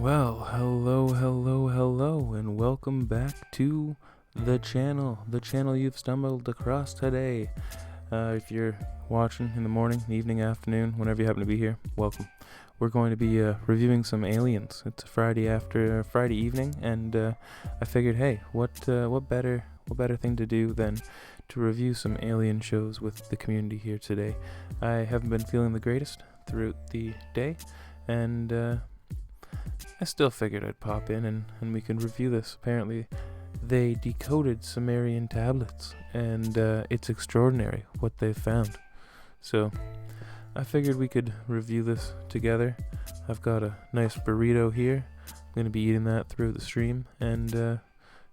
Well, hello, and welcome back to the channel you've stumbled across today. If you're watching in the morning, evening, afternoon, whenever you happen to be here, welcome. We're going to be reviewing some Aliens. It's a Friday evening, and I figured, hey, what better thing to do than to review some Alien shows with the community here today. I haven't been feeling the greatest throughout the day, and I still figured I'd pop in and we can review this. Apparently, they decoded Sumerian tablets, and it's extraordinary what they've found. So, I figured we could review this together. I've got a nice burrito here. I'm going to be eating that through the stream, and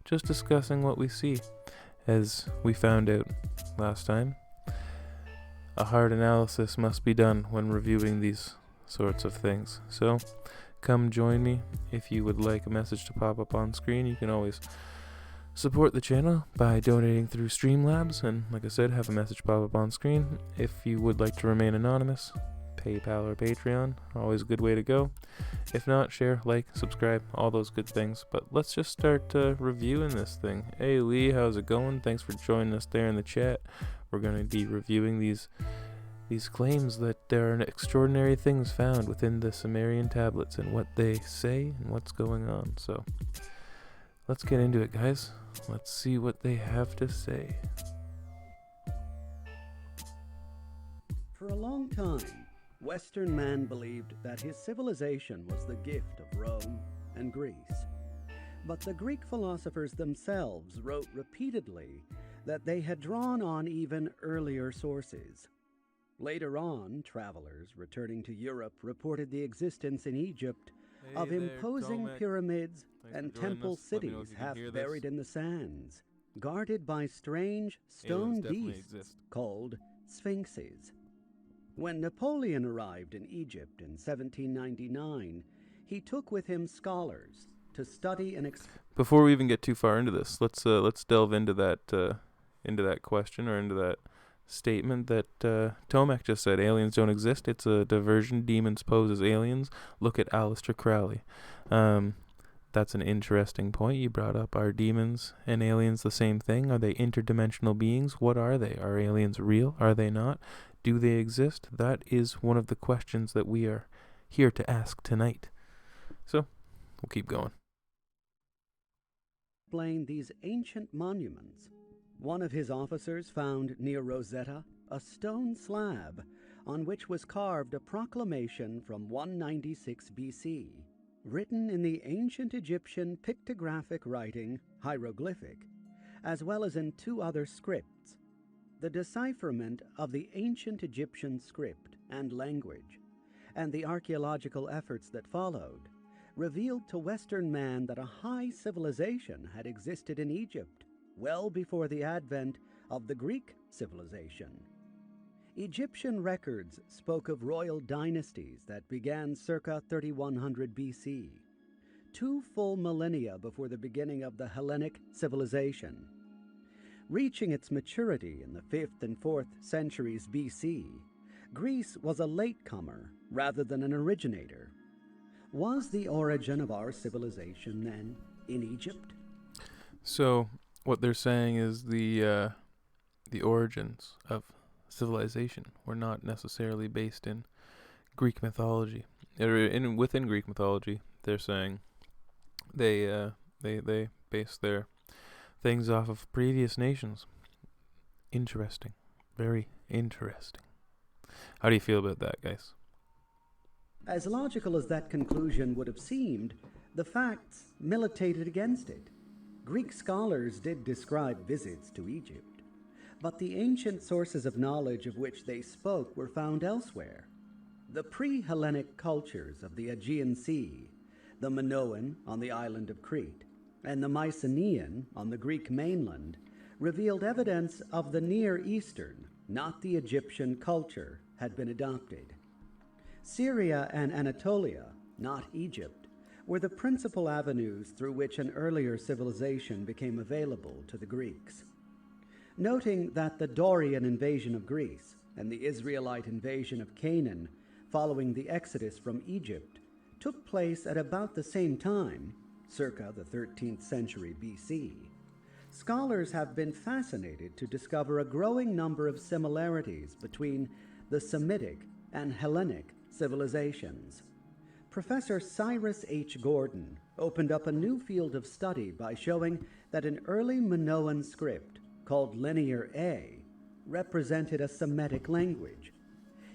just discussing what we see. As we found out last time, a hard analysis must be done when reviewing these sorts of things. So, come join me. If you would like a message to pop up on screen, you can always support the channel by donating through Streamlabs, and like I said, have a message pop up on screen. If you would like to remain anonymous, PayPal or Patreon, always a good way to go. If not, share, like, subscribe, all those good things. But let's just start reviewing this thing. Hey Lee, how's it going? Thanks for joining us there in the chat. We're going to be reviewing these claims that there are extraordinary things found within the Sumerian tablets and what they say and what's going on. So let's get into it, guys. Let's see what they have to say. For a long time, Western man believed that his civilization was the gift of Rome and Greece. But the Greek philosophers themselves wrote repeatedly that they had drawn on even earlier sources. Later on, travelers returning to Europe reported the existence in Egypt of imposing pyramids and temple cities half buried in the sands, guarded by strange stone beasts called sphinxes. When Napoleon arrived in Egypt in 1799, he took with him scholars to study and Before we even get too far into this, let's delve into that question, or into that statement that Tomek just said. Aliens don't exist. It's a diversion. Demons pose as aliens. Look at Aleister Crowley. That's an interesting point you brought up. Are demons and aliens the same thing? Are they interdimensional beings? What are they? Are aliens real? Are they not? Do they exist? That is one of the questions that we are here to ask tonight. So, we'll keep going. Explain these ancient monuments. One of his officers found near Rosetta a stone slab on which was carved a proclamation from 196 BC, written in the ancient Egyptian pictographic writing hieroglyphic, as well as in two other scripts. The decipherment of the ancient Egyptian script and language, and the archaeological efforts that followed, revealed to Western man that a high civilization had existed in Egypt well before the advent of the Greek civilization. Egyptian records spoke of royal dynasties that began circa 3100 BC, 2 full millennia before the beginning of the Hellenic civilization. Reaching its maturity in the 5th and 4th centuries BC, Greece was a latecomer rather than an originator. Was the origin of our civilization then in Egypt? So, what they're saying is the origins of civilization were not necessarily based in Greek mythology. Within Greek mythology, they're saying they base their things off of previous nations. Interesting. Very interesting. How do you feel about that, guys? As logical as that conclusion would have seemed, the facts militated against it. Greek scholars did describe visits to Egypt, but the ancient sources of knowledge of which they spoke were found elsewhere. The pre-Hellenic cultures of the Aegean Sea, the Minoan on the island of Crete, and the Mycenaean on the Greek mainland, revealed evidence of the Near Eastern, not the Egyptian culture, had been adopted. Syria and Anatolia, not Egypt, were the principal avenues through which an earlier civilization became available to the Greeks. Noting that the Dorian invasion of Greece and the Israelite invasion of Canaan following the Exodus from Egypt took place at about the same time, circa the 13th century BC. Scholars have been fascinated to discover a growing number of similarities between the Semitic and Hellenic civilizations. Professor Cyrus H. Gordon opened up a new field of study by showing that an early Minoan script, called Linear A, represented a Semitic language.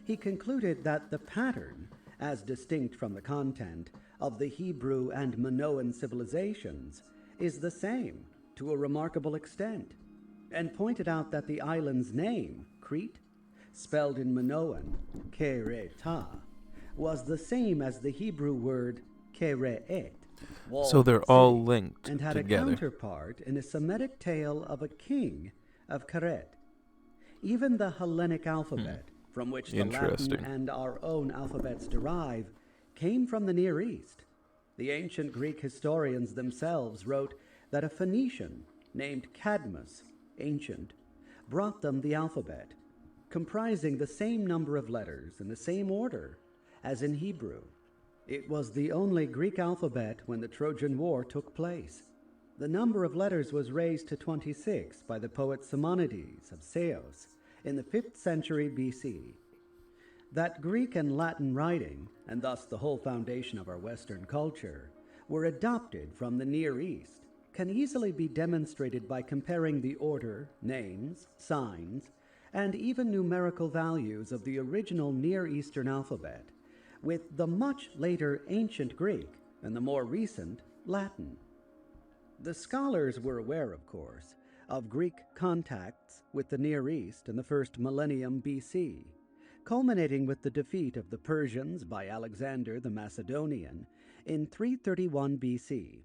He concluded that the pattern, as distinct from the content, of the Hebrew and Minoan civilizations is the same to a remarkable extent, and pointed out that the island's name, Crete, spelled in Minoan, Kereta, was the same as the Hebrew word Keret, so they're all linked and had together. a counterpart in a Semitic tale of a king of Keret. Even the Hellenic alphabet, from which the Latin and our own alphabets derive, came from the Near East. The ancient Greek historians themselves wrote that a Phoenician named Cadmus, ancient, brought them the alphabet, comprising the same number of letters in the same order as in Hebrew. It was the only Greek alphabet when the Trojan War took place. The number of letters was raised to 26 by the poet Simonides of Ceos in the 5th century BC. That Greek and Latin writing, and thus the whole foundation of our Western culture, were adopted from the Near East can easily be demonstrated by comparing the order, names, signs, and even numerical values of the original Near Eastern alphabet with the much later ancient Greek and the more recent Latin. The scholars were aware, of course, of Greek contacts with the Near East in the first millennium BC, culminating with the defeat of the Persians by Alexander the Macedonian in 331 BC.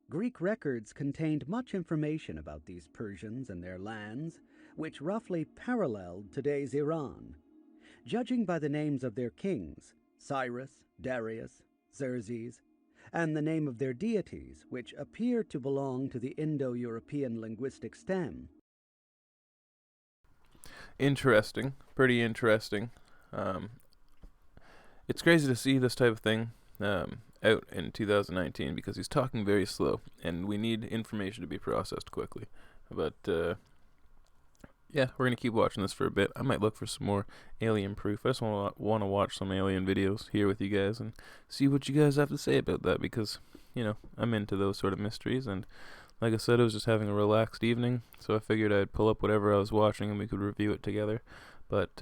Greek records contained much information about these Persians and their lands, which roughly paralleled today's Iran. Judging by the names of their kings, Cyrus, Darius, Xerxes, and the name of their deities, which appear to belong to the Indo-European linguistic stem. Interesting. Pretty interesting. It's crazy to see this type of thing out in 2019 because he's talking very slow, and we need information to be processed quickly. But yeah, we're gonna keep watching this for a bit. I might look for some more alien proof. I just want to watch some alien videos here with you guys and see what you guys have to say about that, because I'm into those sort of mysteries. And like I said, I was just having a relaxed evening, so I figured I'd pull up whatever I was watching and we could review it together. But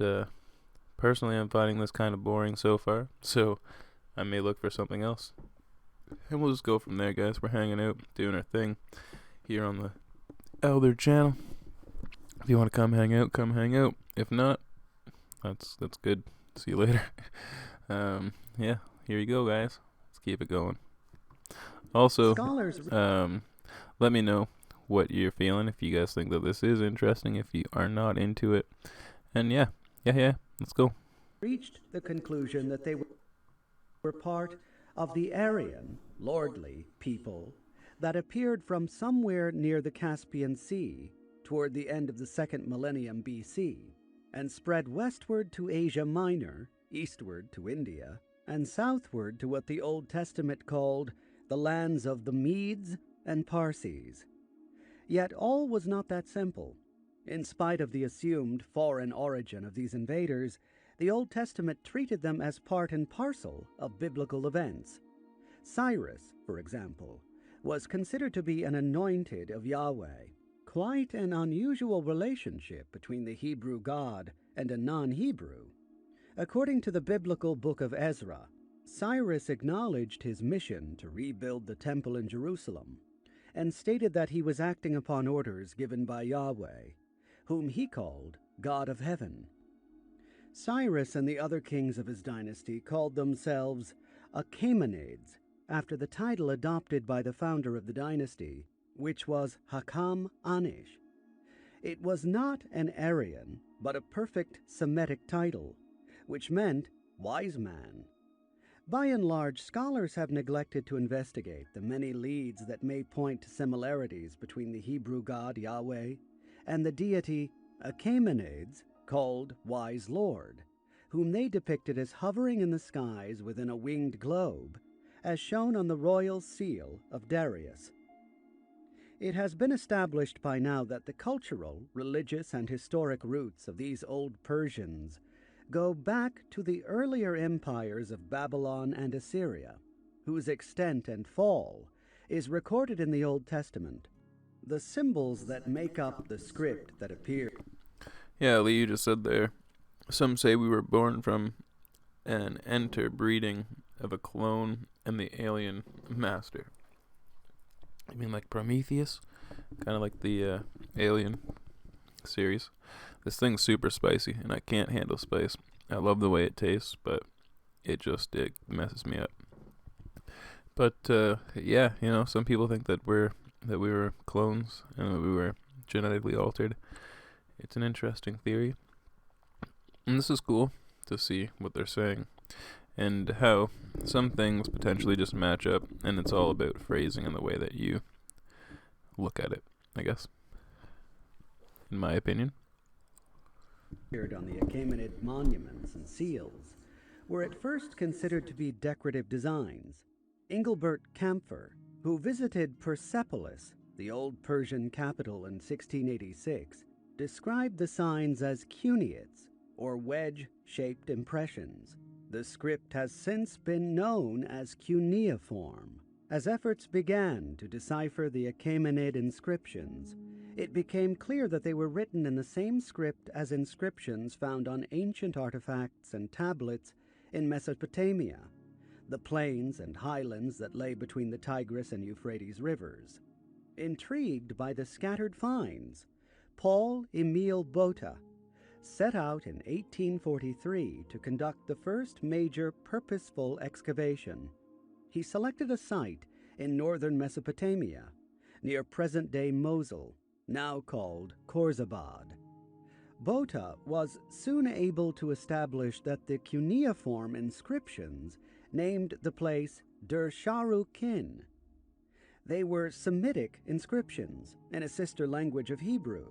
personally, I'm finding this kind of boring so far, so I may look for something else. And we'll just go from there, guys. We're hanging out, doing our thing here on the Elder channel. If you want to come hang out, come hang out. If not, that's good. See you later. Yeah, here you go, guys. Let's keep it going. Also, let me know what you're feeling, if you guys think that this is interesting, if you are not into it. And yeah, let's go. Reached the conclusion that they were part of the Aryan, lordly people that appeared from somewhere near the Caspian Sea toward the end of the 2nd millennium BC, and spread westward to Asia Minor, eastward to India, and southward to what the Old Testament called the lands of the Medes and Parsees. Yet all was not that simple. In spite of the assumed foreign origin of these invaders, the Old Testament treated them as part and parcel of biblical events. Cyrus, for example, was considered to be an anointed of Yahweh. Quite an unusual relationship between the Hebrew God and a non-Hebrew. According to the biblical book of Ezra, Cyrus acknowledged his mission to rebuild the temple in Jerusalem, and stated that he was acting upon orders given by Yahweh, whom he called God of Heaven. Cyrus and the other kings of his dynasty called themselves Achaemenids, after the title adopted by the founder of the dynasty, which was Hakam Anish. It was not an Aryan, but a perfect Semitic title, which meant wise man. By and large, scholars have neglected to investigate the many leads that may point to similarities between the Hebrew god Yahweh and the deity Achaemenids, called Wise Lord, whom they depicted as hovering in the skies within a winged globe, as shown on the royal seal of Darius. It has been established by now that the cultural, religious, and historic roots of these old Persians go back to the earlier empires of Babylon and Assyria, whose extent and fall is recorded in the Old Testament. The symbols that make up the script that appear. Yeah, Lee, you just said there. Some say we were born from an interbreeding of a clone and the alien master. I mean, like Prometheus? Kind of like the Alien series. This thing's super spicy, and I can't handle spice. I love the way it tastes, but it messes me up. But yeah, some people think that we were clones and that we were genetically altered. It's an interesting theory, and this is cool to see what they're saying and how some things potentially just match up, and it's all about phrasing and the way that you look at it, I guess, in my opinion. Appeared on the Achaemenid monuments and seals were at first considered to be decorative designs. Engelbert Kampfer, who visited Persepolis, the old Persian capital, in 1686, described the signs as cuneids, or wedge-shaped impressions. The script has since been known as cuneiform. As efforts began to decipher the Achaemenid inscriptions, it became clear that they were written in the same script as inscriptions found on ancient artifacts and tablets in Mesopotamia, the plains and highlands that lay between the Tigris and Euphrates rivers. Intrigued by the scattered finds, Paul Emile Botta set out in 1843 to conduct the first major purposeful excavation. He selected a site in northern Mesopotamia, near present-day Mosul, now called Khorzabad. Botta was soon able to establish that the cuneiform inscriptions named the place Der Sharu Kin. They were Semitic inscriptions in a sister language of Hebrew,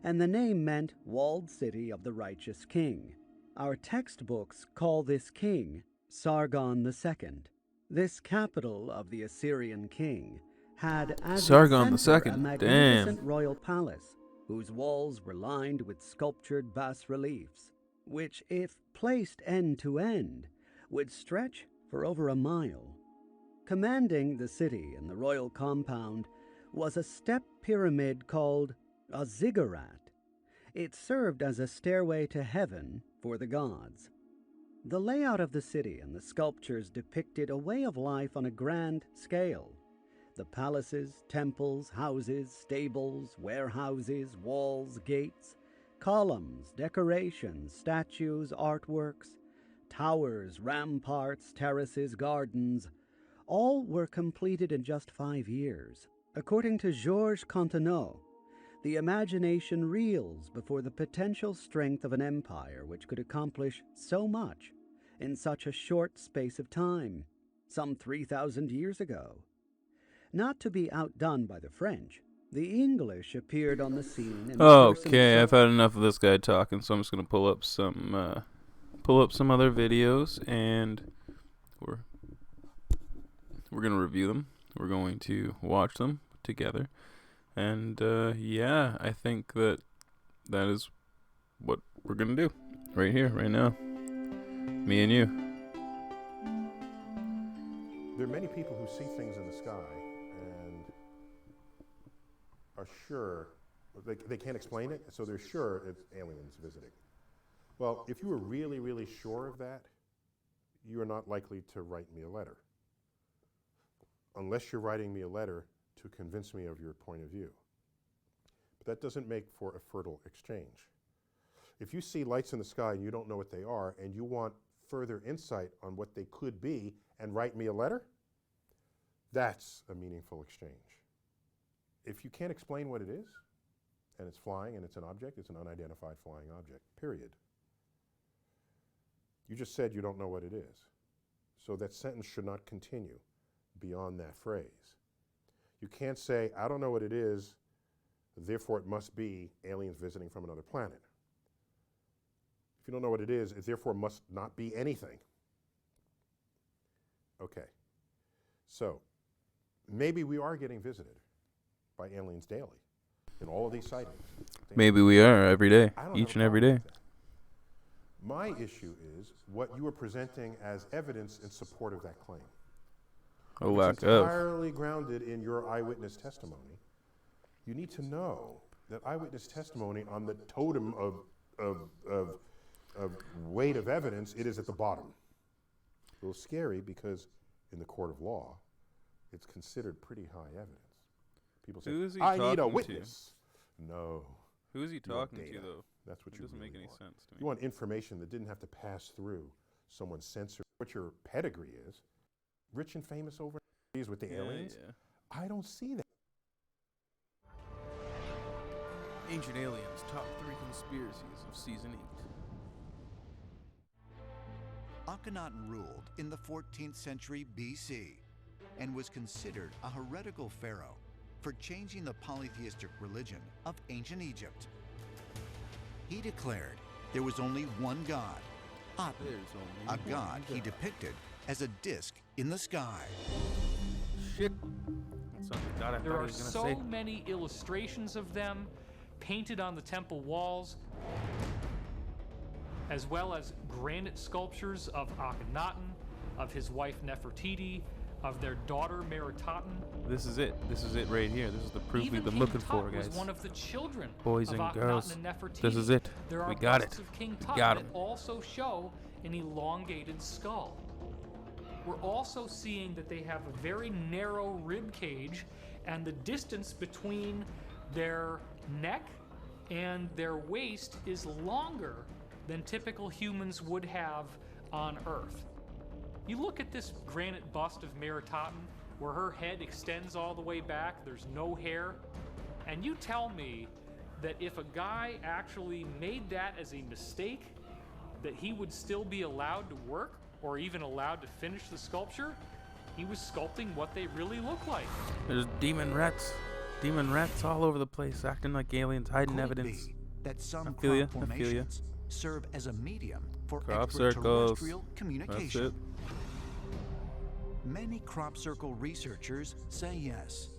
and the name meant walled city of the righteous king. Our textbooks call this king Sargon II. This capital of the Assyrian king had as Sargon its center II, a magnificent royal palace, whose walls were lined with sculptured bas-reliefs, which, if placed end to end, would stretch for over a mile. Commanding the city and the royal compound was a step pyramid called a ziggurat. It served as a stairway to heaven for the gods. The layout of the city and the sculptures depicted a way of life on a grand scale. The palaces, temples, houses, stables, warehouses, walls, gates, columns, decorations, statues, artworks, towers, ramparts, terraces, gardens, all were completed in just 5 years. According to Georges Contenot, the imagination reels before the potential strength of an empire which could accomplish so much in such a short space of time, some 3,000 years ago. Not to be outdone by the French, the English appeared on the scene in the person Okay, of I've had enough of this guy talking, so I'm just gonna pull up some other videos, and we're gonna review them. We're going to watch them together, and yeah, I think that is what we're gonna do right here, right now. Me and you. There are many people who see things in the sky and are sure, they can't explain it, so they're sure it's aliens visiting. Well, if you were really, really sure of that, you are not likely to write me a letter. Unless you're writing me a letter to convince me of your point of view. But that doesn't make for a fertile exchange. If you see lights in the sky and you don't know what they are, and you want further insight on what they could be and write me a letter, that's a meaningful exchange. If you can't explain what it is, and it's flying and it's an object, it's an unidentified flying object, period. You just said you don't know what it is. So that sentence should not continue beyond that phrase. You can't say, I don't know what it is, therefore it must be aliens visiting from another planet. If you don't know what it is, it therefore must not be anything. Okay. So maybe we are getting visited by aliens daily in all of these sightings. Maybe we are every day, I don't each have a and every problem day. with that. My issue is what you are presenting as evidence in support of that claim. A If lack it's of. entirely grounded in your eyewitness testimony. You need to know that eyewitness testimony on the totem of weight of evidence, it is at the bottom. A little scary because in the court of law, it's considered pretty high evidence. People say, Who is he I need a talking to? witness. No, Who is he you want talking to, data. though? That's what It you doesn't really make any want. sense to me. You want information that didn't have to pass through someone's censor. What your pedigree is, rich and famous overseas with the aliens. Yeah. I don't see that. Ancient Aliens, top 3 conspiracies of season 8. Akhenaten ruled in the 14th century BC and was considered a heretical pharaoh for changing the polytheistic religion of ancient Egypt. He declared there was only one god, Aten, a god he depicted as a disk in the sky. Shit. That's not the god I There thought he are was so going to say. many illustrations of them painted on the temple walls, as well as granite sculptures of Akhenaten, of his wife Nefertiti, of their daughter Meritaten. This is it. This is it right here. This is the proof Even we've been King looking Tut for, guys. was one of the children Boys of and Akhenaten girls, and Nefertiti. this is it. There are We got busts it. of King We Tut got that him. also show an elongated skull. We're also seeing that they have a very narrow rib cage, and the distance between their neck and their waist is longer than typical humans would have on Earth. You look at this granite bust of Meritaten, where her head extends all the way back, there's no hair, and you tell me that if a guy actually made that as a mistake, that he would still be allowed to work or even allowed to finish the sculpture? He was sculpting what they really look like. There's demon rats. Demon rats all over the place, acting like aliens, hiding Could it evidence. be that some I feel ya, crop I feel ya. formations serve as a medium for Crop circles. extraterrestrial That's communication? it. Many crop circle researchers say yes.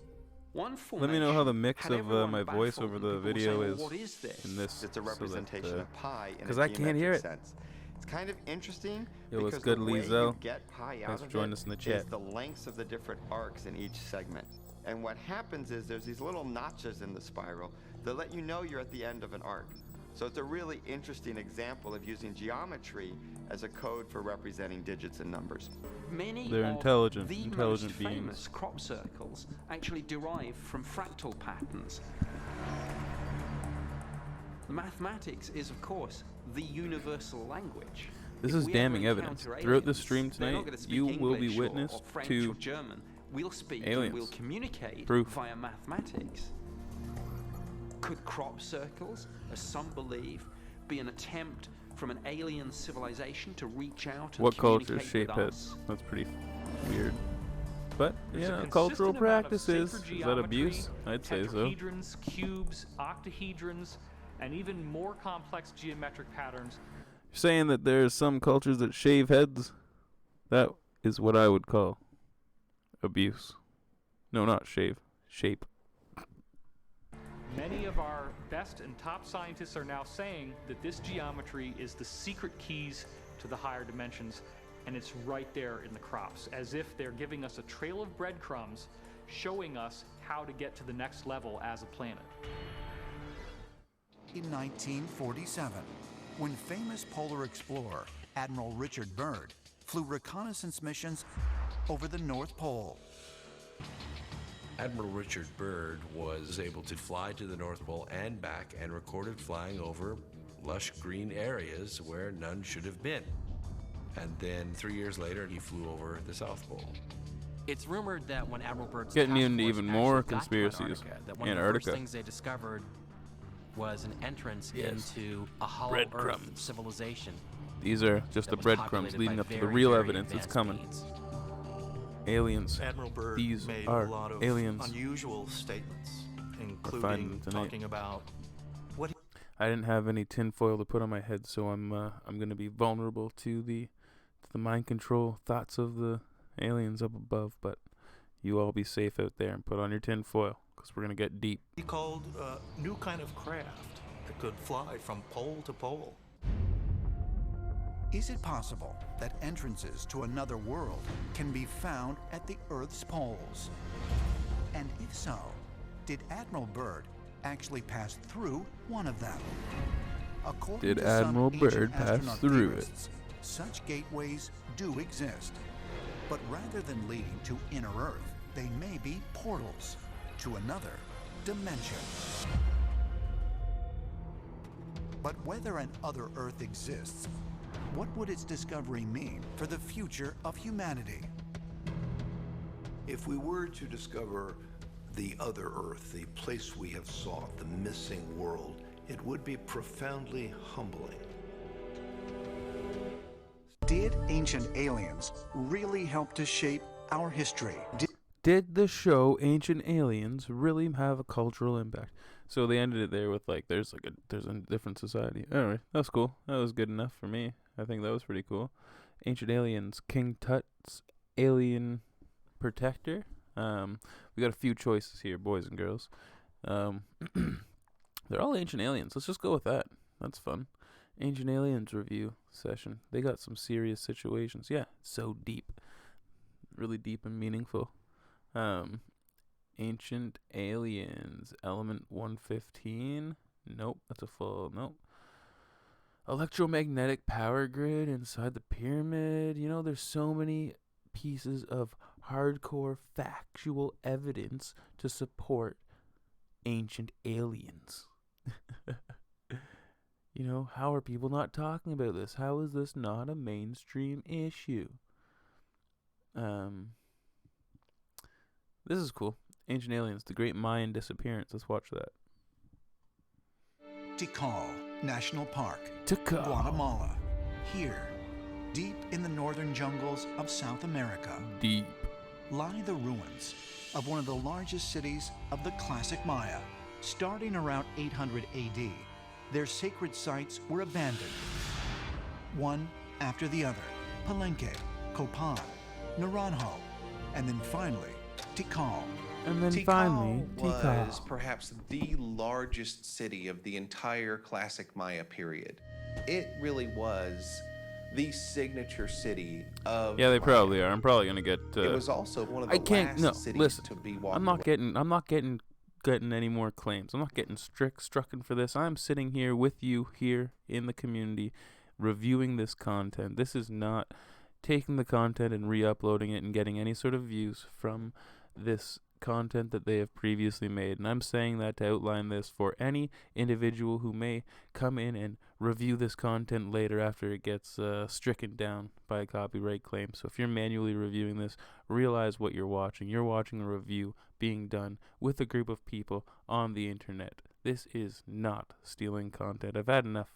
One Let me know how the formation mix had of everyone my voice baffled, over and the people were video saying, is "Well, what is this?" in this. It's a representation of pi in 'cause a I can't hear geometric it. sense. It's kind of interesting Yo, what's because good, the way Lizelle? you get pi out Thanks for of joining it us in the is chat. the lengths of the different arcs in each segment. And what happens is there's these little notches in the spiral that let you know you're at the end of an arc. So it's a really interesting example of using geometry as a code for representing digits and numbers. Many They're of intelligent the beings. most famous crop circles actually derive from fractal patterns. The mathematics is, of course, the universal language. This If is we damning ever evidence. encounter Throughout the aliens, stream they're not tonight, gonna speak you will be English or witness French to or German. We'll speak aliens. and we'll communicate Proof. via mathematics. Could crop circles, as some believe, be an attempt from an alien civilization to reach out and what culture communicate shape with it. us? That's pretty weird. But, There's you a know, consistent cultural amount of practices. sacred Is that geometry, abuse? I'd say so. You're tetrahedrons, cubes, octahedrons, and even more complex geometric patterns. saying that there's some cultures that shave heads? That is what I would call abuse. No, not shave. Shape. Many of our best and top scientists are now saying that this geometry is the secret keys to the higher dimensions, and it's right there in the crops, as if they're giving us a trail of breadcrumbs showing us how to get to the next level as a planet. In 1947, when famous polar explorer Admiral Richard Byrd flew reconnaissance missions over the North Pole. Admiral Richard Byrd was able to fly to the North Pole and back and recorded flying over lush green areas where none should have been. And then 3 years later, he flew over the South Pole. It's rumored that when Admiral Byrd's Getting task into force even actually more got to conspiracies. Antarctica, that one of the Antarctica. first things they discovered was an entrance Yes. into a hollow Earth Breadcrumbs. civilization. These are just that the was breadcrumbs populated leading by up to the very, real very evidence that's advanced coming. beings. Aliens. Admiral Byrd These made are a lot of aliens. unusual statements, finding including them tonight. talking about what I didn't have any tinfoil to put on my head, so I'm gonna be vulnerable to the mind control thoughts of the aliens up above. But You all be safe out there and put on your tin foil, because we're going to get deep. He called a new kind of craft that could fly from pole to pole. Is it possible that entrances to another world can be found at the Earth's poles? And if so, did Admiral Byrd actually pass through one of them? According Did to some Admiral ancient Byrd pass astronaut through it? theorists, such gateways do exist. But rather than leading to inner Earth, they may be portals to another dimension. But whether an other Earth exists, what would its discovery mean for the future of humanity? If we were to discover the other Earth, the place we have sought, the missing world, it would be profoundly humbling. Did ancient aliens really help to shape our history? Did the show Ancient Aliens really have a cultural impact? So they ended it there with like, there's a different society. Anyway, that's cool. That was good enough for me. I think that was pretty cool. Ancient Aliens, King Tut's alien protector. We got a few choices here, boys and girls. They're all ancient aliens. Let's just go with that. That's fun. Ancient Aliens review session. They got some serious situations. Yeah, so deep. Really deep and meaningful. Ancient Aliens, Element 115. Nope, that's a full, nope. Electromagnetic power grid inside the pyramid. You know, there's so many pieces of hardcore factual evidence to support ancient aliens. You know, how are people not talking about this? How is this not a mainstream issue? This is cool. Ancient Aliens, the Great Mayan Disappearance. Let's watch that. Tikal National Park, Tikal, Guatemala. Here, deep in the northern jungles of South America, deep, lie the ruins of one of the largest cities of the classic Maya. Starting around 800 AD, their sacred sites were abandoned, one after the other. Palenque, Copan, Naranjo, and then finally, Tikal. And then Tikal finally, was Tikal. perhaps the largest city of the entire classic Maya period. It really was the signature city of Yeah, they Maya. probably are. I'm probably gonna get. It was also one of the I can't. last No, cities listen. to be walked I'm not away. getting any more claims. I'm not getting strucken for this. I'm sitting here with you here in the community, reviewing this content. This is not taking the content and re-uploading it and getting any sort of views from this content that they have previously made. And I'm saying that to outline this for any individual who may come in and review this content later after it gets stricken down by a copyright claim. So if you're manually reviewing this, realize what you're watching. You're watching a review being done with a group of people on the internet. This is not stealing content. I've had enough.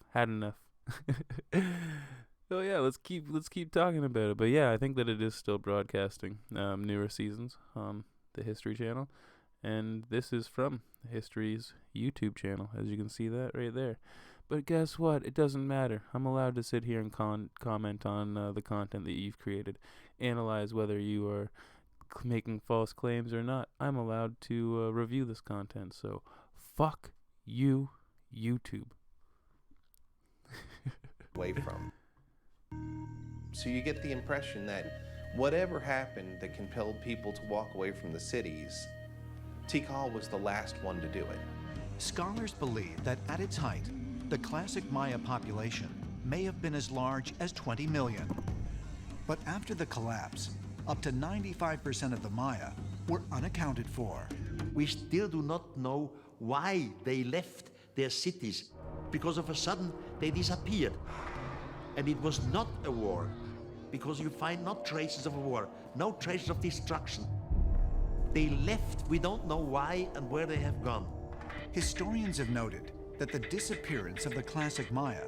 So yeah, let's keep talking about it. But yeah, I think that it is still broadcasting newer seasons on the History Channel, and this is from History's YouTube channel, as you can see that right there. But guess what? It doesn't matter. I'm allowed to sit here and comment on the content that you've created, analyze whether you are making false claims or not. I'm allowed to review this content. So fuck you, YouTube. Away from. So you get the impression that whatever happened that compelled people to walk away from the cities, Tikal was the last one to do it. Scholars believe that at its height, the classic Maya population may have been as large as 20 million. But after the collapse, up to 95% of the Maya were unaccounted for. We still do not know why they left their cities, because of a sudden they disappeared. And it was not a war, because you find no traces of a war, no traces of destruction. They left, we don't know why and where they have gone. Historians have noted that the disappearance of the classic Maya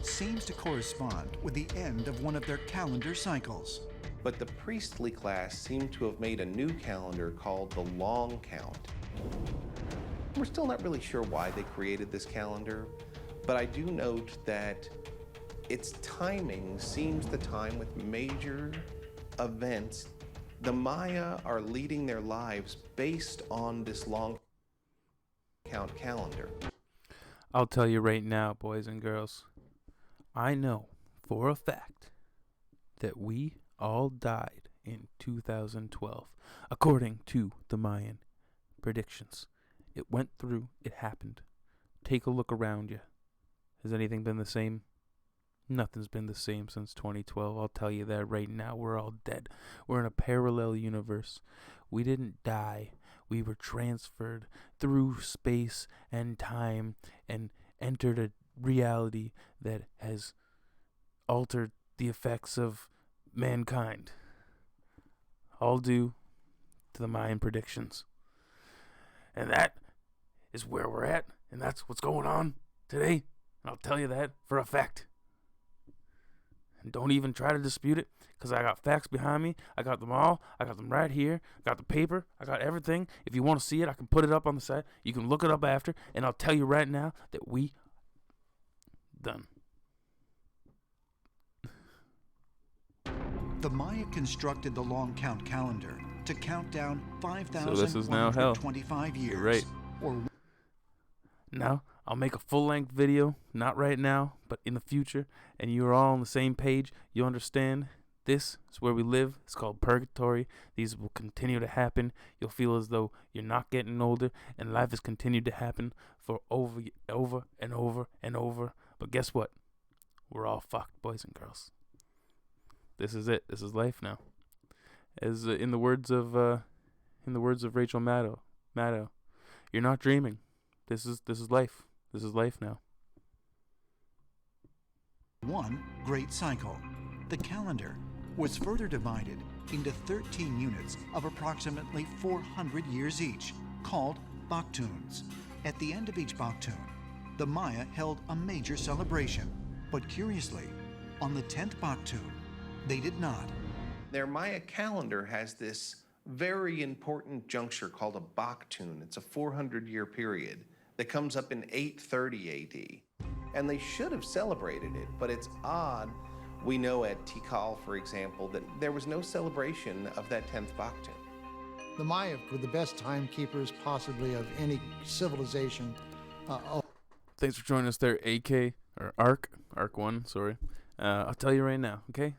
seems to correspond with the end of one of their calendar cycles. But the priestly class seemed to have made a new calendar called the Long Count. We're still not really sure why they created this calendar, but I do note that its timing seems to time with major events The Maya are leading their lives based on this long count calendar. I'll tell you right now, boys and girls, I know for a fact that we all died in 2012, according to the Mayan predictions. It went through, it happened. Take a look around you. Has anything been the same? Nothing's been the same since 2012. I'll tell you that right now. We're all dead. We're in a parallel universe. We didn't die. We were transferred through space and time and entered a reality that has altered the effects of mankind. All due to the Mayan predictions. And that is where we're at. And that's what's going on today. And I'll tell you that for a fact. And don't even try to dispute it, because I got facts behind me. I got them all. I got them right here. I got the paper. I got everything. If you want to see it, I can put it up on the side. You can look it up after. And I'll tell you right now that we done. The Maya constructed the long count calendar to count down So this is now hell. 5,125 years. You're right. Or Now, I'll make a full-length video, not right now, but in the future, and you're all on the same page. You understand? This is where we live. It's called purgatory. These will continue to happen. You'll feel as though you're not getting older, and life has continued to happen for over and over and over. But guess what? We're all fucked, boys and girls. This is it. This is life now. As in the words of Rachel Maddow, you're not dreaming. This is life. This is life now. one great cycle. The calendar was further divided into 13 units of approximately 400 years each, called Baktuns. At the end of each Baktun, the Maya held a major celebration. But curiously, on the 10th Baktun, they did not. Their Maya calendar has this very important juncture called a Baktun. It's a 400-year period that comes up in 830 AD. And they should have celebrated it, but it's odd. We know at Tikal, for example, that there was no celebration of that 10th Baktun. The Maya were the best timekeepers possibly of any civilization. Thanks for joining us there, AK, or Arc 1, sorry. I'll tell you right now, okay?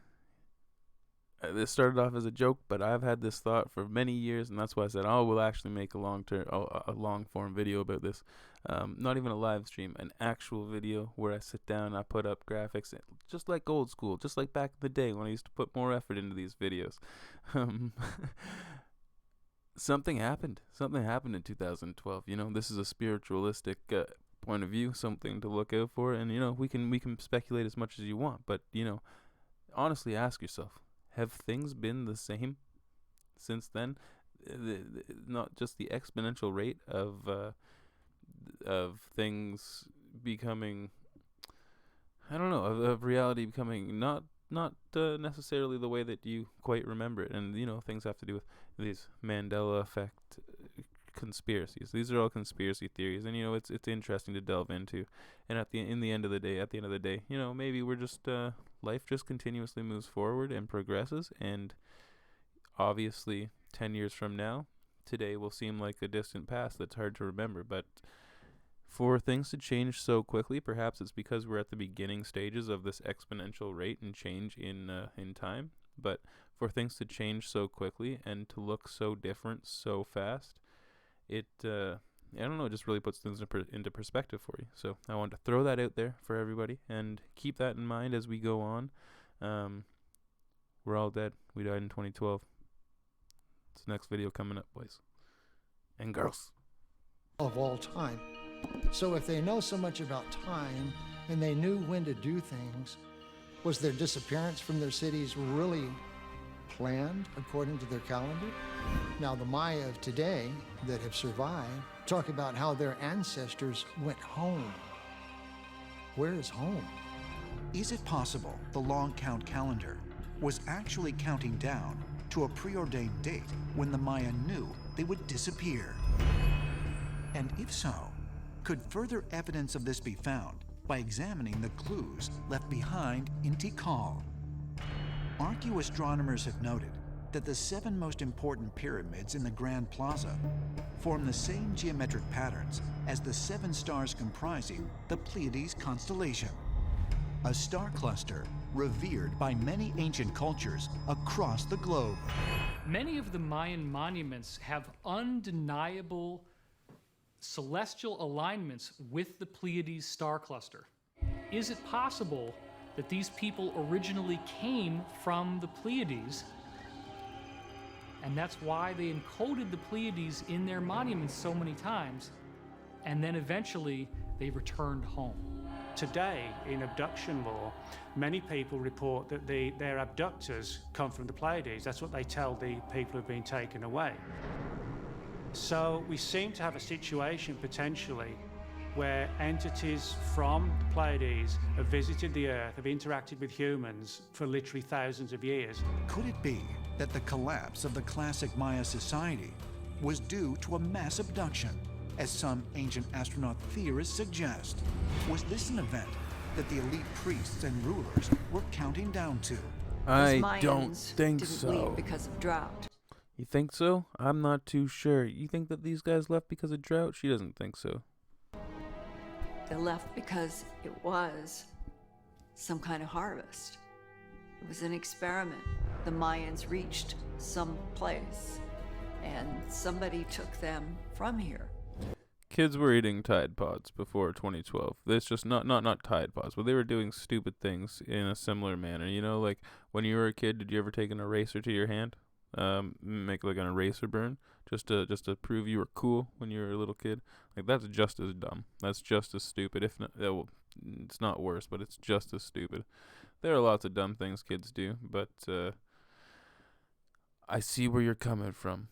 This started off as a joke, but I've had this thought for many years, and that's why I said, we'll actually make a long-form video about this. Not even a live stream, an actual video where I sit down and I put up graphics, just like old school, just like back in the day when I used to put more effort into these videos. Something happened. Something happened in 2012. You know, this is a spiritualistic point of view, something to look out for, and, you know, we can speculate as much as you want, but, you know, honestly ask yourself, have things been the same since then? Not just the exponential rate of things becoming, I don't know, of reality becoming not necessarily the way that you quite remember it. And, you know, things have to do with these Mandela effect conspiracies. These are all conspiracy theories, and, you know, it's interesting to delve into. And at the end of the day, you know, maybe we're just life just continuously moves forward and progresses, and obviously 10 years from now, today will seem like a distant past that's hard to remember. But for things to change so quickly, perhaps it's because we're at the beginning stages of this exponential rate and change in time. But for things to change so quickly and to look so different so fast, it I don't know, it just really puts things into perspective for you. So I wanted to throw that out there for everybody and keep that in mind as we go on. We're all dead. We died in 2012. It's the next video coming up, boys and girls. Of all time. So if they know so much about time and they knew when to do things, was their disappearance from their cities really planned according to their calendar? Now, the Maya of today that have survived talk about how their ancestors went home. Where is home? is it possible the long count calendar was actually counting down to a preordained date when the Maya knew they would disappear? And if so, could further evidence of this be found by examining the clues left behind in Tikal? Archaeoastronomers have noted that the 7 most important pyramids in the Grand Plaza form the same geometric patterns as the 7 stars comprising the Pleiades constellation, a star cluster revered by many ancient cultures across the globe. Many of the Mayan monuments have undeniable celestial alignments with the Pleiades star cluster. Is it possible that these people originally came from the Pleiades, and that's why they encoded the Pleiades in their monuments so many times, and then eventually they returned home? Today, in abduction law, many people report that their abductors come from the Pleiades. That's what they tell the people who've been taken away. So we seem to have a situation, potentially, where entities from the Pleiades have visited the Earth, have interacted with humans for literally thousands of years. Could it be that the collapse of the classic Maya society was due to a mass abduction, as some ancient astronaut theorists suggest? Was this an event that the elite priests and rulers were counting down to? I don't think didn't so. leave because of drought. You think so? I'm not too sure. You think that these guys left because of drought? She doesn't think so. They left because it was some kind of harvest. It was an experiment. The Mayans reached some place, and somebody took them from here. Kids were eating Tide Pods before 2012. It's just not Tide Pods, but they were doing stupid things in a similar manner. You know, like when you were a kid, did you ever take an eraser to your hand? Make like an eraser burn just to prove you were cool when you were a little kid. Like that's just as dumb. That's just as stupid. If not, well, it's not worse, but it's just as stupid. There are lots of dumb things kids do, but I see where you're coming from.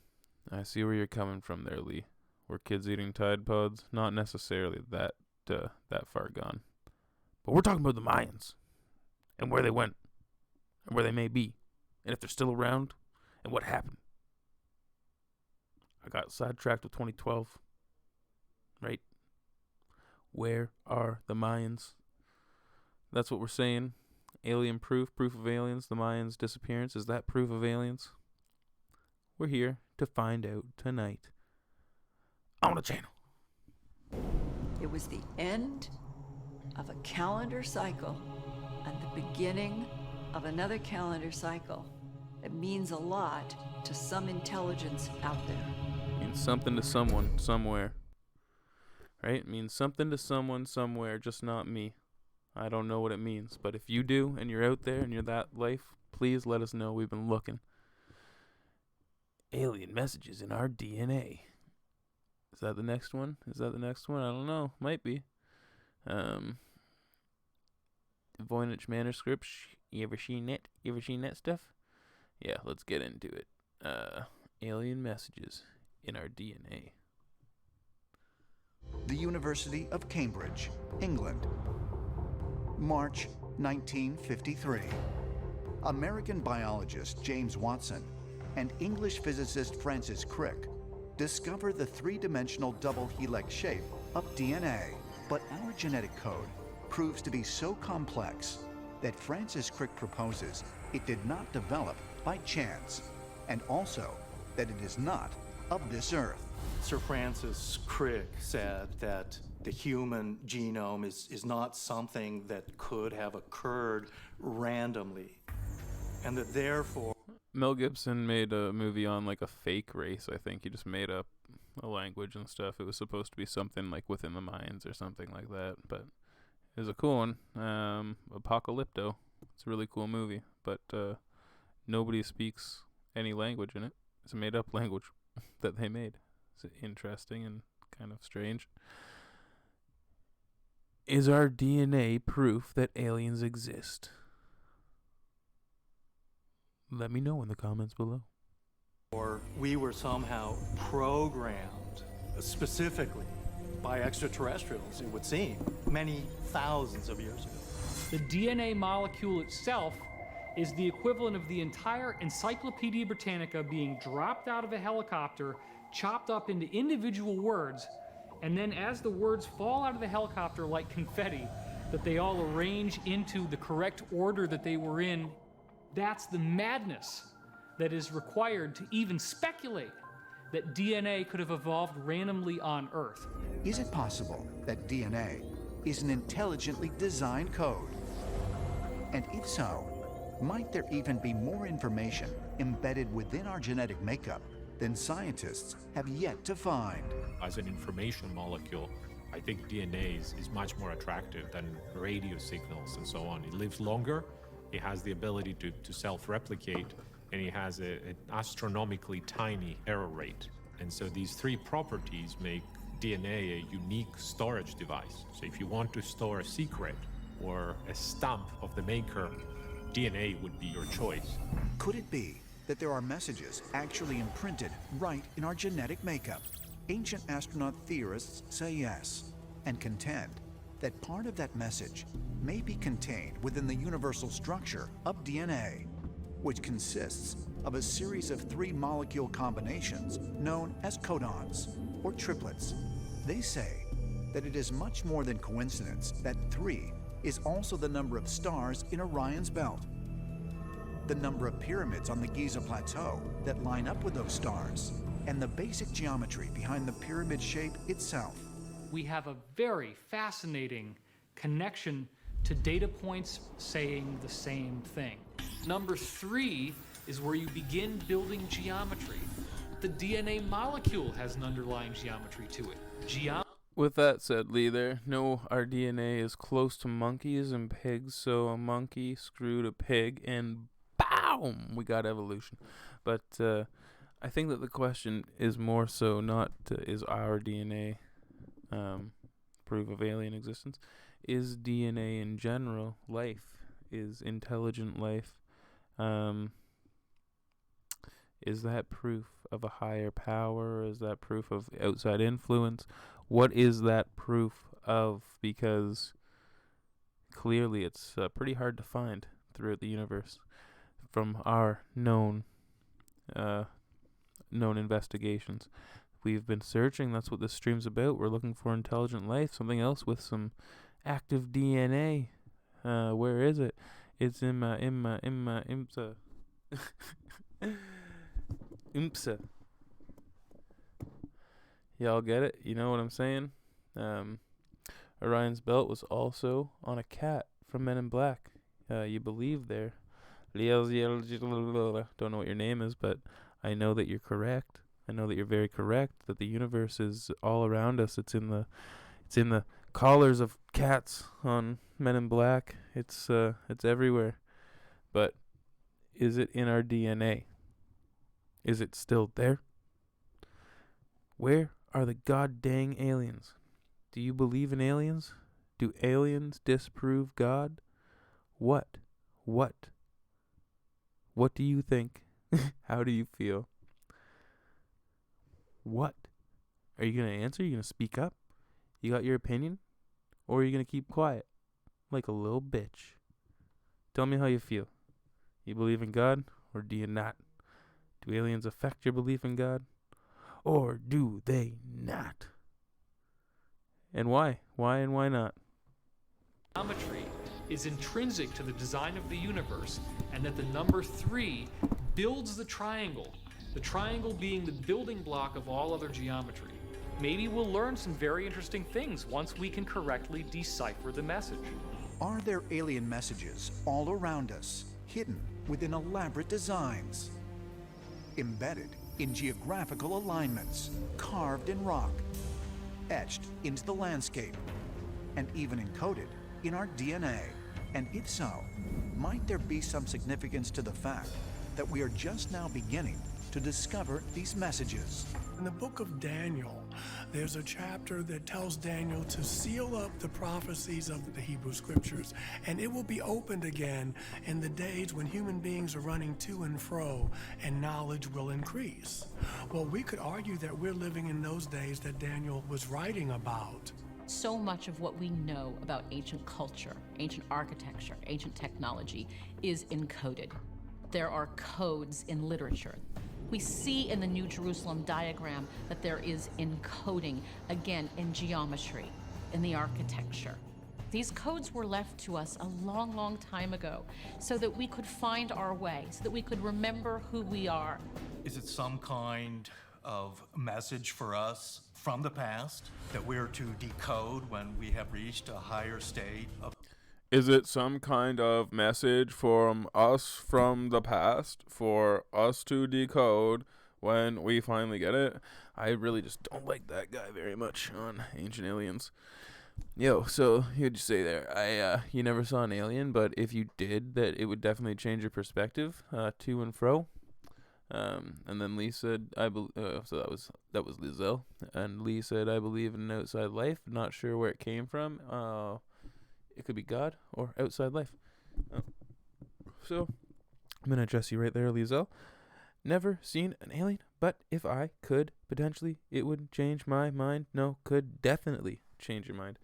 I see where you're coming from there, Lee. Were kids eating Tide Pods? Not necessarily that far gone. But we're talking about the Mayans and where they went and where they may be and if they're still around and what happened. I got sidetracked with 2012. Right? Where are the Mayans? That's what we're saying. Alien proof of aliens, the Mayans' disappearance. Is that proof of aliens? We're here to find out tonight on the channel. It was the end of a calendar cycle and the beginning of another calendar cycle. It means a lot to some intelligence out there. It means something to someone, somewhere. Right? It means something to someone, somewhere, just not me. I don't know what it means, but if you do and you're out there and you're that life, please let us know. We've been looking. Alien messages in our DNA. Is that the next one? I don't know. Might be. Voynich manuscripts. You ever seen that stuff? Yeah, let's get into it. Alien messages in our DNA. The University of Cambridge, England. March 1953. American biologist James Watson and English physicist Francis Crick discover the three-dimensional double helix shape of DNA. But our genetic code proves to be so complex that Francis Crick proposes it did not develop by chance, and also that it is not of this earth. Sir Francis Crick said that the human genome is not something that could have occurred randomly, and that therefore... Mel Gibson made a movie on like a fake race, I think. He just made up a language and stuff. It was supposed to be something like Within the Minds or something like that, but it was a cool one. Apocalypto. It's a really cool movie, but nobody speaks any language in it. It's a made-up language that they made. It's interesting and kind of strange. Is our DNA proof that aliens exist? Let me know in the comments below. Or we were somehow programmed specifically by extraterrestrials, it would seem, many thousands of years ago. The DNA molecule itself is the equivalent of the entire Encyclopedia Britannica being dropped out of a helicopter, chopped up into individual words, and then as the words fall out of the helicopter like confetti, that they all arrange into the correct order that they were in. That's the madness that is required to even speculate that DNA could have evolved randomly on Earth. Is it possible that DNA is an intelligently designed code? And if so, might there even be more information embedded within our genetic makeup than scientists have yet to find? As an information molecule, I think DNA is much more attractive than radio signals and so on. It lives longer, it has the ability to self-replicate, and it has an astronomically tiny error rate. And so these three properties make DNA a unique storage device. So if you want to store a secret or a stamp of the maker, DNA would be your choice. Could it be that there are messages actually imprinted right in our genetic makeup? Ancient astronaut theorists say yes, and contend that part of that message may be contained within the universal structure of DNA, which consists of a series of 3 molecule combinations known as codons, or triplets. They say that it is much more than coincidence that 3 is also the number of stars in Orion's belt, the number of pyramids on the Giza Plateau that line up with those stars, and the basic geometry behind the pyramid shape itself. We have a very fascinating connection to data points saying the same thing. Number 3 is where you begin building geometry. The DNA molecule has an underlying geometry to it. With that said, Lee, our DNA is close to monkeys and pigs, so a monkey screwed a pig and boom, we got evolution. But I think that the question is more so not is our DNA proof of alien existence? Is DNA in general life? Is intelligent life? Is that proof of a higher power? Is that proof of outside influence? What is that proof of? Because clearly it's pretty hard to find throughout the universe from our known investigations. We've been searching. That's what this stream's about. We're looking for intelligent life, something else with some active DNA. Where is it? It's in my IMSA. IMSA. Y'all get it? You know what I'm saying? Orion's belt was also on a cat from Men in Black. You believe there. Don't know what your name is, but I know that you're correct. I know that you're very correct, that the universe is all around us. It's in the collars of cats on Men in Black. It's everywhere. But is it in our DNA? Is it still there? Where are the god-dang aliens? Do you believe in aliens? Do aliens disprove God? What? What do you think? How do you feel? What? Are you going to answer? Are you going to speak up? You got your opinion? Or are you going to keep quiet? Like a little bitch. Tell me how you feel. You believe in God, or do you not? Do aliens affect your belief in God? Or do they not? And why? Why and why not? Geometry is intrinsic to the design of the universe, and that the number 3 builds the triangle being the building block of all other geometry. Maybe we'll learn some very interesting things once we can correctly decipher the message. Are there alien messages all around us, hidden within elaborate designs? Embedded in geographical alignments, carved in rock, etched into the landscape, and even encoded in our DNA? And if so, might there be some significance to the fact that we are just now beginning to discover these messages? In the book of Daniel, there's a chapter that tells Daniel to seal up the prophecies of the Hebrew scriptures, and it will be opened again in the days when human beings are running to and fro and knowledge will increase. Well, we could argue that we're living in those days that Daniel was writing about. So much of what we know about ancient culture, ancient architecture, ancient technology is encoded. There are codes in literature. We see in the New Jerusalem diagram that there is encoding, again, in geometry, in the architecture. These codes were left to us a long, long time ago so that we could find our way, so that we could remember who we are. Is it some kind of message for us from the past that we're to decode when we have reached a higher state of... Is it some kind of message from us from the past for us to decode when we finally get it? I really just don't like that guy very much on Ancient Aliens. Yo, so you'd say there, you never saw an alien, but if you did, that it would definitely change your perspective, to and fro. And then Lee said, so that was Lizelle, and Lee said, I believe in an outside life, not sure where it came from. It could be God or outside life. So I'm gonna address you right there, Lizelle. Never seen an alien, but if I could, potentially, it would change my mind. No, could definitely change your mind.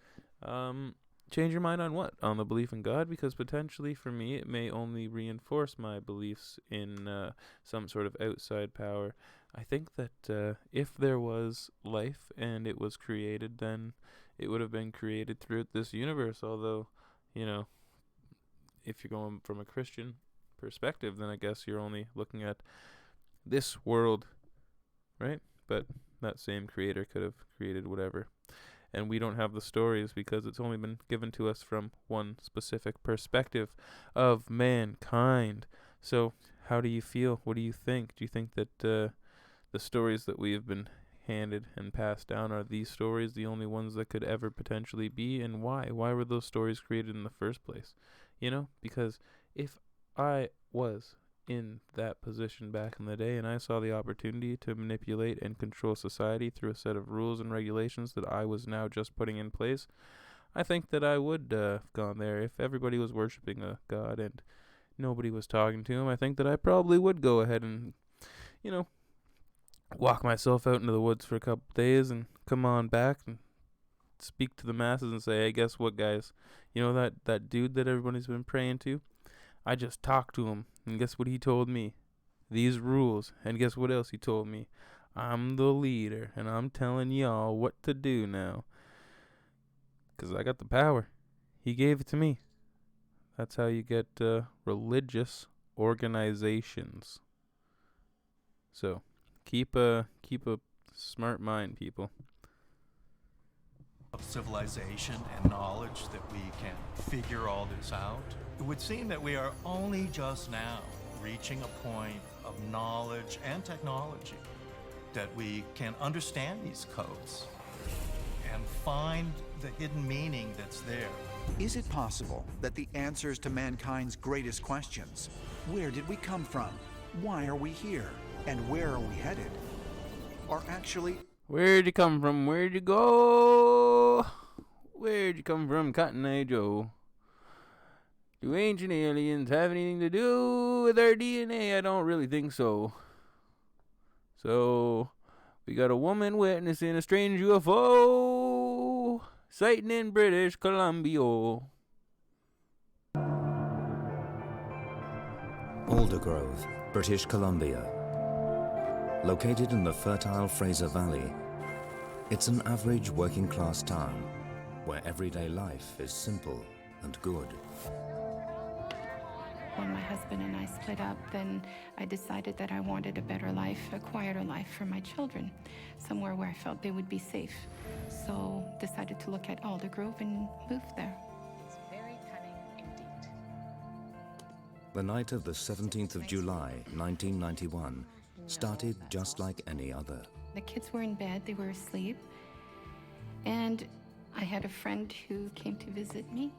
Change your mind on what? On the belief in God? Because potentially for me it may only reinforce my beliefs in some sort of outside power. I think that if there was life and it was created, then it would have been created throughout this universe. Although, you know, if you're going from a Christian perspective, then I guess you're only looking at this world, right? But that same creator could have created whatever. And we don't have the stories because it's only been given to us from one specific perspective of mankind. So how do you feel? What do you think? Do you think that the stories that we have been handed and passed down, are these stories the only ones that could ever potentially be? And why? Why were those stories created in the first place? You know, because if I was in that position back in the day and I saw the opportunity to manipulate and control society through a set of rules and regulations that I was now just putting in place, I think that I would have gone there. If everybody was worshiping a god and nobody was talking to him, I think that I probably would go ahead and, you know, walk myself out into the woods for a couple days and come on back and speak to the masses and say, hey, guess what, guys? You know that dude that everybody's been praying to? I just talked to him, and guess what he told me? These rules. And guess what else he told me? I'm the leader, and I'm telling y'all what to do now. 'Cause I got the power. He gave it to me. That's how you get religious organizations. So, keep a smart mind, people. Of civilization and knowledge that we can figure all this out. It would seem that we are only just now reaching a point of knowledge and technology that we can understand these codes and find the hidden meaning that's there. Is it possible that the answers to mankind's greatest questions, where did we come from, why are we here, and where are we headed, are actually... Where'd you come from? Where'd you go? Where'd you come from, Cotton Eye Joe? Do ancient aliens have anything to do with our DNA? I don't really think so. So, we got a woman witnessing a strange UFO sighting in British Columbia. Aldergrove, British Columbia. Located in the fertile Fraser Valley, it's an average working-class town where everyday life is simple and good. When my husband and I split up, then I decided that I wanted a better life, a quieter life for my children, somewhere where I felt they would be safe. So decided to look at Aldergrove and moved there. It's very cunning indeed. The night of the 17th of July, 1991, started just like any other. The kids were in bed, they were asleep, and I had a friend who came to visit me.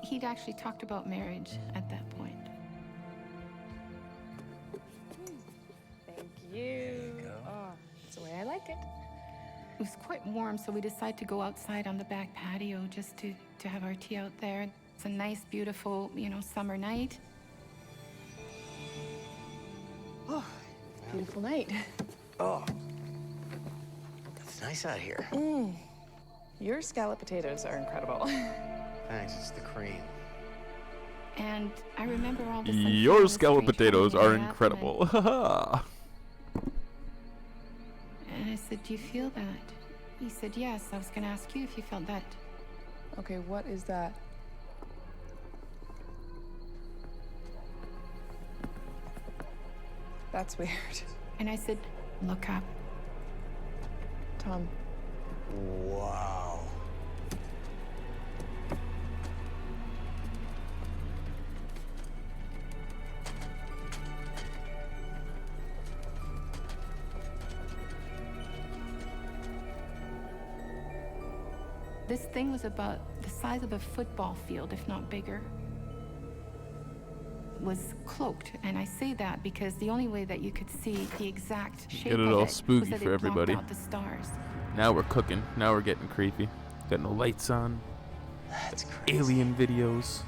He'd actually talked about marriage at that point. Thank you. Oh, that's the way I like it. It was quite warm, so we decided to go outside on the back patio just to have our tea out there. It's a nice, beautiful, summer night. Oh, beautiful night. Oh, it's nice out here. Your scalloped potatoes are incredible. Thanks, it's the cream. And I remember all the Your scalloped potatoes are incredible. And I said, do you feel that? He said, yes. I was going to ask you if you felt that. Okay, what is that? That's weird. And I said, look up. Tom. Wow. This thing was about the size of a football field, if not bigger. It was cloaked, and I say that because the only way that you could see the exact shape Get it of all it spooky was that for it blocked everybody. out the stars. Now we're cooking. Now we're getting creepy. Got no lights on. That's crazy. Alien videos.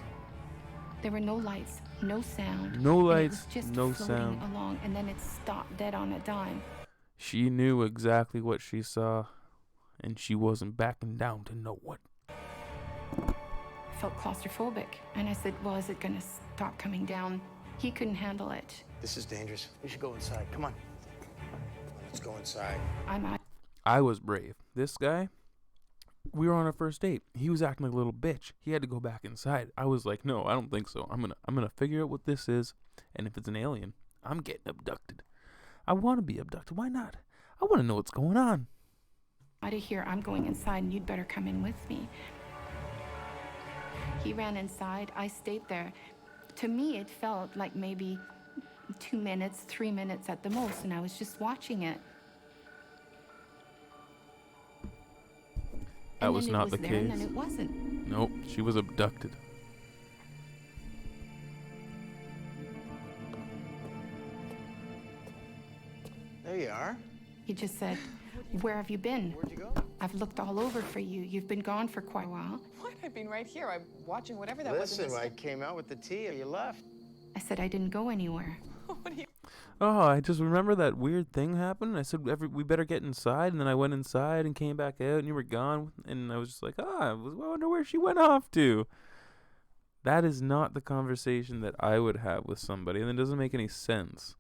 There were no lights, no sound. No and lights, it was just no floating sound. along, and then it stopped dead on a dime. She knew exactly what she saw, and she wasn't backing down to know what. I felt claustrophobic, and I said, well, is it going to stop coming down? He couldn't handle it. This is dangerous. We should go inside. Come on. Let's go inside. I'm out. I was brave. This guy, we were on our first date. He was acting like a little bitch. He had to go back inside. I was like, no, I don't think so. I'm gonna figure out what this is, and if it's an alien, I'm getting abducted. I want to be abducted. Why not? I want to know what's going on. Out of here, I'm going inside, and you'd better come in with me. He ran inside. I stayed there. To me, it felt like maybe 2 minutes, 3 minutes at the most, and I was just watching it. That And was then not it the was there, case. and then it wasn't. Nope, she was abducted. There you are. He just said, where have you been? Where'd you go? I've looked all over for you. You've been gone for quite a while. What? I've been right here. I'm watching whatever that was. Listen, I came out with the tea. You left. I said I didn't go anywhere. Oh, I just remember that weird thing happened. I said, we better get inside. And then I went inside and came back out, and you were gone. And I was just like, I wonder where she went off to. That is not the conversation that I would have with somebody. And it doesn't make any sense.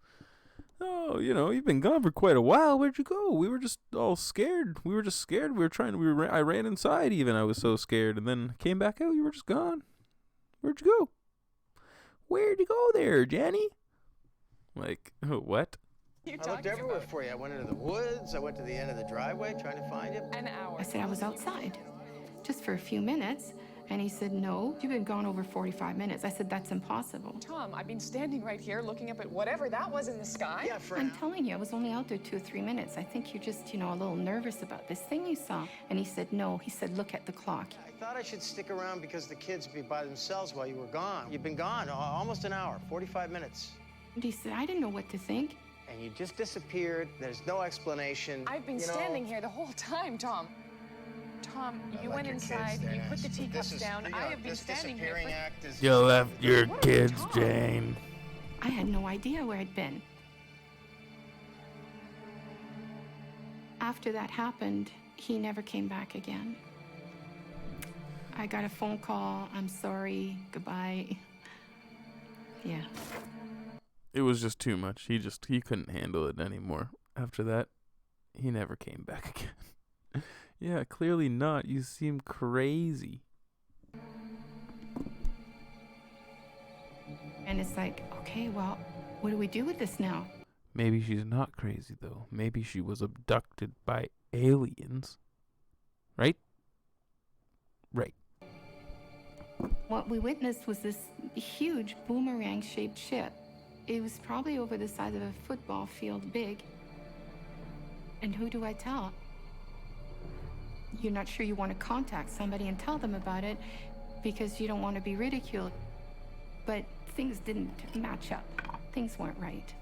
Oh, you've been gone for quite a while. Where'd you go? We were just all scared. We were just scared. I ran inside even. I was so scared. And then came back out. You were just gone. Where'd you go? Where'd you go there, Jenny? Like, what? I looked everywhere for you. I went into the woods. I went to the end of the driveway trying to find you. An hour. I said I was outside, just for a few minutes. And he said, no, you've been gone over 45 minutes. I said, that's impossible. Tom, I've been standing right here looking up at whatever that was in the sky. Yeah, for I'm telling you, I was only out there 2 or 3 minutes. I think you're just, a little nervous about this thing you saw. And he said, no. He said, look at the clock. I thought I should stick around because the kids would be by themselves while you were gone. You've been gone almost an hour, 45 minutes. And he said, I didn't know what to think. And you just disappeared. There's no explanation. I've been standing here the whole time, Tom. Tom, you went inside, you put the teacups down. I have been standing here. You left your kids, Jane. I had no idea where I'd been. After that happened, he never came back again. I got a phone call, I'm sorry, goodbye. Yeah. It was just too much. He couldn't handle it anymore. After that, he never came back again. Yeah, clearly not. You seem crazy. And it's like, okay, well, what do we do with this now? Maybe she's not crazy, though. Maybe she was abducted by aliens. Right? Right. What we witnessed was this huge boomerang-shaped ship. It was probably over the size of a football field big. And who do I tell? You're not sure you want to contact somebody and tell them about it because you don't want to be ridiculed. But things didn't match up. Things weren't right.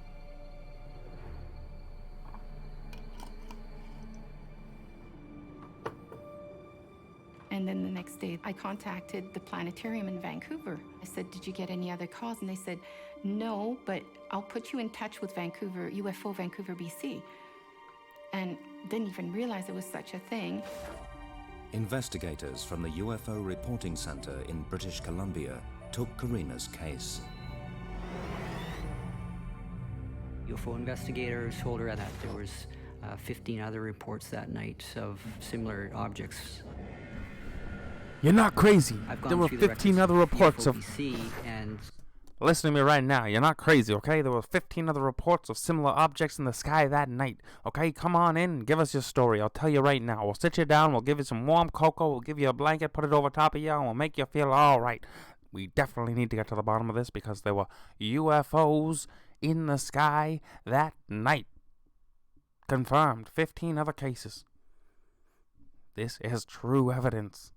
And then the next day, I contacted the planetarium in Vancouver. I said, did you get any other calls? And they said, no, but I'll put you in touch with Vancouver, UFO Vancouver, BC. And didn't even realize it was such a thing. Investigators from the UFO Reporting Center in British Columbia took Karina's case. UFO investigators told her that there was 15 other reports that night of similar objects. You're not crazy. I've There gone were through the 15 records other reports of... UFO-BC, and Listen to me right now. You're not crazy, okay? There were 15 other reports of similar objects in the sky that night. Okay, come on in and give us your story. I'll tell you right now. We'll sit you down. We'll give you some warm cocoa. We'll give you a blanket, put it over top of you, and we'll make you feel all right. We definitely need to get to the bottom of this because there were UFOs in the sky that night. Confirmed. 15 other cases. This is true evidence.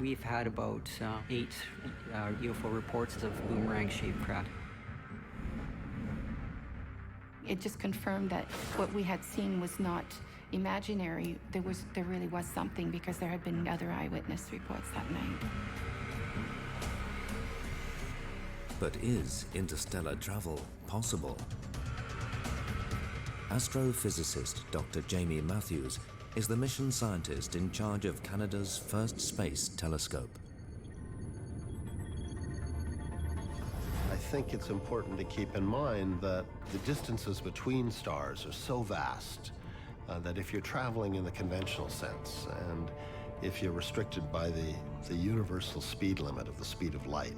we've had about 8 UFO reports of boomerang-shaped craft. It just confirmed that what we had seen was not imaginary. There really was something, because there had been other eyewitness reports that night. But is interstellar travel possible? Astrophysicist Dr. Jamie Matthews is the mission scientist in charge of Canada's first space telescope. I think it's important to keep in mind that the distances between stars are so vast that if you're traveling in the conventional sense, and if you're restricted by the universal speed limit of the speed of light,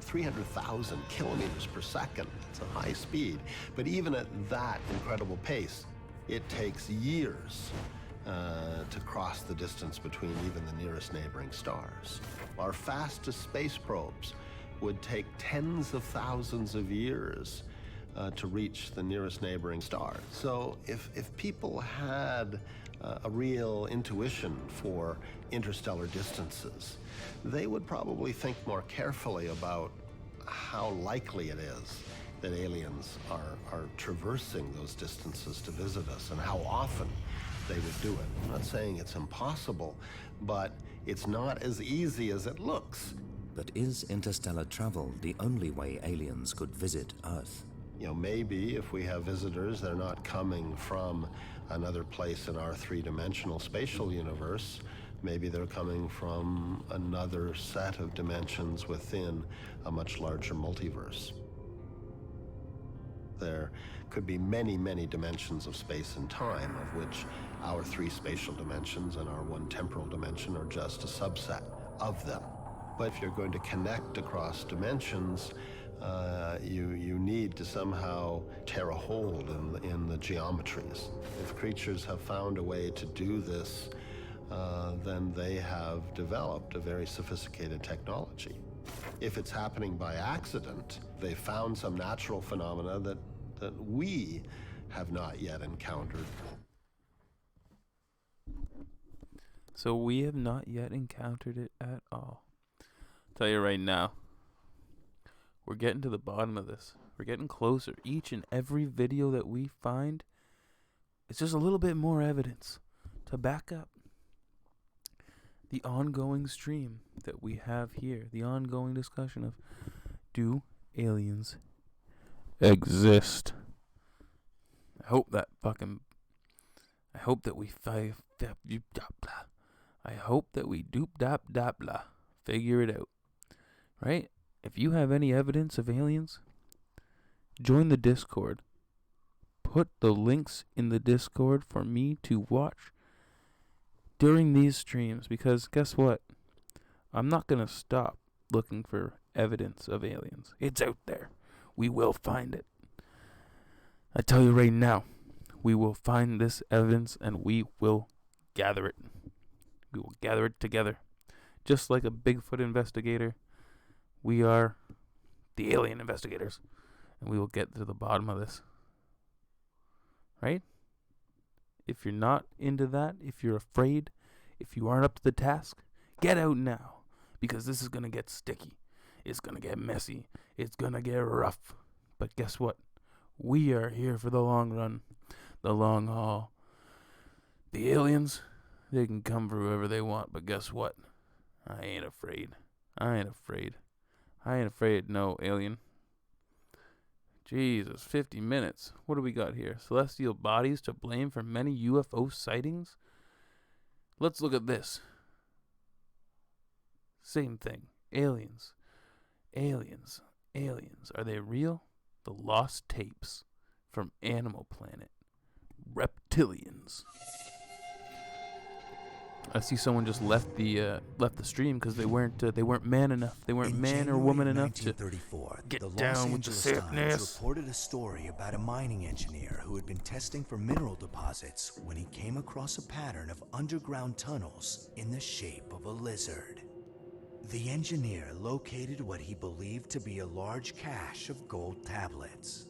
300,000 kilometers per second, it's a high speed, but even at that incredible pace, it takes years to cross the distance between even the nearest neighboring stars. Our fastest space probes would take tens of thousands of years to reach the nearest neighboring star. So if people had a real intuition for interstellar distances, they would probably think more carefully about how likely it is that aliens are traversing those distances to visit us and how often they would do it. I'm not saying it's impossible, but it's not as easy as it looks. But is interstellar travel the only way aliens could visit Earth? You know, maybe if we have visitors, they're not coming from another place in our three-dimensional spatial universe. Maybe they're coming from another set of dimensions within a much larger multiverse. There could be many, many dimensions of space and time, of which our 3 spatial dimensions and our 1 temporal dimension are just a subset of them. But if you're going to connect across dimensions, you need to somehow tear a hold in the geometries. If creatures have found a way to do this, then they have developed a very sophisticated technology. If it's happening by accident, they found some natural phenomena that we have not yet encountered. So we have not yet encountered it at all. Tell you right now, we're getting to the bottom of this. We're getting closer. Each and every video that we find, it's just a little bit more evidence to back up the ongoing stream that we have here, the ongoing discussion of, do aliens exist? I hope that we doop dap dap blah figure it out, right? If you have any evidence of aliens, join the Discord. Put the links in the Discord for me to watch during these streams, because guess what? I'm not going to stop looking for evidence of aliens. It's out there. We will find it. I tell you right now, we will find this evidence and we will gather it. We will gather it together. Just like a Bigfoot investigator, we are the alien investigators, and we will get to the bottom of this. Right? If you're not into that, if you're afraid, if you aren't up to the task, get out now, because this is going to get sticky. It's going to get messy. It's going to get rough. But guess what? We are here for the long run, the long haul. The aliens, they can come for whoever they want, but guess what? I ain't afraid. I ain't afraid. I ain't afraid, no alien. Jesus, 50 minutes. What do we got here? Celestial bodies to blame for many UFO sightings? Let's look at this. Same thing. Aliens. Aliens. Aliens. Are they real? the lost tapes from Animal Planet. Reptilians. I see someone just left the stream because they weren't man enough. They weren't man or woman enough to get the Los down with the Angeles Times sickness. reported a story about a mining engineer who had been testing for mineral deposits when he came across a pattern of underground tunnels in the shape of a lizard. The engineer located what he believed to be a large cache of gold tablets.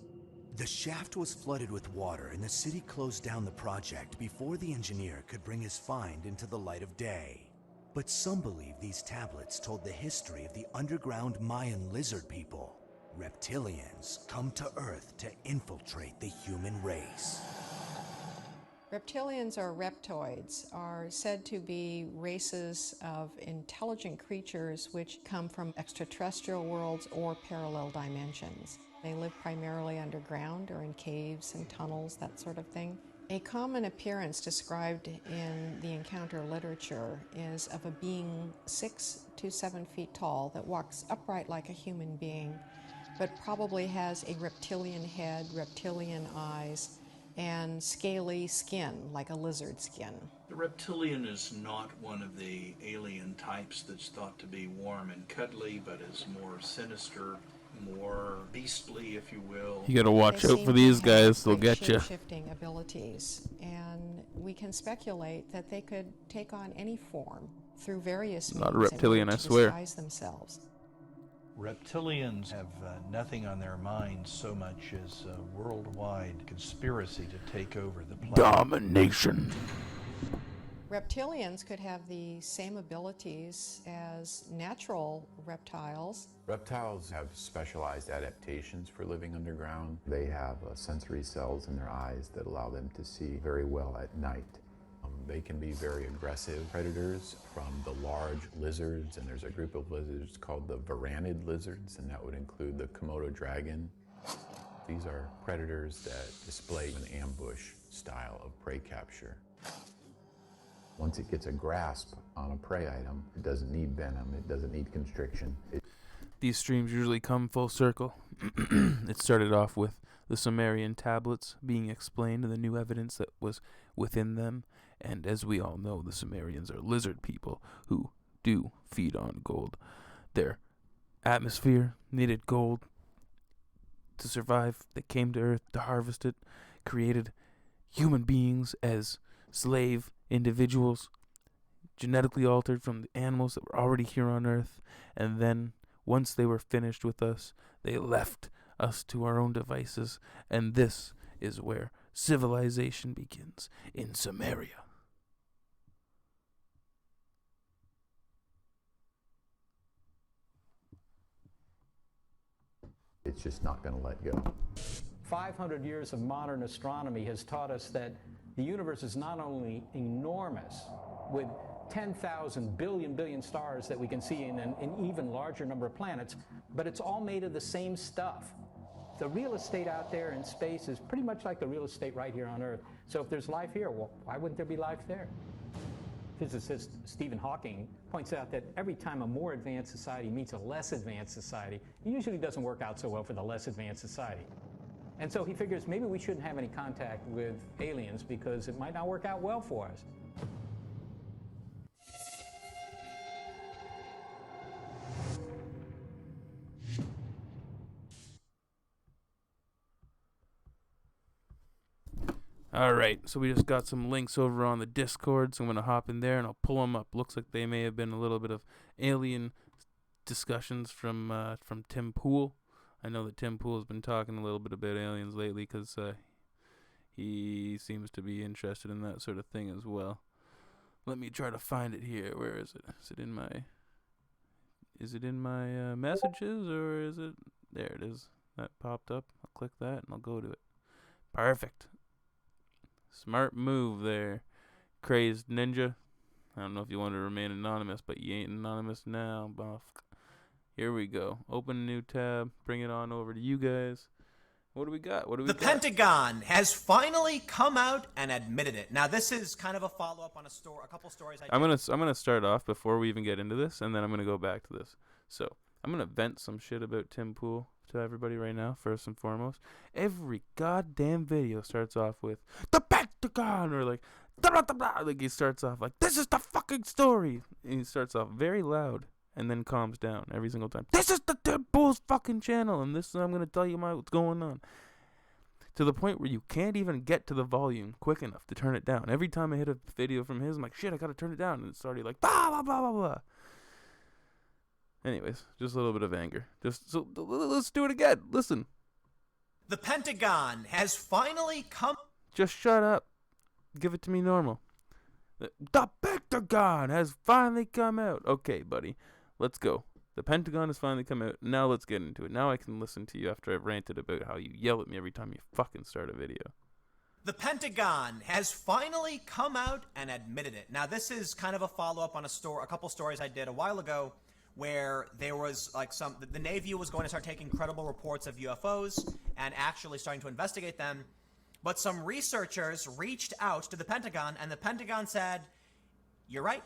The shaft was flooded with water and the city closed down the project before the engineer could bring his find into the light of day. But some believe these tablets told the history of the underground Mayan lizard people. Reptilians come to Earth to infiltrate the human race. Reptilians or reptoids are said to be races of intelligent creatures which come from extraterrestrial worlds or parallel dimensions. They live primarily underground or in caves and tunnels, that sort of thing. A common appearance described in the encounter literature is of a being 6 to 7 feet tall that walks upright like a human being, but probably has a reptilian head, reptilian eyes, and scaly skin, like a lizard skin. The reptilian is not one of the alien types that's thought to be warm and cuddly, but is more sinister, more beastly, if you will. You gotta watch out for these guys; they'll get you. Shifting abilities, and we can speculate that they could take on any form through various means. Not a reptilian, I swear. Disguise themselves. Reptilians have nothing on their minds so much as a worldwide conspiracy to take over the planet. Domination. Reptilians could have the same abilities as natural reptiles. Reptiles have specialized adaptations for living underground. They have sensory cells in their eyes that allow them to see very well at night. They can be very aggressive predators, from the large lizards, and there's a group of lizards called the varanid lizards, and that would include the Komodo dragon. These are predators that display an ambush style of prey capture. Once it gets a grasp on a prey item, it doesn't need venom, it doesn't need constriction. These streams usually come full circle. It started off with the Sumerian tablets being explained and the new evidence that was within them. And as we all know, the Sumerians are lizard people who do feed on gold. Their atmosphere needed gold to survive. They came to Earth to harvest it, created human beings as slave individuals, genetically altered from the animals that were already here on Earth. And then, once they were finished with us, they left us to our own devices. And this is where civilization begins, in Sumeria. It's just not going to let go. 500 years of modern astronomy has taught us that the universe is not only enormous, with 10,000 billion stars that we can see in an even larger number of planets, but it's all made of the same stuff. The real estate out there in space is pretty much like the real estate right here on Earth. So if there's life here, well, why wouldn't there be life there? Physicist Stephen Hawking points out that every time a more advanced society meets a less advanced society, it usually doesn't work out so well for the less advanced society. And so he figures maybe we shouldn't have any contact with aliens because it might not work out well for us. Alright, so we just got some links over on the Discord, so I'm going to hop in there and I'll pull them up. Looks like they may have been a little bit of alien discussions from Tim Pool. I know that Tim Pool has been talking a little bit about aliens lately because he seems to be interested in that sort of thing as well. Let me try to find it here. Where is it? Is it in my messages, or is it? There it is. That popped up. I'll click that and I'll go to it. Perfect. Smart move there, Crazed Ninja. I don't know if you want to remain anonymous, but you ain't anonymous now, buff. Here we go. Open a new tab. Bring it on over to you guys. What do we got? The Pentagon has finally come out and admitted it. Now, this is kind of a follow-up on a couple stories. I'm gonna start off before we even get into this, and then I'm gonna go back to this. So I'm gonna vent some shit about Tim Pool to everybody right now, first and foremost. Every goddamn video starts off with the Pentagon, or like blah, blah, blah, blah. Like he starts off like, this is the fucking story. And he starts off very loud and then calms down every single time. This is the Tim Pool's fucking channel, and this is I'm gonna tell you what's going on. To the point where you can't even get to the volume quick enough to turn it down. Every time I hit a video from his, I'm like, shit, I gotta turn it down, and it's already like blah blah blah blah blah. Anyways, just a little bit of anger. So let's do it again. Listen. The Pentagon has finally come. Just shut up. Give it to me normal. The Pentagon has finally come out. Okay, buddy. Let's go. The Pentagon has finally come out. Now let's get into it. Now I can listen to you after I've ranted about how you yell at me every time you fucking start a video. The Pentagon has finally come out and admitted it. Now, this is kind of a follow-up on a couple stories I did a while ago, where there was like the Navy was going to start taking credible reports of UFOs and actually starting to investigate them. But some researchers reached out to the Pentagon, and the Pentagon said, you're right,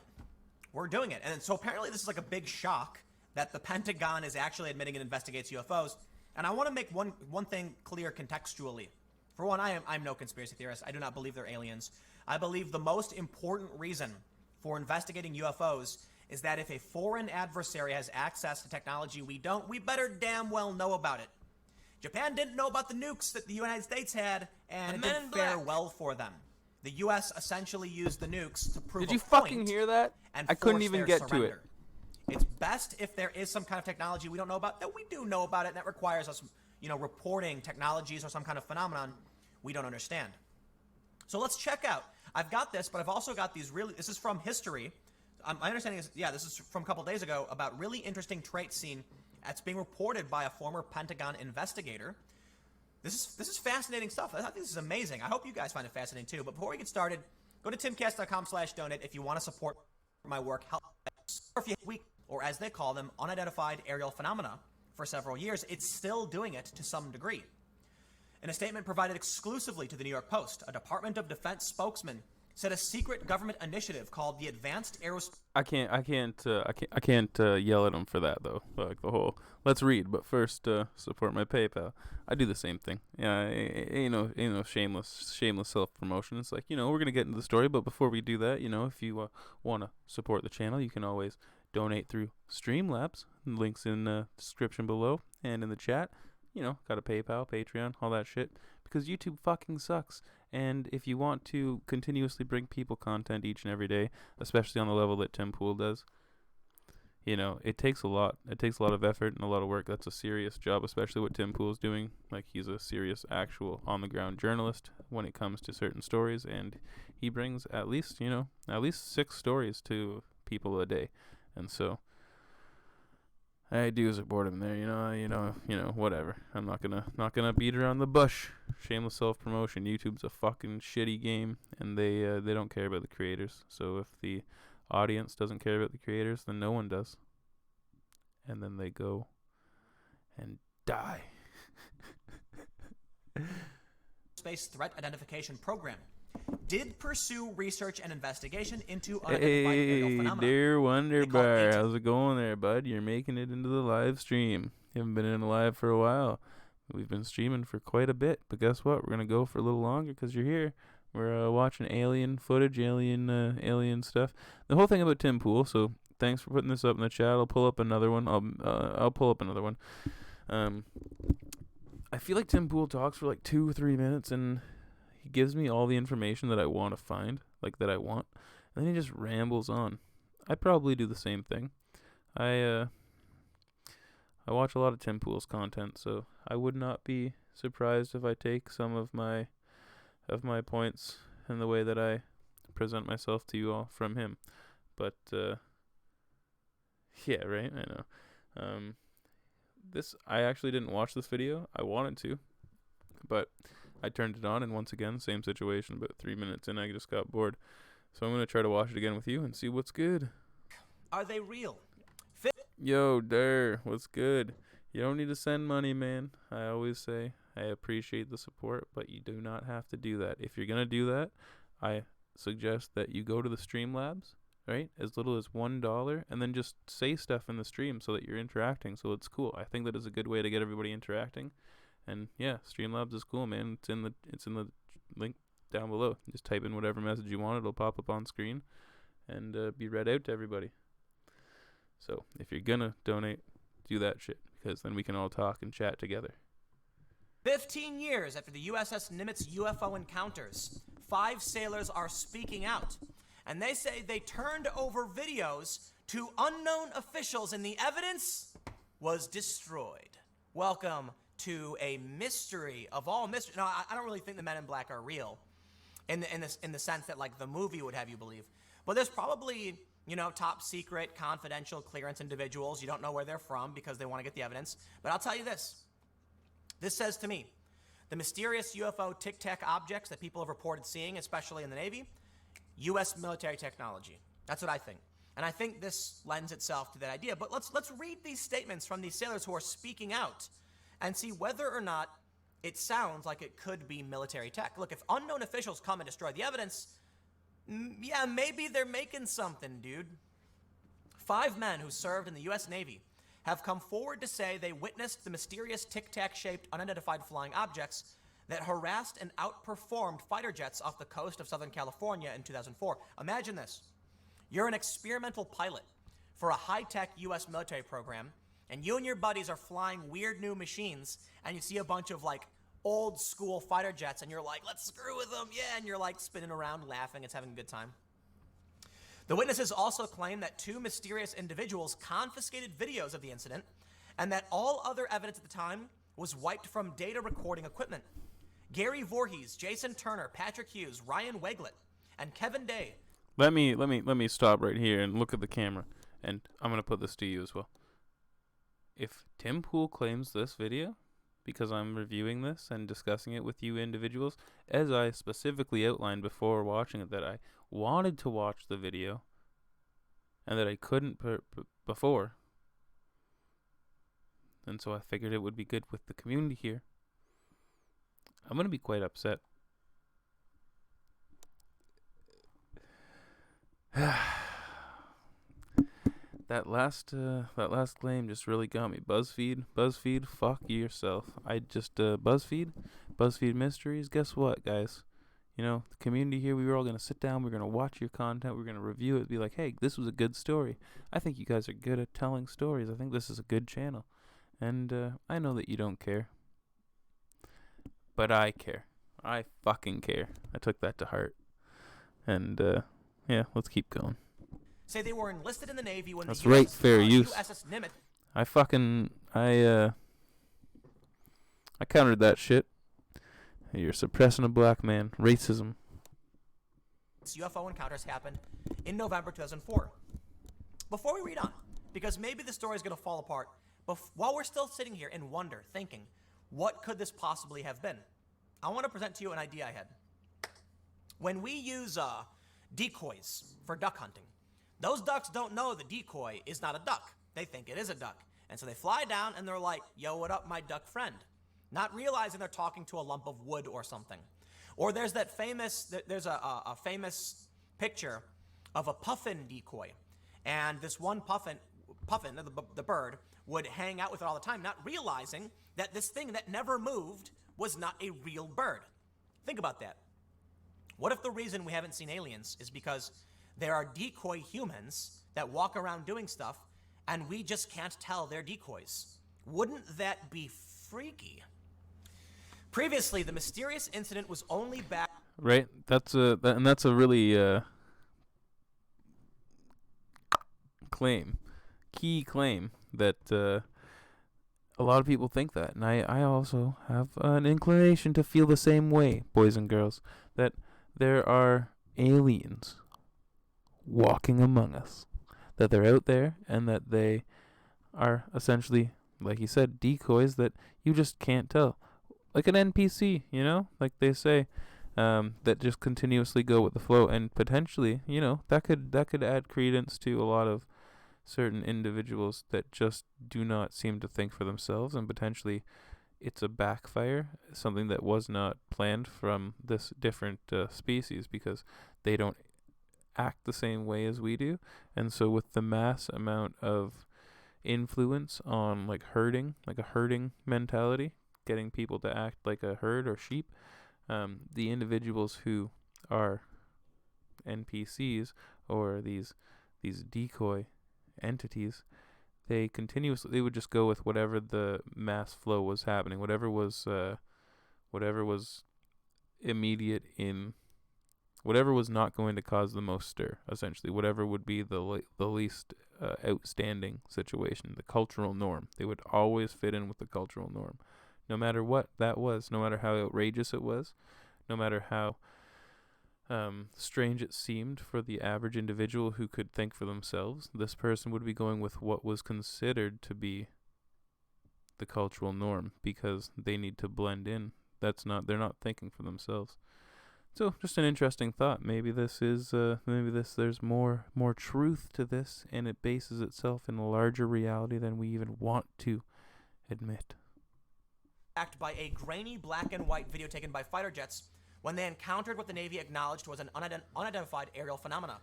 we're doing it. And so apparently this is like a big shock that the Pentagon is actually admitting it investigates UFOs. And I want to make one thing clear contextually. For one, I'm no conspiracy theorist. I do not believe they're aliens. I believe the most important reason for investigating UFOs is that if a foreign adversary has access to technology we don't, we better damn well know about it. Japan didn't know about the nukes that the United States had, and it didn't fare well for them. The U.S. essentially used the nukes to prove Did you a point fucking hear that? and I couldn't force even their get to surrender. it. It's best if there is some kind of technology we don't know about, that we do know about it, and that requires us, reporting technologies or some kind of phenomenon we don't understand. So let's check out. I've got this, but I've also got these this is from history. My understanding is, this is from a couple days ago, about really interesting traits seen that's being reported by a former Pentagon investigator. This is fascinating stuff. I think this is amazing. I hope you guys find it fascinating too. But before we get started, go to timcast.com/donate if you want to support my work. Or if you week, or as they call them, unidentified aerial phenomena for several years, it's still doing it to some degree. In a statement provided exclusively to the New York Post, a Department of Defense spokesman said a secret government initiative called the Advanced Aerospace. I can't yell at him for that though. Like the whole let's read, but first support my PayPal. I do the same thing. Yeah, shameless self promotion. It's like we're gonna get into the story, but before we do that, if you want to support the channel, you can always donate through Streamlabs. Links in the description below and in the chat. Got a PayPal, Patreon, all that shit. Because YouTube fucking sucks. And if you want to continuously bring people content each and every day, especially on the level that Tim Pool does, it takes a lot. It takes a lot of effort and a lot of work. That's a serious job, especially what Tim Pool's doing. Like, he's a serious, actual, on-the-ground journalist when it comes to certain stories. And he brings at least 6 stories to people a day. And so I do support him there, whatever. I'm not gonna beat around the bush. Shameless self-promotion. YouTube's a fucking shitty game, and they don't care about the creators. So if the audience doesn't care about the creators, then no one does. And then they go and die. Space Threat Identification Program did pursue research and investigation into unidentified aerial phenomena. Dear Wonder Bar, how's it going there, bud? You're making it into the live stream. You haven't been in the live for a while. We've been streaming for quite a bit, but guess what? We're gonna go for a little longer because you're here. We're watching alien footage, alien stuff. The whole thing about Tim Pool. So thanks for putting this up in the chat. I'll pull up another one. I'll pull up another one. I feel like Tim Pool talks for like 2 or 3 minutes and he gives me all the information that I want to find, like that I want, and then he just rambles on. I probably do the same thing. I watch a lot of Tim Pool's content, so I would not be surprised if I take some of my points and the way that I present myself to you all from him. But yeah, right. I know. I actually didn't watch this video. I wanted to, but I turned it on, and once again, same situation. About 3 minutes in, I just got bored. So I'm going to try to watch it again with you and see what's good. Are they real? Yo, Durr, what's good? You don't need to send money, man. I always say I appreciate the support, but you do not have to do that. If you're going to do that, I suggest that you go to the Streamlabs, right? As little as $1, and then just say stuff in the stream so that you're interacting. So it's cool. I think that is a good way to get everybody interacting. And yeah, Streamlabs is cool, man. It's in the link down below. Just type in whatever message you want. It'll pop up on screen and be read out to everybody. So if you're gonna donate, do that shit, because then we can all talk and chat together. 15 years after the USS Nimitz UFO encounters, 5 sailors are speaking out, and they say they turned over videos to unknown officials and the evidence was destroyed. Welcome to a mystery of all mysteries. No, I don't really think the Men in Black are real in the sense that like the movie would have you believe. But there's probably, you know, top secret, confidential clearance individuals. You don't know where they're from because they want to get the evidence. But I'll tell you this. This says to me, the mysterious UFO Tic Tac objects that people have reported seeing, especially in the Navy, U.S. military technology. That's what I think. And I think this lends itself to that idea. But let's read these statements from these sailors who are speaking out and see whether or not it sounds like it could be military tech. Look, if unknown officials come and destroy the evidence, yeah, maybe they're making something, dude. 5 men who served in the U.S. Navy have come forward to say they witnessed the mysterious tic-tac-shaped unidentified flying objects that harassed and outperformed fighter jets off the coast of Southern California in 2004. Imagine this. You're an experimental pilot for a high-tech U.S. military program, and you and your buddies are flying weird new machines, and you see a bunch of, like, old-school fighter jets, and you're like, let's screw with them, yeah, and you're, like, spinning around laughing. It's having a good time. The witnesses also claim that 2 mysterious individuals confiscated videos of the incident, and that all other evidence at the time was wiped from data recording equipment. Gary Voorhees, Jason Turner, Patrick Hughes, Ryan Weglet, and Kevin Day. Let me stop right here and look at the camera, and I'm gonna put this to you as well. If Tim Pool claims this video, because I'm reviewing this and discussing it with you individuals, as I specifically outlined before watching it, that I wanted to watch the video and that I couldn't before, and so I figured it would be good with the community here, I'm gonna be quite upset. That last claim just really got me. BuzzFeed, fuck yourself. I just BuzzFeed Mysteries. Guess what, guys? You know, the community here, we were all gonna sit down. We're gonna watch your content. We're gonna review it. Be like, hey, this was a good story. I think you guys are good at telling stories. I think this is a good channel, and I know that you don't care, but I care. I fucking care. I took that to heart, and yeah, let's keep going. Say they were enlisted in the Navy when That's the right, fair use. USS Nimitz. I countered that shit. You're suppressing a black man. Racism. UFO encounters happened in November 2004. Before we read on, because maybe the story is going to fall apart, but while we're still sitting here in wonder, thinking, what could this possibly have been? I want to present to you an idea I had. When we use decoys for duck hunting, those ducks don't know the decoy is not a duck. They think it is a duck. And so they fly down and they're like, yo, what up, my duck friend? Not realizing they're talking to a lump of wood or something. Or there's that famous, there's a famous picture of a puffin decoy. And this one puffin, the bird, would hang out with it all the time, not realizing that this thing that never moved was not a real bird. Think about that. What if the reason we haven't seen aliens is because there are decoy humans that walk around doing stuff, and we just can't tell they're decoys? Wouldn't that be freaky? Previously, the mysterious incident was only back... Right? That's a really key claim that a lot of people think that, and I also have an inclination to feel the same way, boys and girls, that there are aliens walking among us, that they're out there, and that they are essentially, like you said, decoys that you just can't tell, like an NPC, you know, like they say, that just continuously go with the flow, and potentially, you know, that could add credence to a lot of certain individuals that just do not seem to think for themselves, and potentially it's a backfire, something that was not planned from this different species, because they don't act the same way as we do. And so with the mass amount of influence on like herding, like a herding mentality, getting people to act like a herd or sheep, the individuals who are NPCs or these decoy entities, they would just go with whatever the mass flow was happening, whatever was immediate in, whatever was not going to cause the most stir, essentially, whatever would be the least outstanding situation, the cultural norm. They would always fit in with the cultural norm, no matter what that was, no matter how outrageous it was, no matter how strange it seemed for the average individual who could think for themselves. This person would be going with what was considered to be the cultural norm because they need to blend in. They're not thinking for themselves. So just an interesting thought. Maybe there's more truth to this, and it bases itself in a larger reality than we even want to admit. Backed by a grainy black and white video taken by fighter jets when they encountered what the Navy acknowledged was an unidentified aerial phenomena,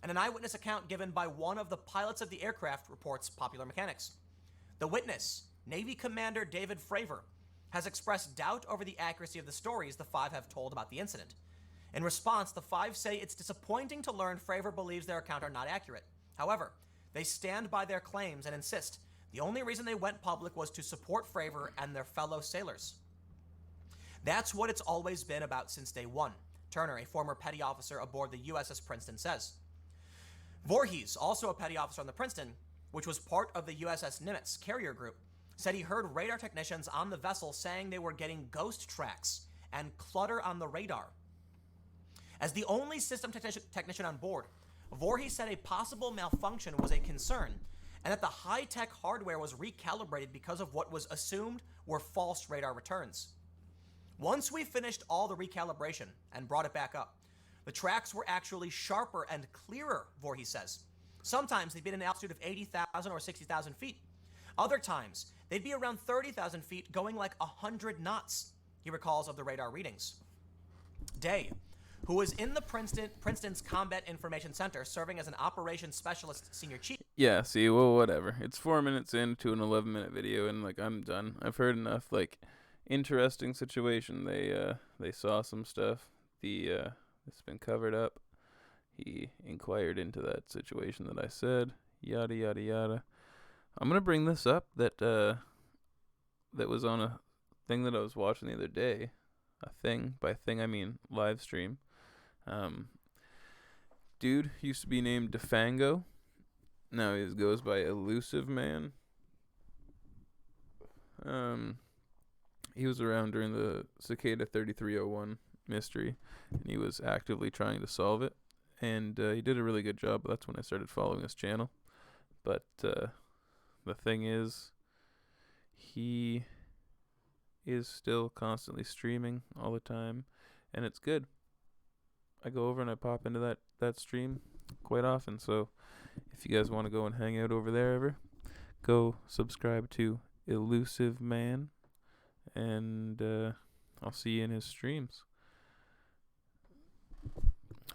and an eyewitness account given by one of the pilots of the aircraft, reports Popular Mechanics. The witness, Navy Commander David Fravor, has expressed doubt over the accuracy of the stories the five have told about the incident. In response, the five say it's disappointing to learn Fravor believes their account are not accurate. However, they stand by their claims and insist the only reason they went public was to support Fravor and their fellow sailors. That's what it's always been about since day one, Turner, a former petty officer aboard the USS Princeton, says. Voorhees, also a petty officer on the Princeton, which was part of the USS Nimitz carrier group, said he heard radar technicians on the vessel saying they were getting ghost tracks and clutter on the radar. As the only system technician on board, Voorhees said a possible malfunction was a concern and that the high-tech hardware was recalibrated because of what was assumed were false radar returns. Once we finished all the recalibration and brought it back up, the tracks were actually sharper and clearer, Voorhees says. Sometimes they'd be at an altitude of 80,000 or 60,000 feet. Other times, they'd be around 30,000 feet going like 100 knots, he recalls of the radar readings. Day, who was in the Princeton's Combat Information Center serving as an operations specialist senior chief. Yeah, see, well, whatever. It's 4 minutes into an 11-minute video, and like I'm done. I've heard enough. Like, interesting situation. They saw some stuff. It's been covered up. He inquired into that situation that I said. Yada yada yada. I'm gonna bring this up that was on a thing that I was watching the other day. A thing, by thing I mean live stream. Dude used to be named Defango. Now he goes by Elusive Man. He was around during the Cicada 3301 mystery, and he was actively trying to solve it. And he did a really good job. That's when I started following his channel. But the thing is, he is still constantly streaming all the time, and it's good. I go over and I pop into that stream quite often. So if you guys want to go and hang out over there ever, go subscribe to Elusive Man, and I'll see you in his streams.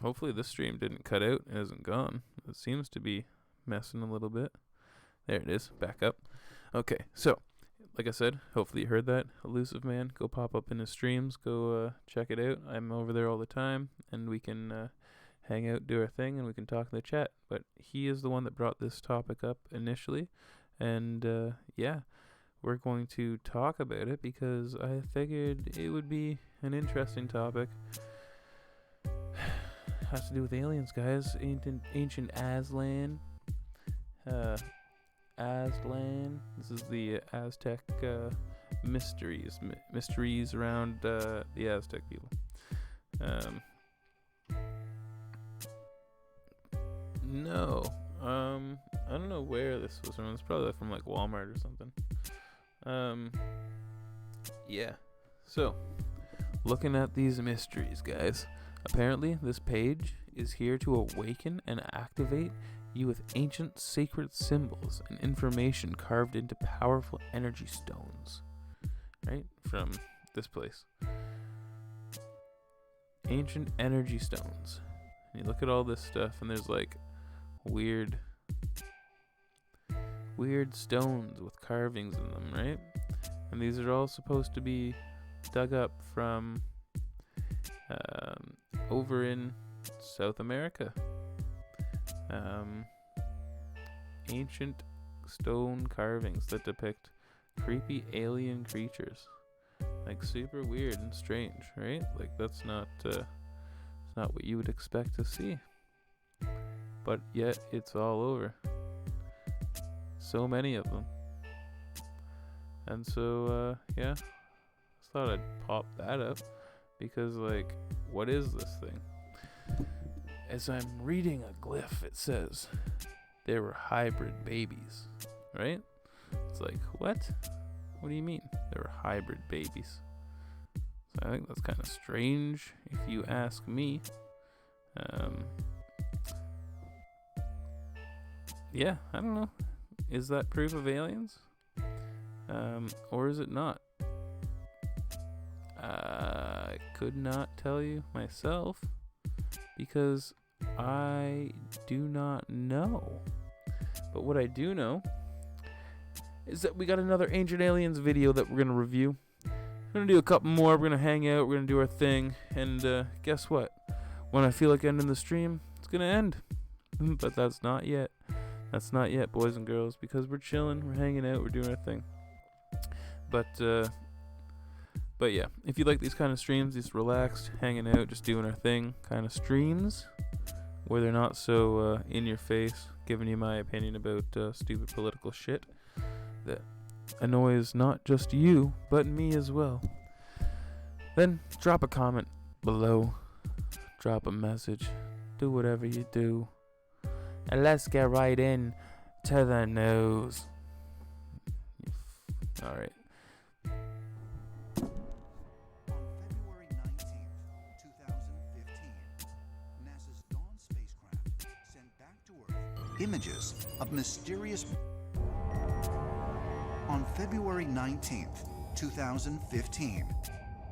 Hopefully this stream didn't cut out and isn't gone. It seems to be messing a little bit. There it is, back up. Okay, so like I said, hopefully you heard that. Elusive Man, go pop up in his streams, go check it out. I'm over there all the time, and we can hang out, do our thing, and we can talk in the chat. But he is the one that brought this topic up initially, and yeah, we're going to talk about it because I figured it would be an interesting topic. Has to do with aliens, guys. Ancient Aztlan. Aztlan. This is the Aztec mysteries around the Aztec people. No. I don't know where this was from. It's probably from like Walmart or something. Yeah. So, looking at these mysteries, guys. Apparently, this page is here to awaken and activate you with ancient sacred symbols and information carved into powerful energy stones. Right? From this place. Ancient energy stones. You look at all this stuff, and there's like weird stones with carvings in them, right? And these are all supposed to be dug up from over in South America. Ancient stone carvings that depict creepy alien creatures. Like super weird and strange, right? Like that's not what you would expect to see. But yet it's all over. So many of them. And so yeah, just thought I'd pop that up because like, what is this thing? As I'm reading a glyph, it says they were hybrid babies, right? It's like, what? What do you mean they were hybrid babies? So I think that's kind of strange if you ask me. Yeah, I don't know. Is that proof of aliens? Or is it not? I could not tell you myself because I do not know. But what I do know is that we got another Ancient Aliens video that we're going to review. We're going to do a couple more. We're going to hang out. We're going to do our thing. And guess what? When I feel like ending the stream, it's going to end. But that's not yet. That's not yet, boys and girls, because we're chilling. We're hanging out. We're doing our thing. But yeah, if you like these kind of streams, these relaxed, hanging out, just doing our thing kind of streams, where they're not so in your face, giving you my opinion about stupid political shit that annoys not just you, but me as well, then drop a comment below, drop a message, do whatever you do, and let's get right in to the news. Alright. Images of mysterious. On February 19th, 2015,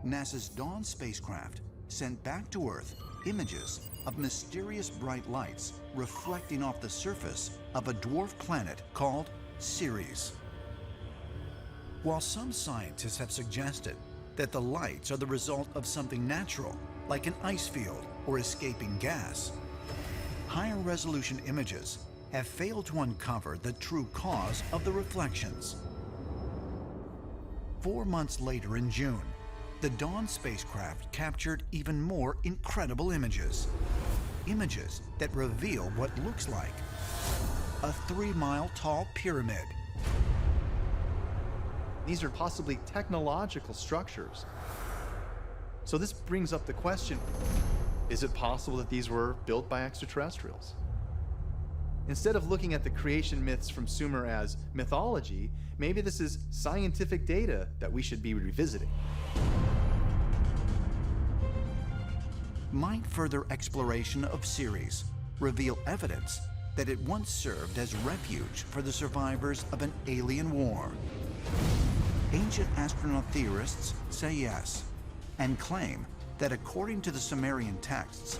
NASA's Dawn spacecraft sent back to Earth images of mysterious bright lights reflecting off the surface of a dwarf planet called Ceres. While some scientists have suggested that the lights are the result of something natural, like an ice field or escaping gas, higher resolution images have failed to uncover the true cause of the reflections. 4 months later in June, the Dawn spacecraft captured even more incredible images. Images that reveal what looks like a 3-mile tall pyramid. These are possibly technological structures. So this brings up the question, is it possible that these were built by extraterrestrials? Instead of looking at the creation myths from Sumer as mythology, maybe this is scientific data that we should be revisiting. Might further exploration of Ceres reveal evidence that it once served as refuge for the survivors of an alien war? Ancient astronaut theorists say yes, and claim that according to the Sumerian texts,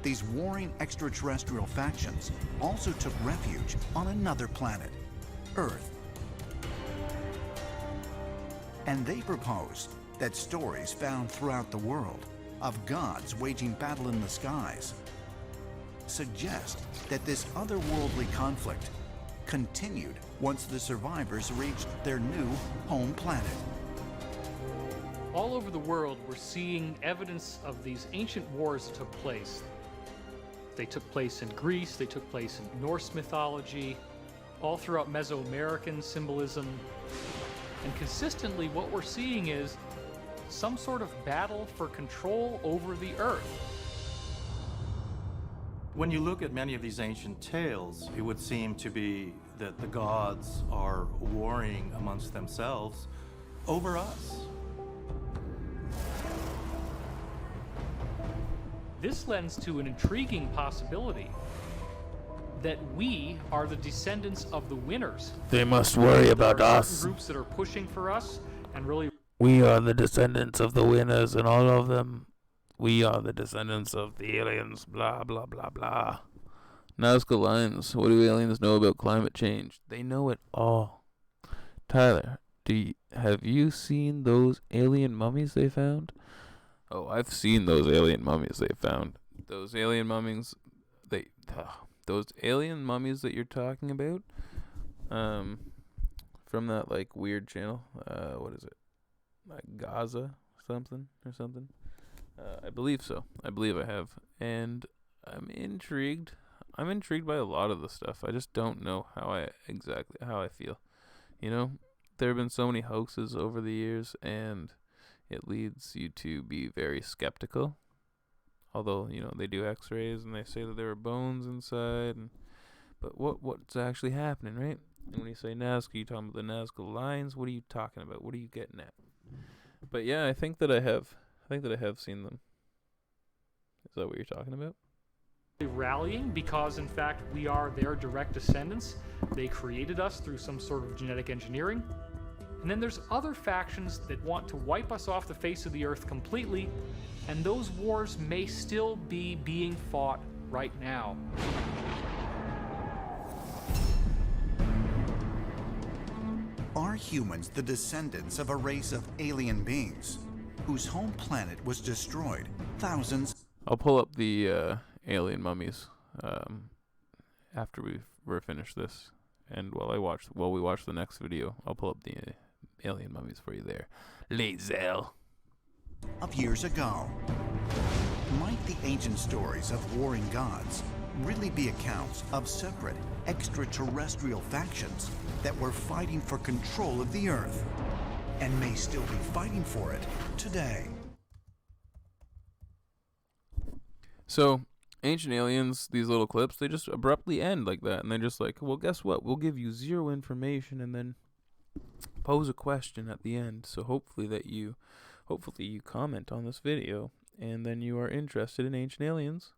these warring extraterrestrial factions also took refuge on another planet, Earth. And they propose that stories found throughout the world of gods waging battle in the skies suggest that this otherworldly conflict continued once the survivors reached their new home planet. All over the world, we're seeing evidence of these ancient wars that took place. They took place in Greece, they took place in Norse mythology, all throughout Mesoamerican symbolism. And consistently, what we're seeing is some sort of battle for control over the Earth. When you look at many of these ancient tales, it would seem to be that the gods are warring amongst themselves over us. This lends to an intriguing possibility that we are the descendants of the winners. They must worry about There are us. certain groups that are pushing for us and really We are the descendants of the winners, and all of them We are the descendants of the aliens, blah, blah, blah, blah. Nazca Lines, what do aliens know about climate change? They know it all. Tyler, have you seen those alien mummies they found? Oh, I've seen those alien mummies they found. Those alien mummies, those alien mummies that you're talking about, from that like weird channel, what is it? Like Gaza something or something? I believe so. I believe I have, and I'm intrigued. I'm intrigued by a lot of the stuff. I just don't know how I feel. You know, there have been so many hoaxes over the years, and it leads you to be very skeptical. Although, you know, they do x-rays and they say that there are bones inside, but what's actually happening, right? And when you say Nazca, you talking about the Nazca Lines? What are you talking about? What are you getting at? But yeah, I think that I have seen them. Is that what you're talking about? Rallying because, in fact, we are their direct descendants. They created us through some sort of genetic engineering. And then there's other factions that want to wipe us off the face of the earth completely, and those wars may still be being fought right now. Are humans the descendants of a race of alien beings whose home planet was destroyed thousands? I'll pull up the alien mummies after we're finished this, and while we watch the next video, I'll pull up the alien mummies for you there. Lazel. Of years ago. Might the ancient stories of warring gods really be accounts of separate extraterrestrial factions that were fighting for control of the Earth and may still be fighting for it today? So, Ancient Aliens, these little clips, they just abruptly end like that, and they're just like, well, guess what? We'll give you zero information and then pose a question at the end. So hopefully you comment on this video, and then you are interested in Ancient Aliens,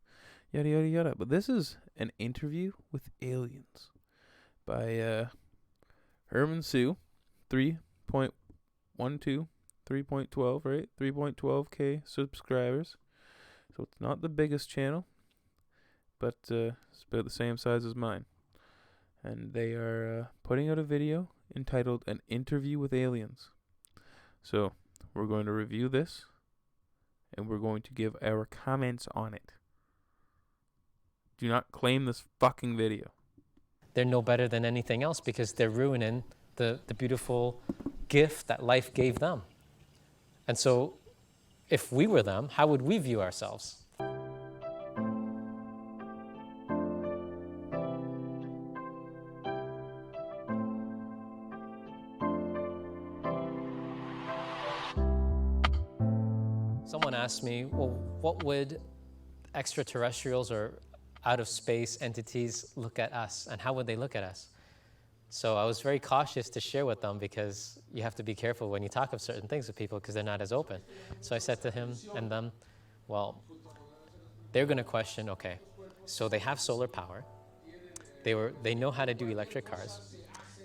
yada yada yada. But this is an interview with aliens by Herman Sue, 3.12, 3.12, right? 3.12K subscribers. So it's not the biggest channel, but it's about the same size as mine. And they are putting out a video entitled An Interview with Aliens. So we're going to review this, and we're going to give our comments on it. Do not claim this fucking video. They're no better than anything else because they're ruining the beautiful gift that life gave them. And so if we were them, how would we view ourselves? Someone asked me, well, what would extraterrestrials or out-of-space entities look at us, and how would they look at us? So I was very cautious to share with them because you have to be careful when you talk of certain things with people because they're not as open. So I said to him and them, well, they're going to question, okay, so they have solar power. They know how to do electric cars.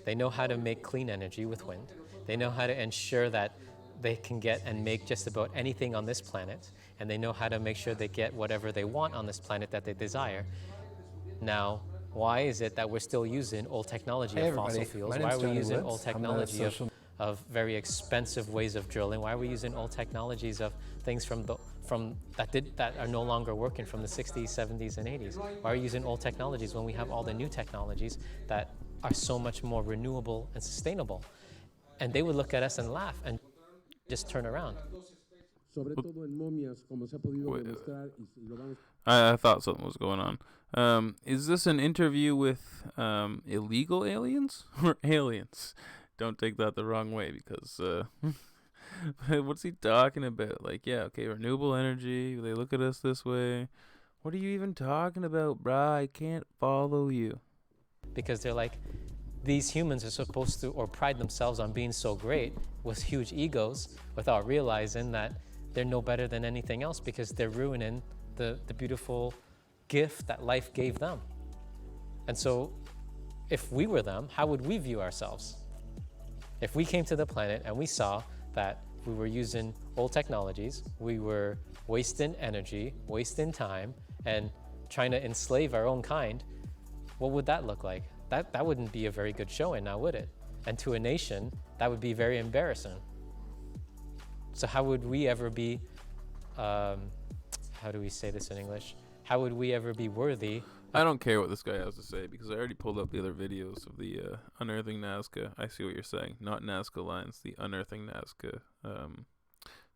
They know how to make clean energy with wind. They know how to ensure that they can get and make just about anything on this planet, and they know how to make sure they get whatever they want on this planet that they desire. Now, why is it that we're still using old technology of fossil fuels? Why are we using old technology of very expensive ways of drilling? Why are we using old technologies of things that are no longer working from the 60s, 70s, and 80s? Why are we using old technologies when we have all the new technologies that are so much more renewable and sustainable? And they would look at us and laugh and just turn around. I thought something was going on. Is this an interview with illegal aliens or aliens? Don't take that the wrong way, because what's he talking about? Like, yeah, okay, renewable energy, they look at us this way. What are you even talking about, brah? I can't follow you. Because they're like, these humans are supposed to, or pride themselves on being so great with huge egos without realizing that they're no better than anything else because they're ruining the beautiful gift that life gave them. And so if we were them, how would we view ourselves? If we came to the planet and we saw that we were using old technologies, we were wasting energy, wasting time, and trying to enslave our own kind, what would that look like? That wouldn't be a very good showing now, would it? And to a nation, that would be very embarrassing. So how would we ever be, how do we say this in English? How would we ever be worthy? I don't care what this guy has to say because I already pulled up the other videos of the unearthing Nazca. I see what you're saying. Not Nazca lines, the unearthing Nazca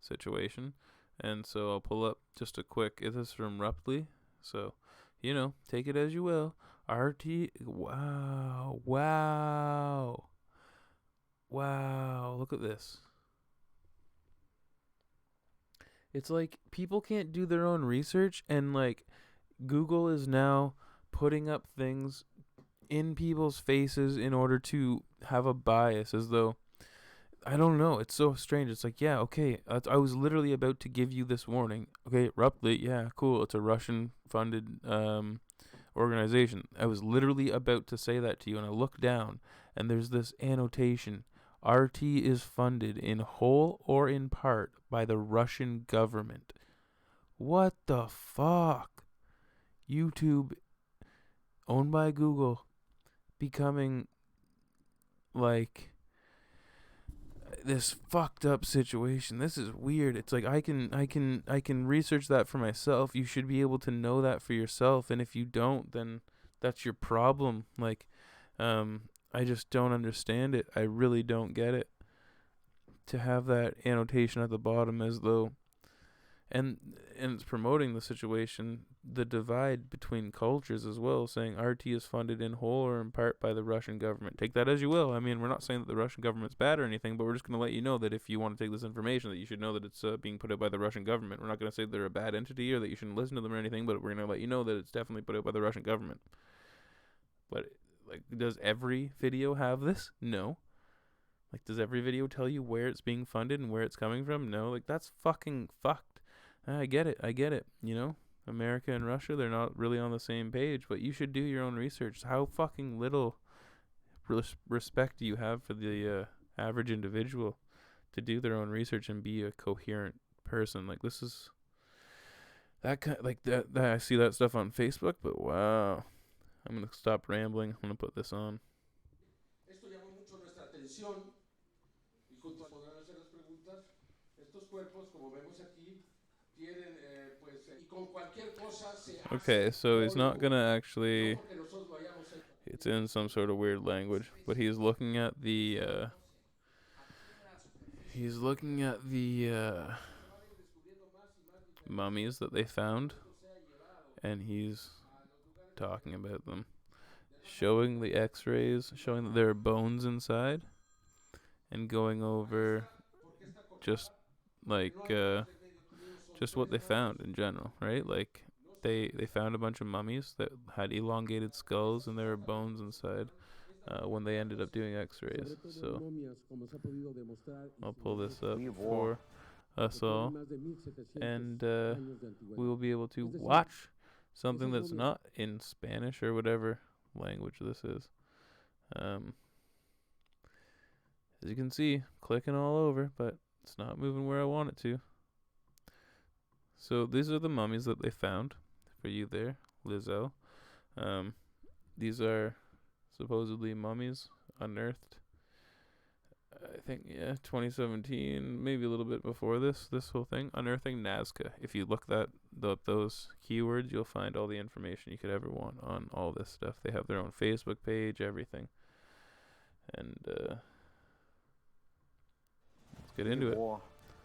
situation. And so I'll pull up just a quick, this is from Rupley. So, you know, take it as you will. RT, wow, look at this. It's like people can't do their own research, and like Google is now putting up things in people's faces in order to have a bias, as though, I don't know, it's so strange. It's like, yeah, okay, I was literally about to give you this warning. Okay, Rupley, yeah, cool, it's a Russian-funded organization. I was literally about to say that to you, and I look down, and there's this annotation. RT is funded in whole or in part by the Russian government. What the fuck? YouTube, owned by Google, becoming like this fucked up situation. This is weird. It's like I can research that for myself. You should be able to know that for yourself, and if you don't, then that's your problem. Like I just don't understand it. I really don't get it. To have that annotation at the bottom as though, and it's promoting the situation, the divide between cultures as well, saying RT is funded in whole or in part by the Russian government. Take that as you will. I mean, we're not saying that the Russian government's bad or anything, but we're just going to let you know that if you want to take this information, that you should know that it's being put out by the Russian government. We're not going to say they're a bad entity or that you shouldn't listen to them or anything, but we're going to let you know that it's definitely put out by the Russian government. But like, does every video have this? No. Like, does every video tell you where it's being funded and where it's coming from? No. Like, that's fucking fucked. I get it, you know? America and Russia, they're not really on the same page, but you should do your own research. How fucking little respect do you have for the average individual to do their own research and be a coherent person? Like, this is that kind, like that I see that stuff on Facebook, but wow. I'm going to stop rambling. I'm going to put this on. Esto llamó mucho nuestra atención y junto a podrán hacer las preguntas. Estos cuerpos, como vemos aquí, tienen pues y con cualquier cosa se hace. Okay, so he's not going to actually, it's in some sort of weird language, but he's looking at the mummies that they found, and he's talking about them, showing the x-rays, showing that there are bones inside, and going over just like just what they found in general, right? Like they found a bunch of mummies that had elongated skulls and there were bones inside when they ended up doing x-rays. So I'll pull this up for us all, and we will be able to watch something that's not in Spanish or whatever language this is. As you can see, clicking all over, but it's not moving where I want it to. So these are the mummies that they found for you there, Lizzo. These are supposedly mummies unearthed. I think, 2017, maybe a little bit before this whole thing. Unearthing Nazca. If you look up those keywords, you'll find all the information you could ever want on all this stuff. They have their own Facebook page, everything. And let's get into it.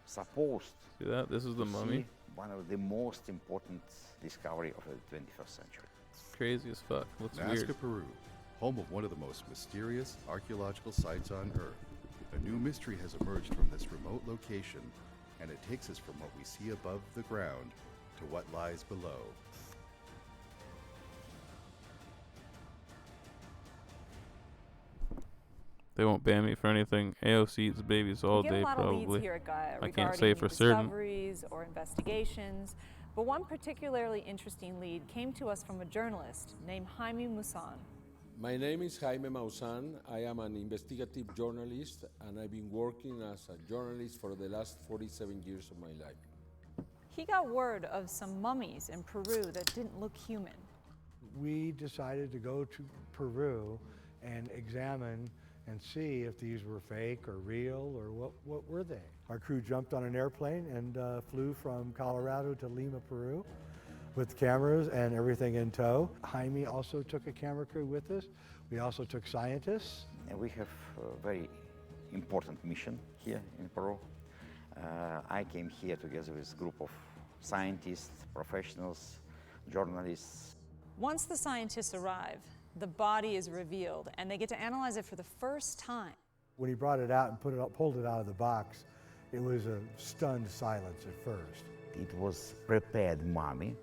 Supposed See that? This is the mummy. One of the most important discovery of the 21st century. Crazy as fuck. Looks Nazca, weird. Peru, home of one of the most mysterious archaeological sites on Earth. A new mystery has emerged from this remote location, and it takes us from what we see above the ground to what lies below. They won't ban me for anything. AOC eats babies all We get day, a lot of leads probably. here at Gaia I can't regarding say for certain. discoveries or investigations, but one particularly interesting lead came to us from a journalist named Jaime Musan. My name is Jaime Maussan. I am an investigative journalist, and I've been working as a journalist for the last 47 years of my life. He got word of some mummies in Peru that didn't look human. We decided to go to Peru and examine and see if these were fake or real or what were they. Our crew jumped on an airplane and flew from Colorado to Lima, Peru with cameras and everything in tow. Jaime also took a camera crew with us. We also took scientists. And we have a very important mission here in Peru. I came here together with a group of scientists, professionals, journalists. Once the scientists arrive, the body is revealed and they get to analyze it for the first time. When he brought it out and pulled it out of the box, it was a stunned silence at first. It was prepared mummy.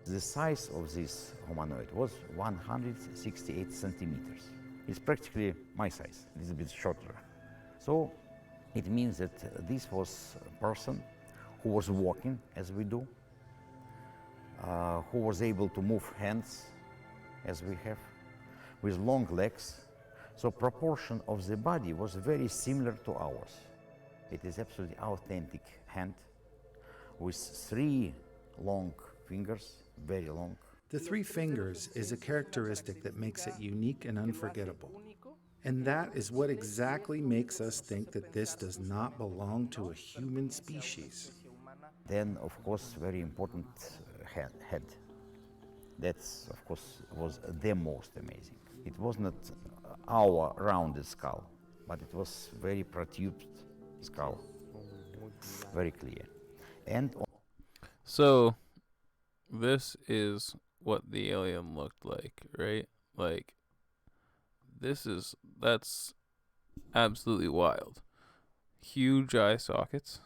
The size of this humanoid was 168 centimeters. It's practically my size, a little bit shorter. So it means that this was a person who was walking as we do, who was able to move hands as we have, with long legs. So proportion of the body was very similar to ours. It is absolutely authentic hand with 3 long fingers, very long. The 3 fingers is a characteristic that makes it unique and unforgettable. And that is what exactly makes us think that this does not belong to a human species. Then, of course, very important head. That's, of course, was the most amazing. It was not our rounded skull, but it was very protruded skull, very clear. And so, this is what the alien looked like, right? Like, that's absolutely wild. Huge eye sockets.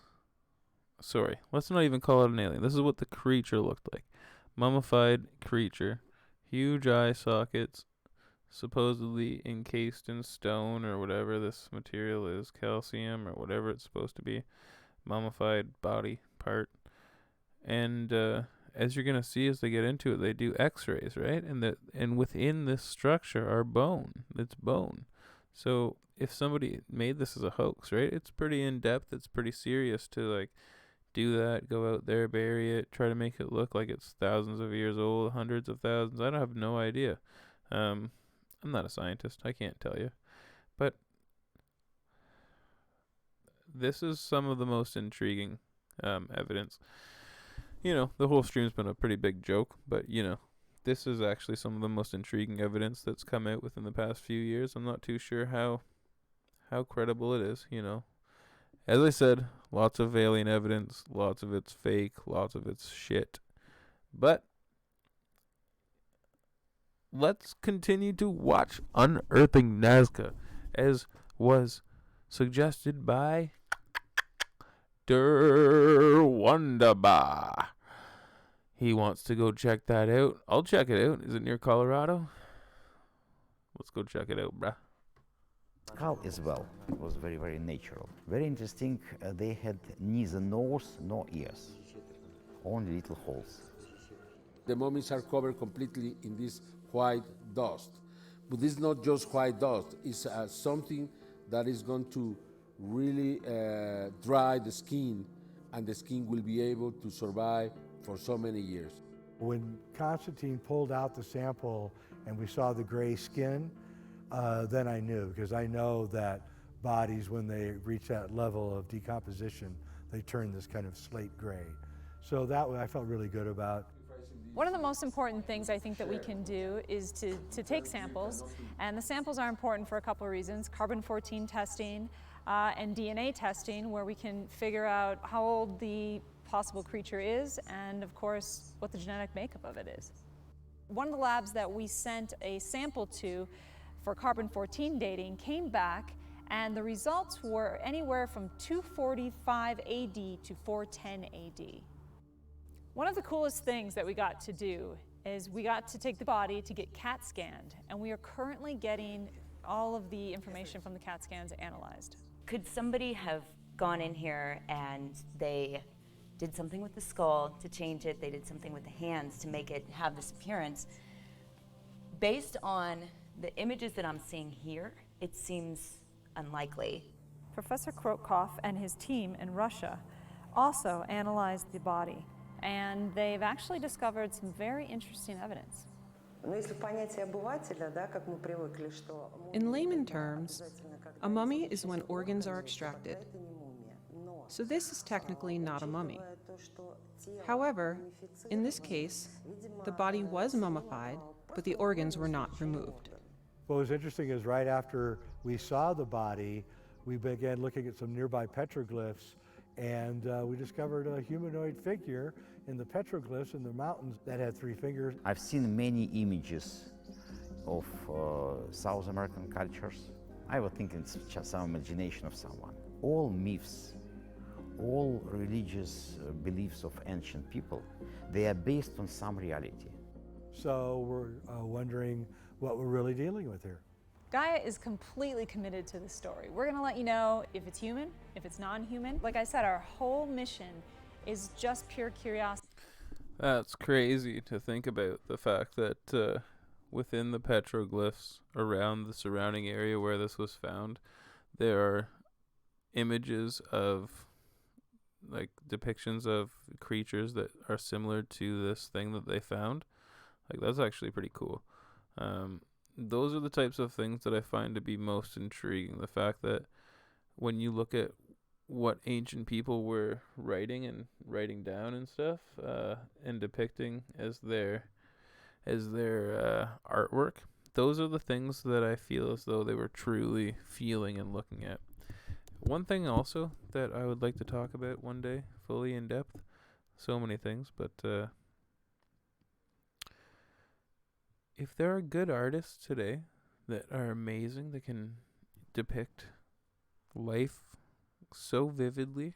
Sorry, let's not even call it an alien. This is what the creature looked like. Mummified creature. Huge eye sockets. Supposedly encased in stone or whatever this material is. Calcium or whatever it's supposed to be. Mummified body part. And as you're going to see as they get into it, they do x-rays, right? And within this structure are bone. It's bone. So if somebody made this as a hoax, right? It's pretty in-depth. It's pretty serious to, like, do that, go out there, bury it, try to make it look like it's thousands of years old, hundreds of thousands. I don't have no idea. I'm not a scientist. I can't tell you. But this is some of the most intriguing evidence. You know, the whole stream's been a pretty big joke, but, you know, this is actually some of the most intriguing evidence that's come out within the past few years. I'm not too sure how credible it is, you know. As I said, lots of alien evidence, lots of it's fake, lots of it's shit. But let's continue to watch Unearthing Nazca, as was suggested by Der Wunderbar. He wants to go check that out. I'll check it out. Is it near Colorado? Let's go check it out, bruh. Skull as well. It was very, very natural. Very interesting. They had neither nose nor ears, only little holes. The mummies are covered completely in this white dust. But this is not just white dust. It's something that is going to really dry the skin, and the skin will be able to survive for so many years. When Constantine pulled out the sample and we saw the gray skin, then I knew, because I know that bodies, when they reach that level of decomposition, they turn this kind of slate gray. So that I felt really good about. One of the most important things I think that we can do is to take samples, and the samples are important for a couple of reasons. Carbon-14 testing and DNA testing, where we can figure out how old the possible creature is and, of course, what the genetic makeup of it is. One of the labs that we sent a sample to for carbon-14 dating came back, and the results were anywhere from 245 AD to 410 AD. One of the coolest things that we got to do is we got to take the body to get CAT scanned, and we are currently getting all of the information from the CAT scans analyzed. Could somebody have gone in here and they did something with the skull to change it, they did something with the hands to make it have this appearance, based on The images that I'm seeing here, it seems unlikely. Professor Krokov and his team in Russia also analyzed the body, and they've actually discovered some very interesting evidence. In layman terms, a mummy is when organs are extracted. So this is technically not a mummy. However, in this case, the body was mummified, but the organs were not removed. What was interesting is right after we saw the body, we began looking at some nearby petroglyphs, and we discovered a humanoid figure in the petroglyphs in the mountains that had 3 fingers. I've seen many images of South American cultures. I would think it's just some imagination of someone. All myths, all religious beliefs of ancient people, they are based on some reality. So we're wondering what we're really dealing with here. Gaia is completely committed to the story. We're going to let you know if it's human, if it's non-human. Like I said, our whole mission is just pure curiosity. That's crazy to think about, the fact that within the petroglyphs around the surrounding area where this was found, there are images of, like, depictions of creatures that are similar to this thing that they found. Like, that's actually pretty cool. Those are the types of things that I find to be most intriguing. The fact that when you look at what ancient people were writing down and stuff, and depicting as their artwork, those are the things that I feel as though they were truly feeling and looking at. One thing also that I would like to talk about one day, fully in depth, so many things, but if there are good artists today that are amazing, that can depict life so vividly,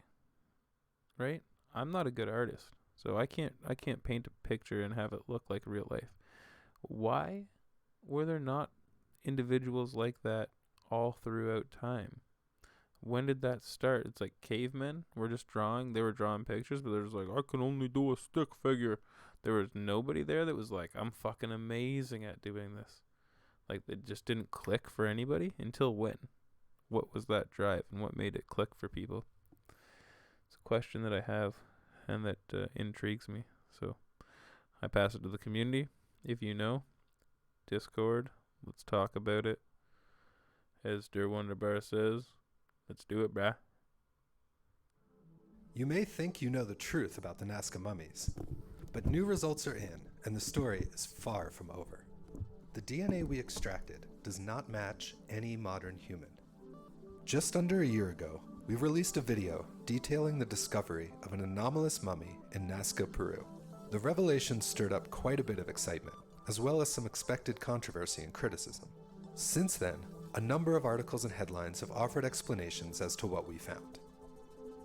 right? I'm not a good artist, so I can't paint a picture and have it look like real life. Why were there not individuals like that all throughout time? When did that start? It's like cavemen were just drawing. They were drawing pictures, but they're just like, I can only do a stick figure. There was nobody there that was like, I'm fucking amazing at doing this. Like, it just didn't click for anybody. Until when? What was that drive, and what made it click for people? It's a question that I have, and that intrigues me. So I pass it to the community. If you know, Discord, let's talk about it. As Der Wunderbar says, let's do it, brah. You may think you know the truth about the Nazca mummies, but new results are in, and the story is far from over. The DNA we extracted does not match any modern human. Just under a year ago, we released a video detailing the discovery of an anomalous mummy in Nazca, Peru. The revelation stirred up quite a bit of excitement, as well as some expected controversy and criticism. Since then, a number of articles and headlines have offered explanations as to what we found.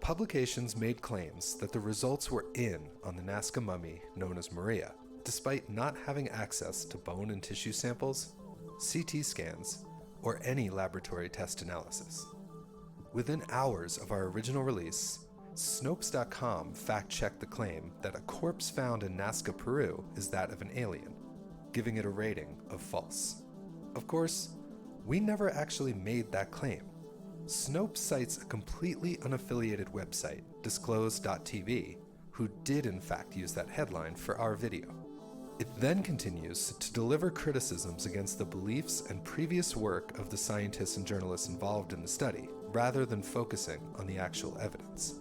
Publications made claims that the results were in on the Nazca mummy known as Maria, despite not having access to bone and tissue samples, CT scans, or any laboratory test analysis. Within hours of our original release, Snopes.com fact-checked the claim that a corpse found in Nazca, Peru is that of an alien, giving it a rating of false. Of course, we never actually made that claim. Snopes cites a completely unaffiliated website, Disclose.tv, who did in fact use that headline for our video. It then continues to deliver criticisms against the beliefs and previous work of the scientists and journalists involved in the study, rather than focusing on the actual evidence.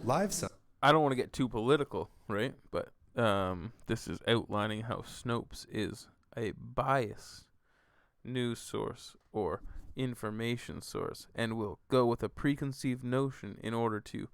I don't want to get too political, right? But this is outlining how Snopes is a biased news source or information source, and will go with a preconceived notion in order to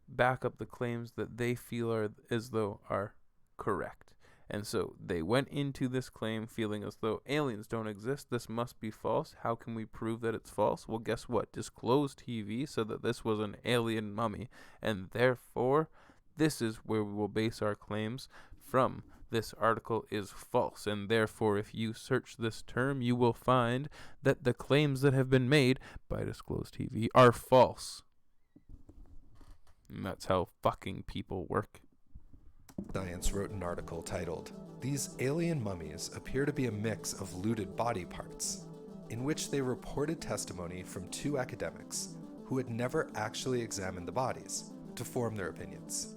back up the claims that they feel are as though are correct. And so they went into this claim feeling as though aliens don't exist. This must be false. How can we prove that it's false? Well, guess what? Disclose TV said that this was an alien mummy, and therefore this is where we will base our claims from. This article is false, and therefore if you search this term, you will find that the claims that have been made by Disclose TV are false. And that's how fucking people work. Science wrote an article titled, "These alien mummies appear to be a mix of looted body parts," in which they reported testimony from two academics who had never actually examined the bodies to form their opinions.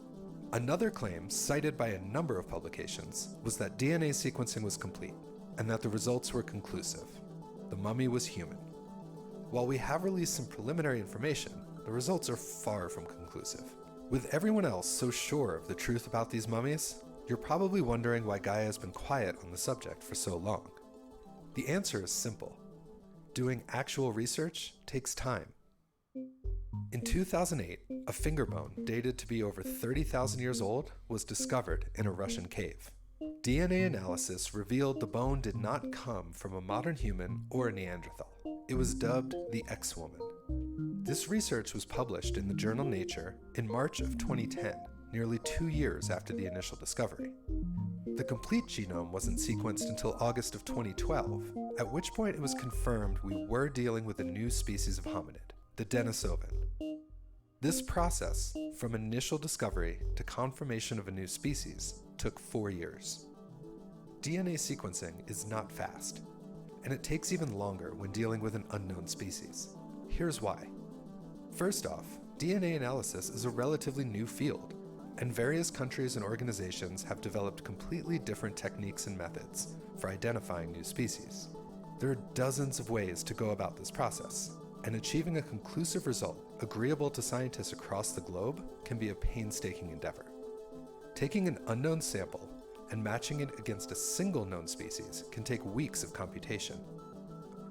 Another claim, cited by a number of publications, was that DNA sequencing was complete and that the results were conclusive. The mummy was human. While we have released some preliminary information, the results are far from conclusive. With everyone else so sure of the truth about these mummies, you're probably wondering why Gaia has been quiet on the subject for so long. The answer is simple. Doing actual research takes time. In 2008, a finger bone dated to be over 30,000 years old was discovered in a Russian cave. DNA analysis revealed the bone did not come from a modern human or a Neanderthal. It was dubbed the X-Woman. This research was published in the journal Nature in March of 2010, nearly 2 years after the initial discovery. The complete genome wasn't sequenced until August of 2012, at which point it was confirmed we were dealing with a new species of hominid, the Denisovan. This process, from initial discovery to confirmation of a new species, took 4 years. DNA sequencing is not fast, and it takes even longer when dealing with an unknown species. Here's why. First off, DNA analysis is a relatively new field, and various countries and organizations have developed completely different techniques and methods for identifying new species. There are dozens of ways to go about this process, and achieving a conclusive result agreeable to scientists across the globe can be a painstaking endeavor. Taking an unknown sample and matching it against a single known species can take weeks of computation.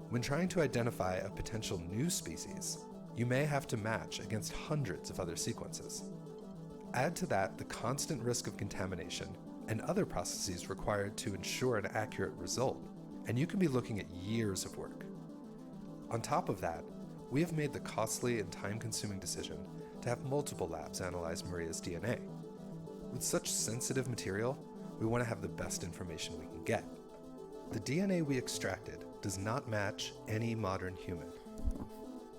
When trying to identify a potential new species, you may have to match against hundreds of other sequences. Add to that the constant risk of contamination and other processes required to ensure an accurate result, and you can be looking at years of work. On top of that, we have made the costly and time-consuming decision to have multiple labs analyze Maria's DNA. With such sensitive material, we want to have the best information we can get. The DNA we extracted does not match any modern human.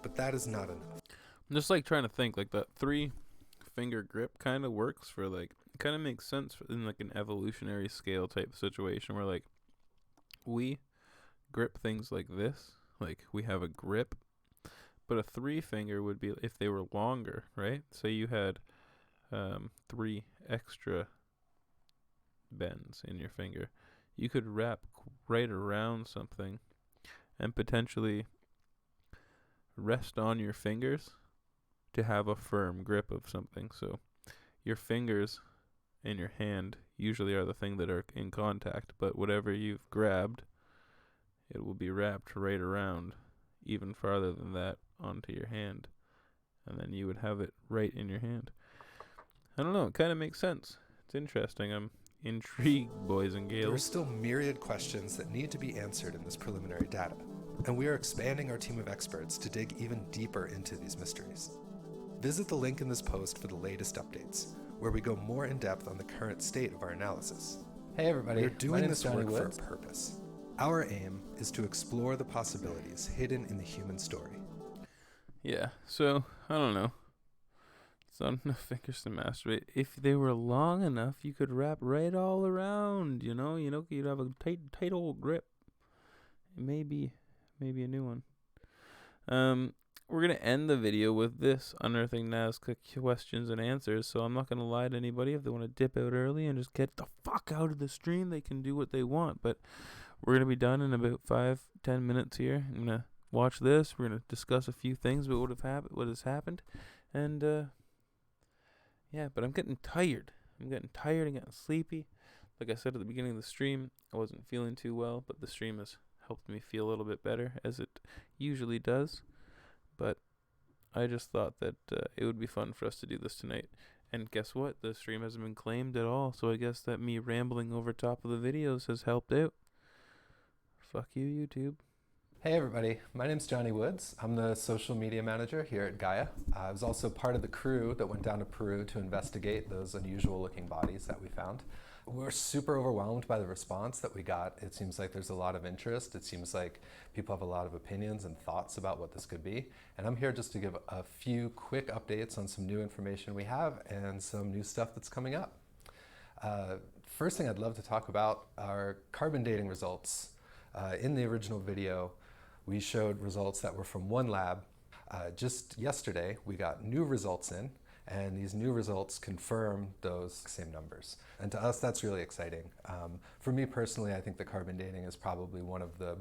But that is not enough. I'm just like trying to think, like that 3-finger grip kind of works for like, it kind of makes sense in like an evolutionary scale type situation where like we grip things like this, like we have a grip, but a 3-finger would be if they were longer, right? Say you had 3 extra bends in your finger, you could wrap right around something and potentially rest on your fingers to have a firm grip of something. So your fingers in your hand usually are the thing that are in contact, but whatever you've grabbed, it will be wrapped right around even farther than that onto your hand, and then you would have it right in your hand. I don't know, it kind of makes sense. It's interesting. I'm intrigued, boys and There are gals. still myriad questions that need to be answered in this preliminary data, and we are expanding our team of experts to dig even deeper into these mysteries. Visit the link in this post for the latest updates, where we go more in depth on the current state of our analysis. Hey everybody, We're my doing name's this Johnny work Woods. for a purpose. Our aim is to explore the possibilities hidden in the human story. Yeah, so, I don't know. It's not enough fingers to masturbate. If they were long enough, you could wrap right all around, you know, you'd have a tight old grip. Maybe a new one. We're going to end the video with this, unearthing Nazca questions and answers, so I'm not going to lie to anybody. If they want to dip out early and just get the fuck out of the stream, they can do what they want, but we're going to be done in about 5-10 minutes here. I'm going to watch this. We're going to discuss a few things about what has happened, and yeah, but I'm getting tired. I'm getting sleepy. Like I said at the beginning of the stream, I wasn't feeling too well, but the stream has helped me feel a little bit better, as it usually does. But I just thought that it would be fun for us to do this tonight. And guess what? The stream hasn't been claimed at all, so I guess that me rambling over top of the videos has helped out. Fuck you, YouTube. Hey everybody, my name's Johnny Woods. I'm the social media manager here at Gaia. I was also part of the crew that went down to Peru to investigate those unusual looking bodies that we found. We're super overwhelmed by the response that we got. It seems like there's a lot of interest. It seems like people have a lot of opinions and thoughts about what this could be. And I'm here just to give a few quick updates on some new information we have and some new stuff that's coming up. First thing I'd love to talk about are carbon dating results. In the original video, we showed results that were from one lab. Just yesterday, we got new results in, and these new results confirm those same numbers. And to us, that's really exciting. For me personally, I think the carbon dating is probably one of the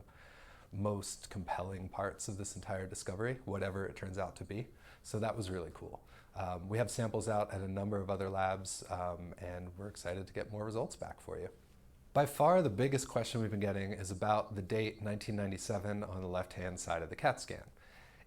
most compelling parts of this entire discovery, whatever it turns out to be. So that was really cool. We have samples out at a number of other labs, and we're excited to get more results back for you. By far, the biggest question we've been getting is about the date 1997 on the left-hand side of the CAT scan.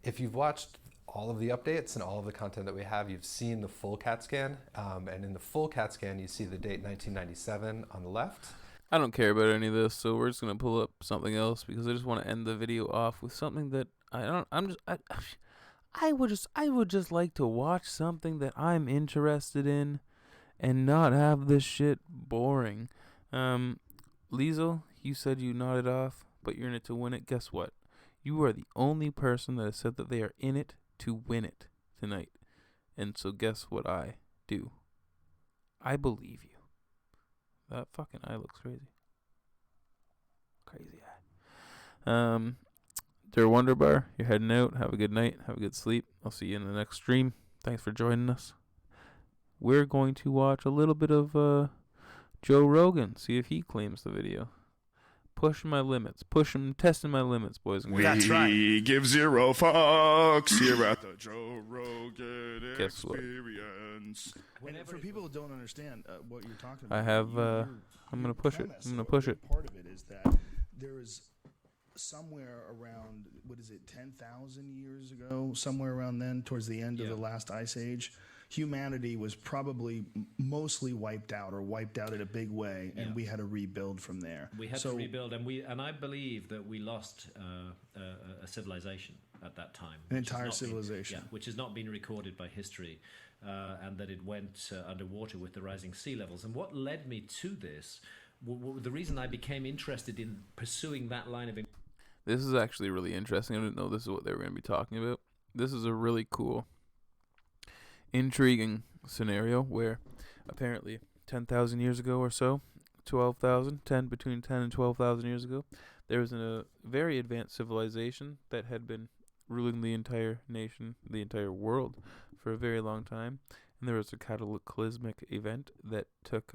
If you've watched all of the updates and all of the content that we have, you've seen the full CAT scan, and in the full CAT scan, you see the date 1997 on the left. I don't care about any of this, so we're just gonna pull up something else because I just want to end the video off with something that I would just like to watch something that I'm interested in and not have this shit boring. Liesel, you said you nodded off, but you're in it to win it. Guess what? You are the only person that has said that they are in it to win it tonight. And so guess what I do? I believe you. That fucking eye looks crazy. Crazy eye. Dear Wonder Bar, you're heading out. Have a good night. Have a good sleep. I'll see you in the next stream. Thanks for joining us. We're going to watch a little bit of Joe Rogan, see if he claims the video. Pushing my limits. Testing my limits, boys and girls. We give zero fucks here at the Joe Rogan Guess what? Experience. And for people who don't understand what you're talking about, I have, I'm going to push it. I'm going to push it. Part of it is that there is somewhere around, 10,000 years ago, somewhere around then, towards the end of the last ice age, humanity was probably mostly wiped out in a big way, and we had to rebuild from there. We had to rebuild, and I believe that we lost a civilization at that time. An entire civilization. Which has not been recorded by history, and that it went underwater with the rising sea levels. And what led me to this, the reason I became interested in pursuing that line of... This is actually really interesting. I didn't know this is what they were going to be talking about. This is a really cool, intriguing scenario where apparently 10,000 years ago or so, between 10 and 12,000 years ago, there was a very advanced civilization that had been ruling the entire nation, the entire world for a very long time. And there was a cataclysmic event that took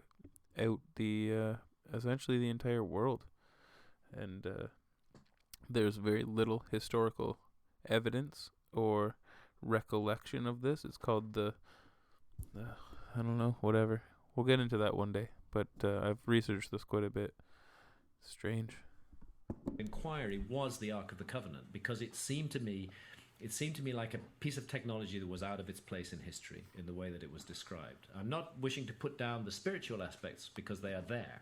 out essentially the entire world. And there's very little historical evidence or recollection of this. It's called I don't know, whatever. We'll get into that one day, but I've researched this quite a bit. Strange. Inquiry was the Ark of the Covenant, because it seemed to me like a piece of technology that was out of its place in history in the way that it was described. I'm not wishing to put down the spiritual aspects because they are there,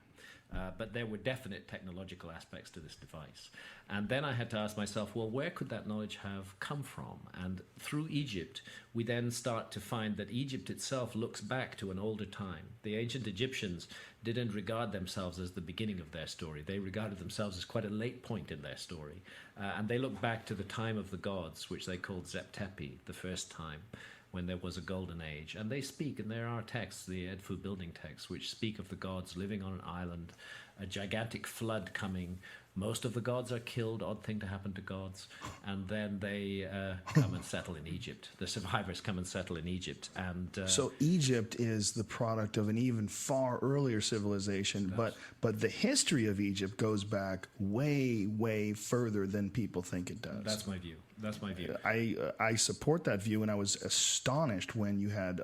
but there were definite technological aspects to this device. And then I had to ask myself, well, where could that knowledge have come from? And through Egypt, we then start to find that Egypt itself looks back to an older time. The ancient Egyptians didn't regard themselves as the beginning of their story. They regarded themselves as quite a late point in their story. And they look back to the time of the gods, which they called Zeptepi, the first time, when there was a golden age. And they speak, and there are texts, the Edfu building texts, which speak of the gods living on an island, a gigantic flood coming. Most of the gods are killed, odd thing to happen to gods, and then they come and settle in Egypt. The survivors come and settle in Egypt. And so Egypt is the product of an even far earlier civilization, but the history of Egypt goes back way, way further than people think it does. That's my view. That's my view. I support that view, and I was astonished when you had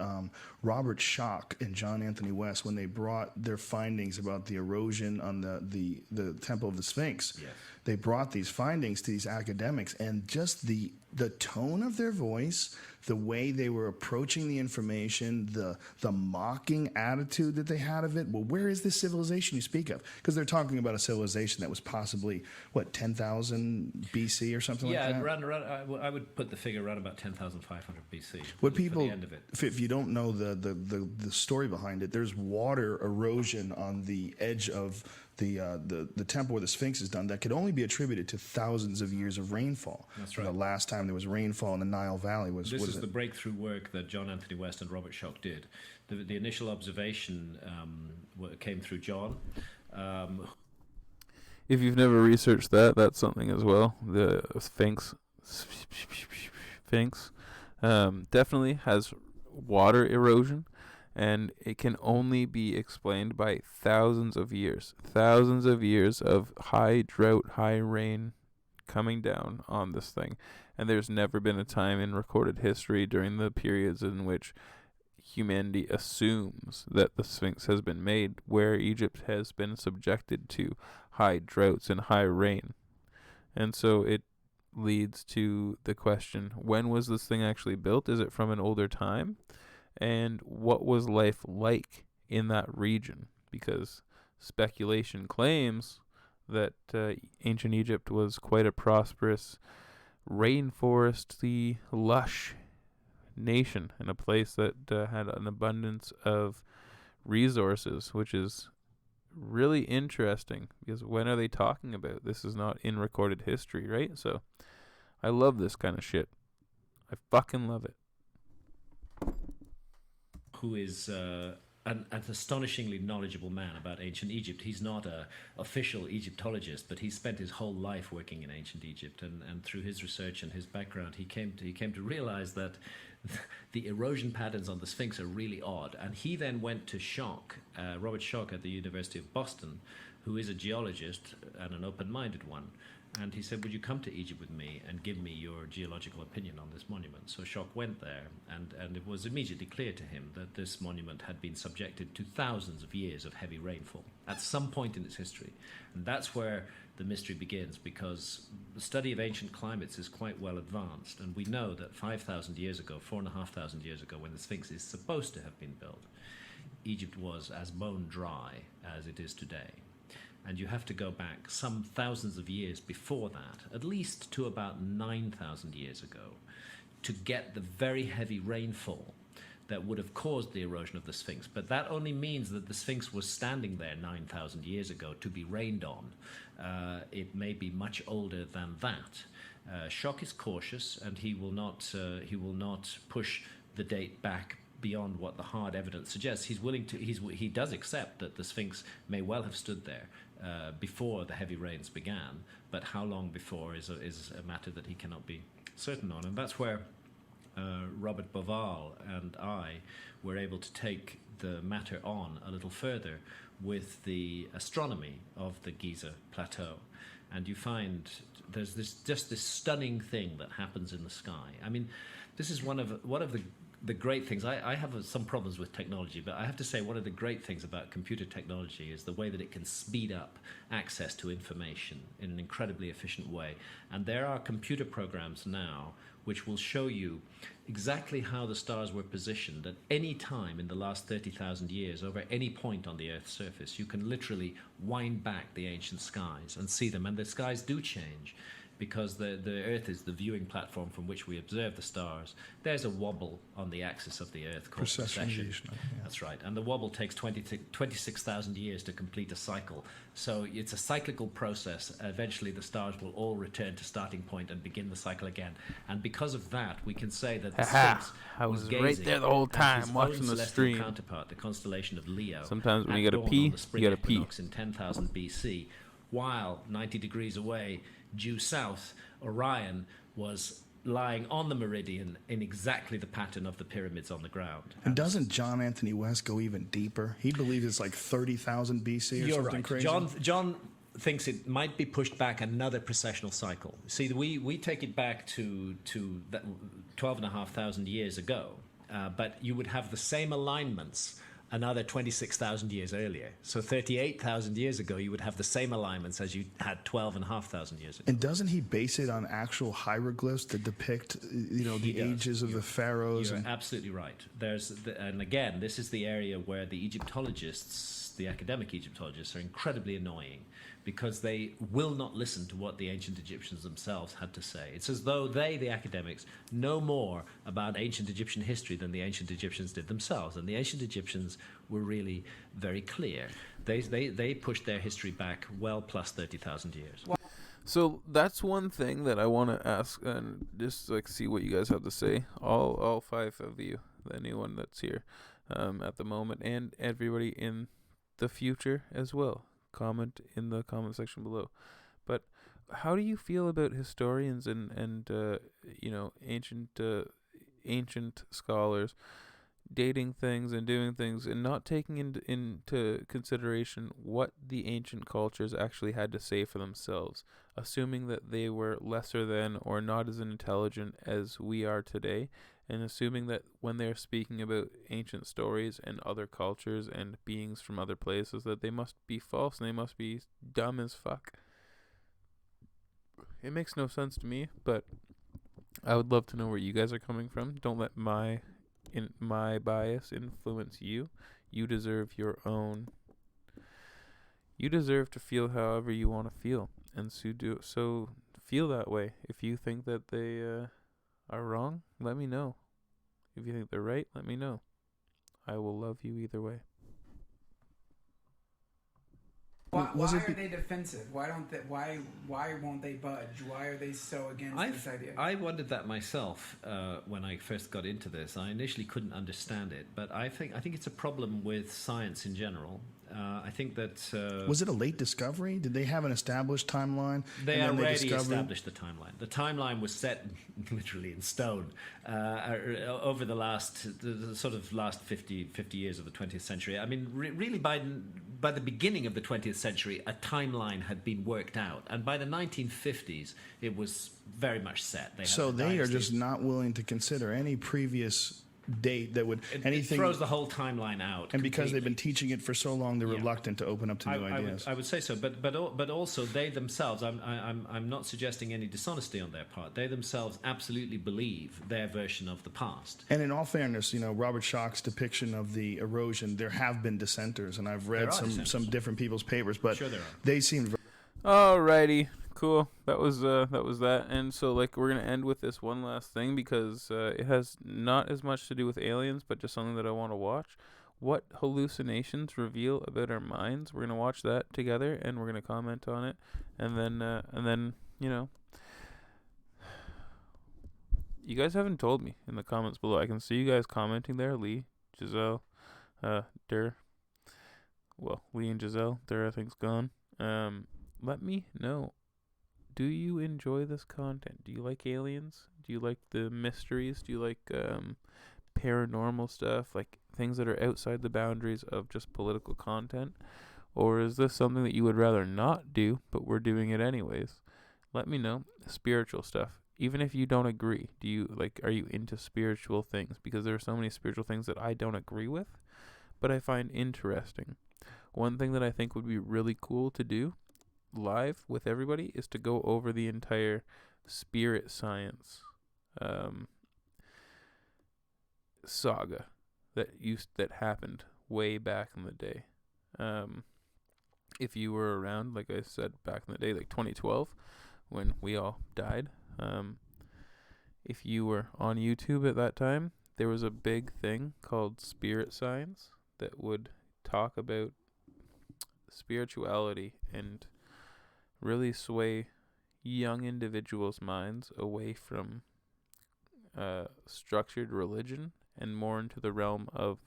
Robert Schoch and John Anthony West, when they brought their findings about the erosion on the Temple of the Sphinx. Yes. They brought these findings to these academics, and just the tone of their voice, the way they were approaching the information, the mocking attitude that they had of it. Well, where is this civilization you speak of? Because they're talking about a civilization that was possibly, 10,000 BC or something like that? Yeah, I would put the figure around about 10,500 BC. What people, for the end of it. if you don't know the story behind it, there's water erosion on the edge of the temple where the Sphinx is done, that could only be attributed to thousands of years of rainfall. That's And right. the last time there was rainfall in the Nile Valley was This what is is the it? breakthrough work that John Anthony West and Robert Schoch did. The initial observation came through John. If you've never researched that, that's something as well. The Sphinx definitely has water erosion, and it can only be explained by thousands of years of high drought, high rain coming down on this thing. And there's never been a time in recorded history during the periods in which humanity assumes that the Sphinx has been made where Egypt has been subjected to high droughts and high rain. And so it leads to the question, when was this thing actually built? Is it from an older time? And what was life like in that region? Because speculation claims that ancient Egypt was quite a prosperous, rainforesty, lush nation, and a place that had an abundance of resources, which is really interesting, because when are they talking about? This is not in recorded history, right? So I love this kind of shit. I fucking love it. Who is an astonishingly knowledgeable man about ancient Egypt. He's not an official Egyptologist, but he spent his whole life working in ancient Egypt, and through his research and his background, he came to realize that the erosion patterns on the Sphinx are really odd. And he then went to Schoch, Robert Schoch at the University of Boston, who is a geologist and an open-minded one. And he said, would you come to Egypt with me and give me your geological opinion on this monument? So Schoch went there, and it was immediately clear to him that this monument had been subjected to thousands of years of heavy rainfall at some point in its history. And that's where the mystery begins, because the study of ancient climates is quite well advanced, and we know that 5,000 years ago, 4,500 years ago, when the Sphinx is supposed to have been built, Egypt was as bone dry as it is today. And you have to go back some thousands of years before that, at least to about 9,000 years ago, to get the very heavy rainfall that would have caused the erosion of the Sphinx. But that only means that the Sphinx was standing there 9,000 years ago to be rained on. It may be much older than that. Schoch is cautious, and he will not push the date back beyond what the hard evidence suggests. He does accept that the Sphinx may well have stood there before the heavy rains began, but how long before is a matter that he cannot be certain on. And that's where Robert Boval and I were able to take the matter on a little further with the astronomy of the Giza Plateau. And you find there's this stunning thing that happens in the sky. I mean, this is one of the great things. I have some problems with technology, but I have to say one of the great things about computer technology is the way that it can speed up access to information in an incredibly efficient way. And there are computer programs now which will show you exactly how the stars were positioned at any time in the last 30,000 years over any point on the Earth's surface. You can literally wind back the ancient skies and see them, and the skies do change, because the Earth is the viewing platform from which we observe the stars. There's a wobble on the axis of the Earth called precession. Yeah. That's right. And the wobble takes 26,000 years to complete a cycle. So it's a cyclical process. Eventually the stars will all return to starting point and begin the cycle again. And because of that, we can say that the Sphinx I was gazing right there the whole at time his watching own the celestial stream. counterpart, the constellation of Leo. Sometimes when you at gotta dawn pee, on the spring you gotta pee. equinox in 10,000 BC, while 90 degrees away, due south, Orion was lying on the meridian in exactly the pattern of the pyramids on the ground. And doesn't John Anthony West go even deeper? He believes it's like 30,000 BC or You're something right. crazy. John thinks it might be pushed back another precessional cycle. See, we take it back to 12,500 years ago, but you would have the same alignments another 26,000 years earlier. So 38,000 years ago, you would have the same alignments as you had 12,500 years ago. And doesn't he base it on actual hieroglyphs that depict, the ages of the pharaohs? You're absolutely right. And again, this is the area where the Egyptologists, the academic Egyptologists, are incredibly annoying, because they will not listen to what the ancient Egyptians themselves had to say. It's as though they, the academics, know more about ancient Egyptian history than the ancient Egyptians did themselves. And the ancient Egyptians were really very clear. They pushed their history back well plus 30,000 years. So that's one thing that I want to ask and just like see what you guys have to say. All five of you, anyone that's here at the moment, and everybody in the future as well. Comment in the comment section below. But how do you feel about historians and you know, ancient scholars dating things and doing things and not taking into consideration what the ancient cultures actually had to say for themselves, assuming that they were lesser than or not as intelligent as we are today, and assuming that when they're speaking about ancient stories and other cultures and beings from other places, that they must be false and they must be dumb as fuck. It makes no sense to me, but I would love to know where you guys are coming from. Don't let my bias influence you. You deserve your own. You deserve to feel however you want to feel, and so feel that way. If you think that they are wrong, let me know. If you think they're right, let me know. I will love you either way. Why are they defensive? Why won't they budge? Why are they so against this idea? I wondered that myself when I first got into this. I initially couldn't understand it, but I think it's a problem with science in general. I think that was it a late discovery? Did they have an established timeline? They already established the timeline. The timeline was set literally in stone over the sort of last 50 years of the 20th century. I mean, really by the beginning of the 20th century, a timeline had been worked out, and by the 1950s, it was very much set. They are just not willing to consider any previous date that would anything. It throws the whole timeline out. And because they've been teaching it for so long, they're reluctant to open up to new ideas. I would say so, but also they themselves. I'm not suggesting any dishonesty on their part. They themselves absolutely believe their version of the past. And in all fairness, you know, Robert Schoch's depiction of the erosion, there have been dissenters, and I've read some different people's papers, but sure there are. They seem. Alrighty. Cool. That was that. And so, like, we're gonna end with this one last thing because it has not as much to do with aliens, but just something that I want to watch. What hallucinations reveal about our minds? We're gonna watch that together, and we're gonna comment on it, and then you know, you guys haven't told me in the comments below. I can see you guys commenting there. Lee, Giselle, Dur. Well, Lee and Giselle. Dur, I think's gone. Let me know. Do you enjoy this content? Do you like aliens? Do you like the mysteries? Do you like paranormal stuff? Like things that are outside the boundaries of just political content? Or is this something that you would rather not do, but we're doing it anyways? Let me know. Spiritual stuff. Even if you don't agree, are you into spiritual things? Because there are so many spiritual things that I don't agree with, but I find interesting. One thing that I think would be really cool to do live with everybody is to go over the entire spirit science saga that happened way back in the day. If you were around, like I said, back in the day, like 2012 when we all died, if you were on YouTube at that time, there was a big thing called spirit science that would talk about spirituality and really sway young individuals' minds away from structured religion and more into the realm of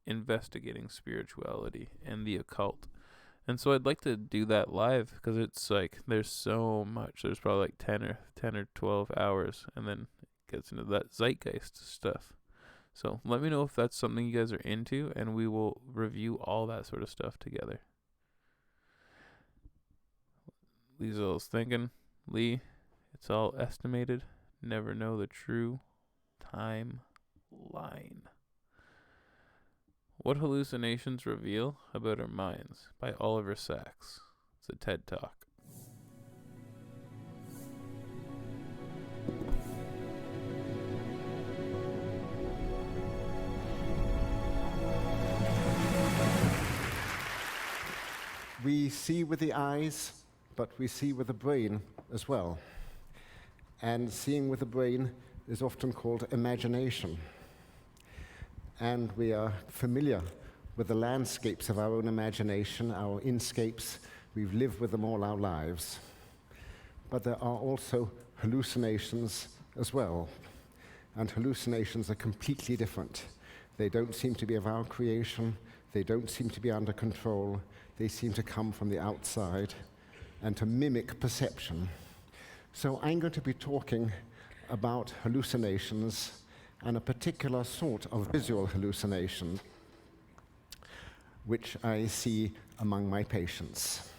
investigating spirituality and the occult. And so I'd like to do that live because it's like there's so much. There's probably like 10 or 12 hours, and then it gets into that zeitgeist stuff. So let me know if that's something you guys are into, and we will review all that sort of stuff together. Liesel's thinking, Lee, it's all estimated. Never know the true timeline. What hallucinations reveal about our minds? By Oliver Sacks. It's a TED Talk. We see with the eyes, but we see with the brain as well. And seeing with the brain is often called imagination. and we are familiar with the landscapes of our own imagination, our inscapes. We've lived with them all our lives. But there are also hallucinations as well, and hallucinations are completely different. They don't seem to be of our creation. They don't seem to be under control. They seem to come from the outside and to mimic perception. So I'm going to be talking about hallucinations and a particular sort of visual hallucination which I see among my patients.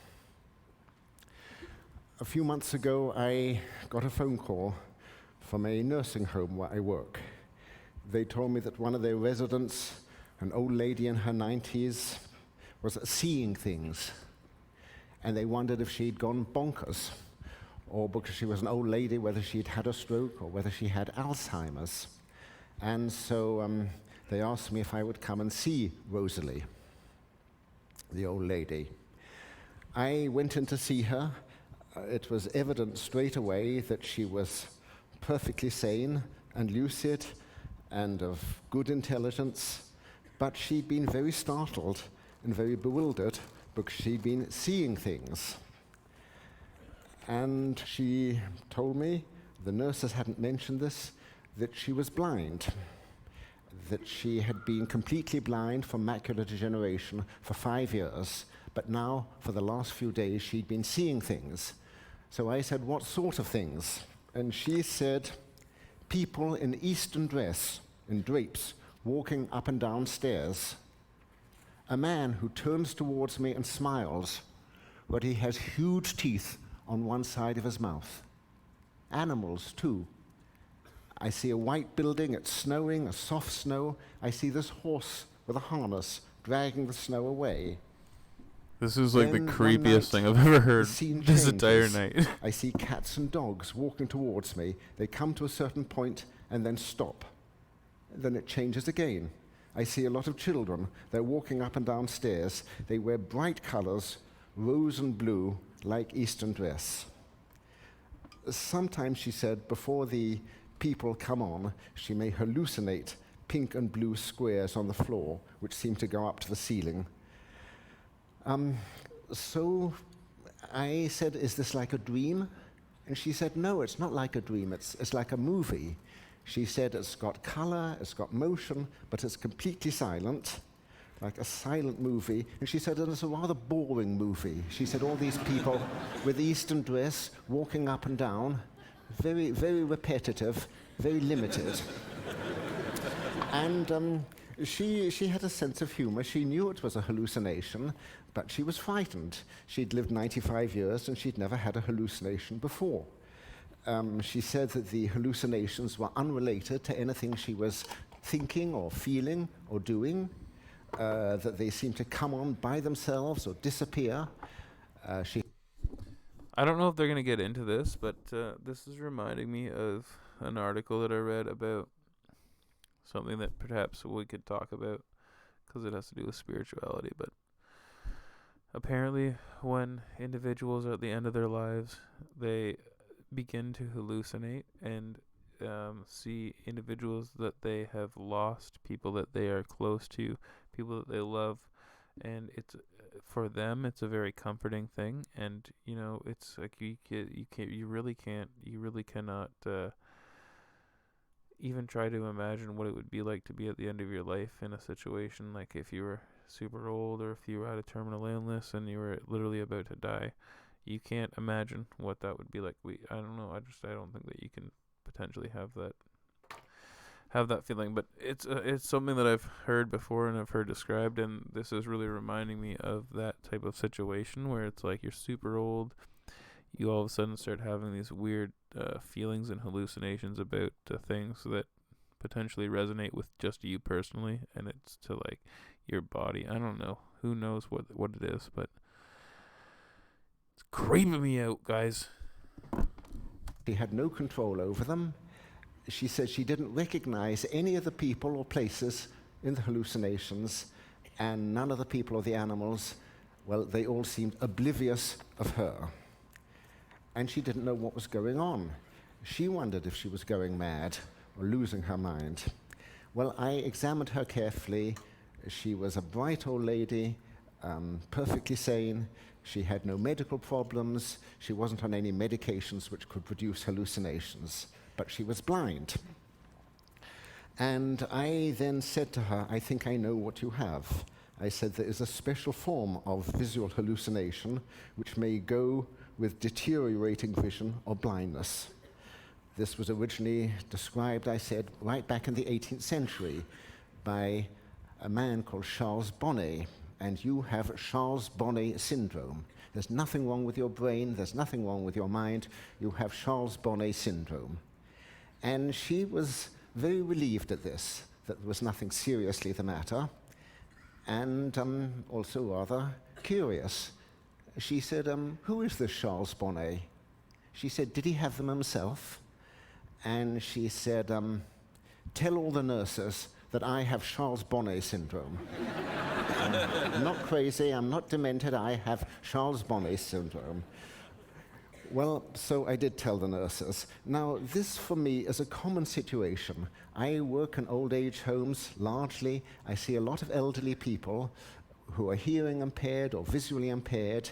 A few months ago, I got a phone call from a nursing home where I work. They told me that one of their residents, an old lady in her 90s, was seeing things, and they wondered if she'd gone bonkers, or because she was an old lady, whether she'd had a stroke or whether she had Alzheimer's. And so they asked me if I would come and see Rosalie, the old lady. I went in to see her. It was evident straight away that she was perfectly sane and lucid and of good intelligence, but she'd been very startled and very bewildered because she'd been seeing things. And she told me, the nurses hadn't mentioned this, that she was blind, that she had been completely blind from macular degeneration for 5 years, but now, for the last few days, she'd been seeing things. So I said, what sort of things? And she said, people in Eastern dress, in drapes, walking up and down stairs. A man who turns towards me and smiles, but he has huge teeth on one side of his mouth. Animals, too. I see a white building, it's snowing, a soft snow. I see this horse with a harness dragging the snow away. This is like Then the one creepiest night, thing I've ever the heard scene this entire changes. night. I see cats and dogs walking towards me. They come to a certain point and then stop. Then it changes again. I see a lot of children. They're walking up and down stairs. They wear bright colors, rose and blue, like Eastern dress. Sometimes, she said, before the people come on, she may hallucinate pink and blue squares on the floor, which seem to go up to the ceiling. So I said, is this like a dream? And she said, no, it's not like a dream, it's like a movie. She said it's got color, it's got motion, but it's completely silent, like a silent movie. And she said, and it's a rather boring movie. She said, all these people with Eastern dress, walking up and down, very, very repetitive, very limited. And she had a sense of humor. She knew it was a hallucination, but she was frightened. She'd lived 95 years and she'd never had a hallucination before. She said that the hallucinations were unrelated to anything she was thinking or feeling or doing, that they seemed to come on by themselves or disappear. I don't know if they're going to get into this, but this is reminding me of an article that I read about something that perhaps we could talk about because it has to do with spirituality. But apparently when individuals are at the end of their lives, they begin to hallucinate and see individuals that they have lost, people that they are close to, people that they love, and it's for them it's a very comforting thing. And you know, it's like you really cannot even try to imagine what it would be like to be at the end of your life in a situation like if you were super old or if you had a terminal illness and you were literally about to die. You can't imagine what that would be like. I don't know. I don't think that you can potentially have that feeling. But it's something that I've heard before and I've heard described, and this is really reminding me of that type of situation where it's like you're super old, you all of a sudden start having these weird feelings and hallucinations about things that potentially resonate with just you personally, and it's to like your body. I don't know. Who knows what it is, but it's creeping me out, guys. She had no control over them. She said she didn't recognize any of the people or places in the hallucinations, and none of the people or the animals, well, they all seemed oblivious of her. And she didn't know what was going on. She wondered if she was going mad or losing her mind. Well, I examined her carefully. She was a bright old lady, perfectly sane. She had no medical problems. She wasn't on any medications which could produce hallucinations, but she was blind. And I then said to her, I think I know what you have. I said there is a special form of visual hallucination which may go with deteriorating vision or blindness. This was originally described, I said, right back in the 18th century by a man called Charles Bonnet, and you have Charles Bonnet syndrome. There's nothing wrong with your brain, there's nothing wrong with your mind, you have Charles Bonnet syndrome. And she was very relieved at this, that there was nothing seriously the matter, and also rather curious. She said, who is this Charles Bonnet? She said, did he have them himself? And she said, tell all the nurses that I have Charles Bonnet syndrome. I'm not crazy, I'm not demented, I have Charles Bonnet syndrome. Well, so I did tell the nurses. Now, this for me is a common situation. I work in old age homes largely. I see a lot of elderly people who are hearing impaired or visually impaired.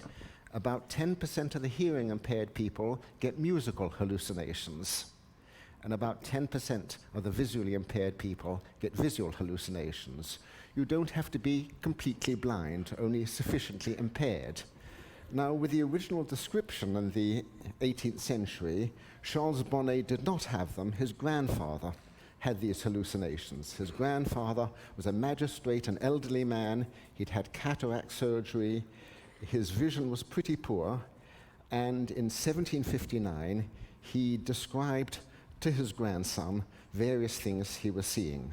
About 10% of the hearing impaired people get musical hallucinations. And about 10% of the visually impaired people get visual hallucinations. You don't have to be completely blind, only sufficiently impaired. Now, with the original description in the 18th century, Charles Bonnet did not have them. His grandfather had these hallucinations. His grandfather was a magistrate, an elderly man. He'd had cataract surgery. His vision was pretty poor. And in 1759, he described to his grandson various things he was seeing.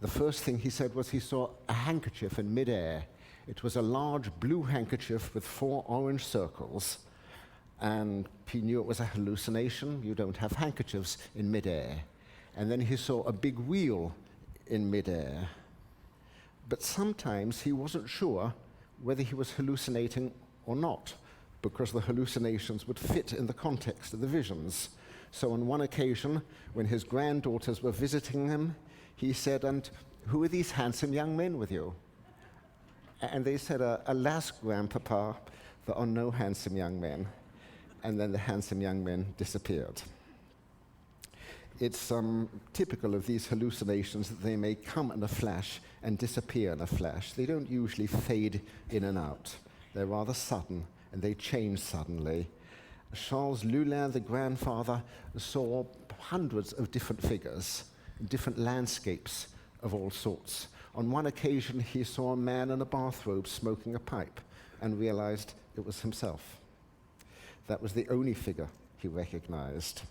The first thing he said was he saw a handkerchief in midair. It was a large blue handkerchief with 4 orange circles, and he knew it was a hallucination. You don't have handkerchiefs in midair. And then he saw a big wheel in midair. But sometimes he wasn't sure whether he was hallucinating or not, because the hallucinations would fit in the context of the visions. So on one occasion, when his granddaughters were visiting him, he said, and who are these handsome young men with you? And they said, alas, Grandpapa, there are no handsome young men. And then the handsome young men disappeared. It's typical of these hallucinations that they may come in a flash and disappear in a flash. They don't usually fade in and out. They're rather sudden, and they change suddenly. Charles Lulin, the grandfather, saw hundreds of different figures, different landscapes of all sorts. On one occasion, he saw a man in a bathrobe smoking a pipe and realized it was himself. That was the only figure he recognized.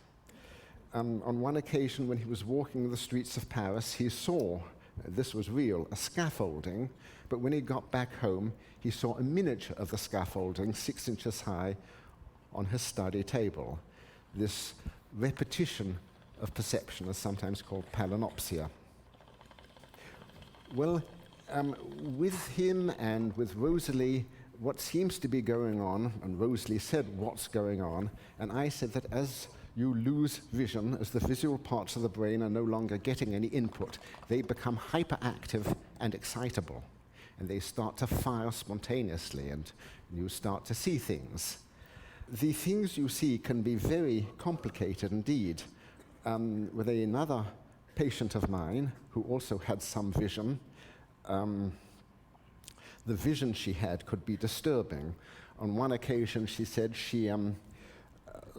On one occasion, when he was walking the streets of Paris, he saw, this was real, a scaffolding, but when he got back home, he saw a miniature of the scaffolding, 6 inches high, on his study table. This repetition of perception is sometimes called palinopsia. Well, with him and with Rosalie, what seems to be going on, and Rosalie said what's going on, and I said that as you lose vision, as the visual parts of the brain are no longer getting any input, they become hyperactive and excitable, and they start to fire spontaneously, and you start to see things. The things you see can be very complicated indeed. With another patient of mine who also had some vision, the vision she had could be disturbing. On one occasion, she said she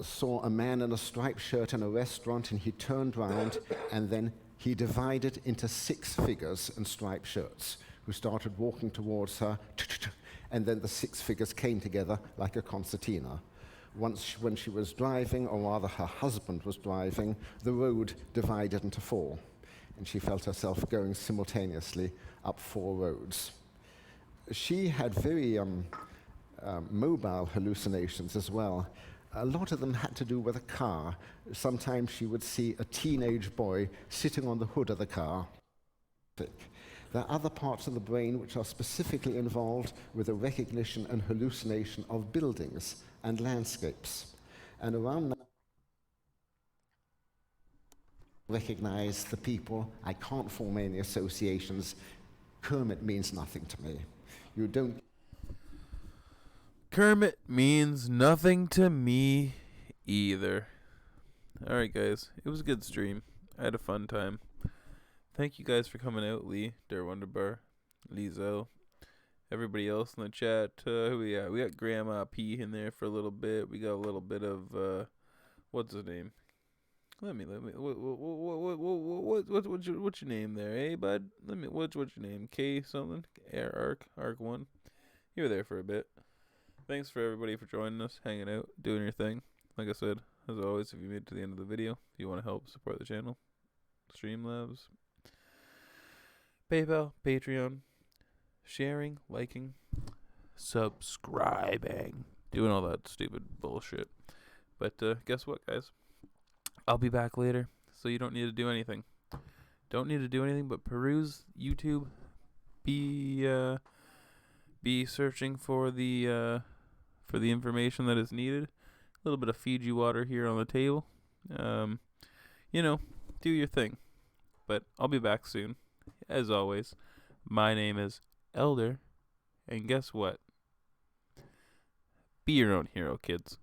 saw a man in a striped shirt in a restaurant, and he turned round, and then he divided into 6 figures in striped shirts who started walking towards her, and then the 6 figures came together like a concertina. Once, when she was driving, or rather her husband was driving, the road divided into 4, and she felt herself going simultaneously up 4 roads. She had very mobile hallucinations as well. A lot of them had to do with a car. Sometimes she would see a teenage boy sitting on the hood of the car. There are other parts of the brain which are specifically involved with the recognition and hallucination of buildings and landscapes. And around that, recognize the people. I can't form any associations. Kermit means nothing to me. You don't. Kermit means nothing to me either. Alright, guys. It was a good stream. I had a fun time. Thank you guys for coming out, Lee, Der Wunderbar, Lizo, everybody else in the chat. Who we got? We got Grandma P in there for a little bit. We got a little bit of, what's his name? Let me. What's your name there, eh, bud? What's your name? K something? Arc 1. You were there for a bit. Thanks for everybody for joining us, hanging out, doing your thing. Like I said, as always, if you made it to the end of the video, if you want to help support the channel, Streamlabs, PayPal, Patreon, sharing, liking, subscribing, doing all that stupid bullshit. But guess what, guys? I'll be back later, so you don't need to do anything. Don't need to do anything but peruse YouTube. Be searching for the information that is needed. A little bit of Fiji water here on the table. You know, do your thing. But I'll be back soon. As always, my name is Elder, and guess what? Be your own hero, kids.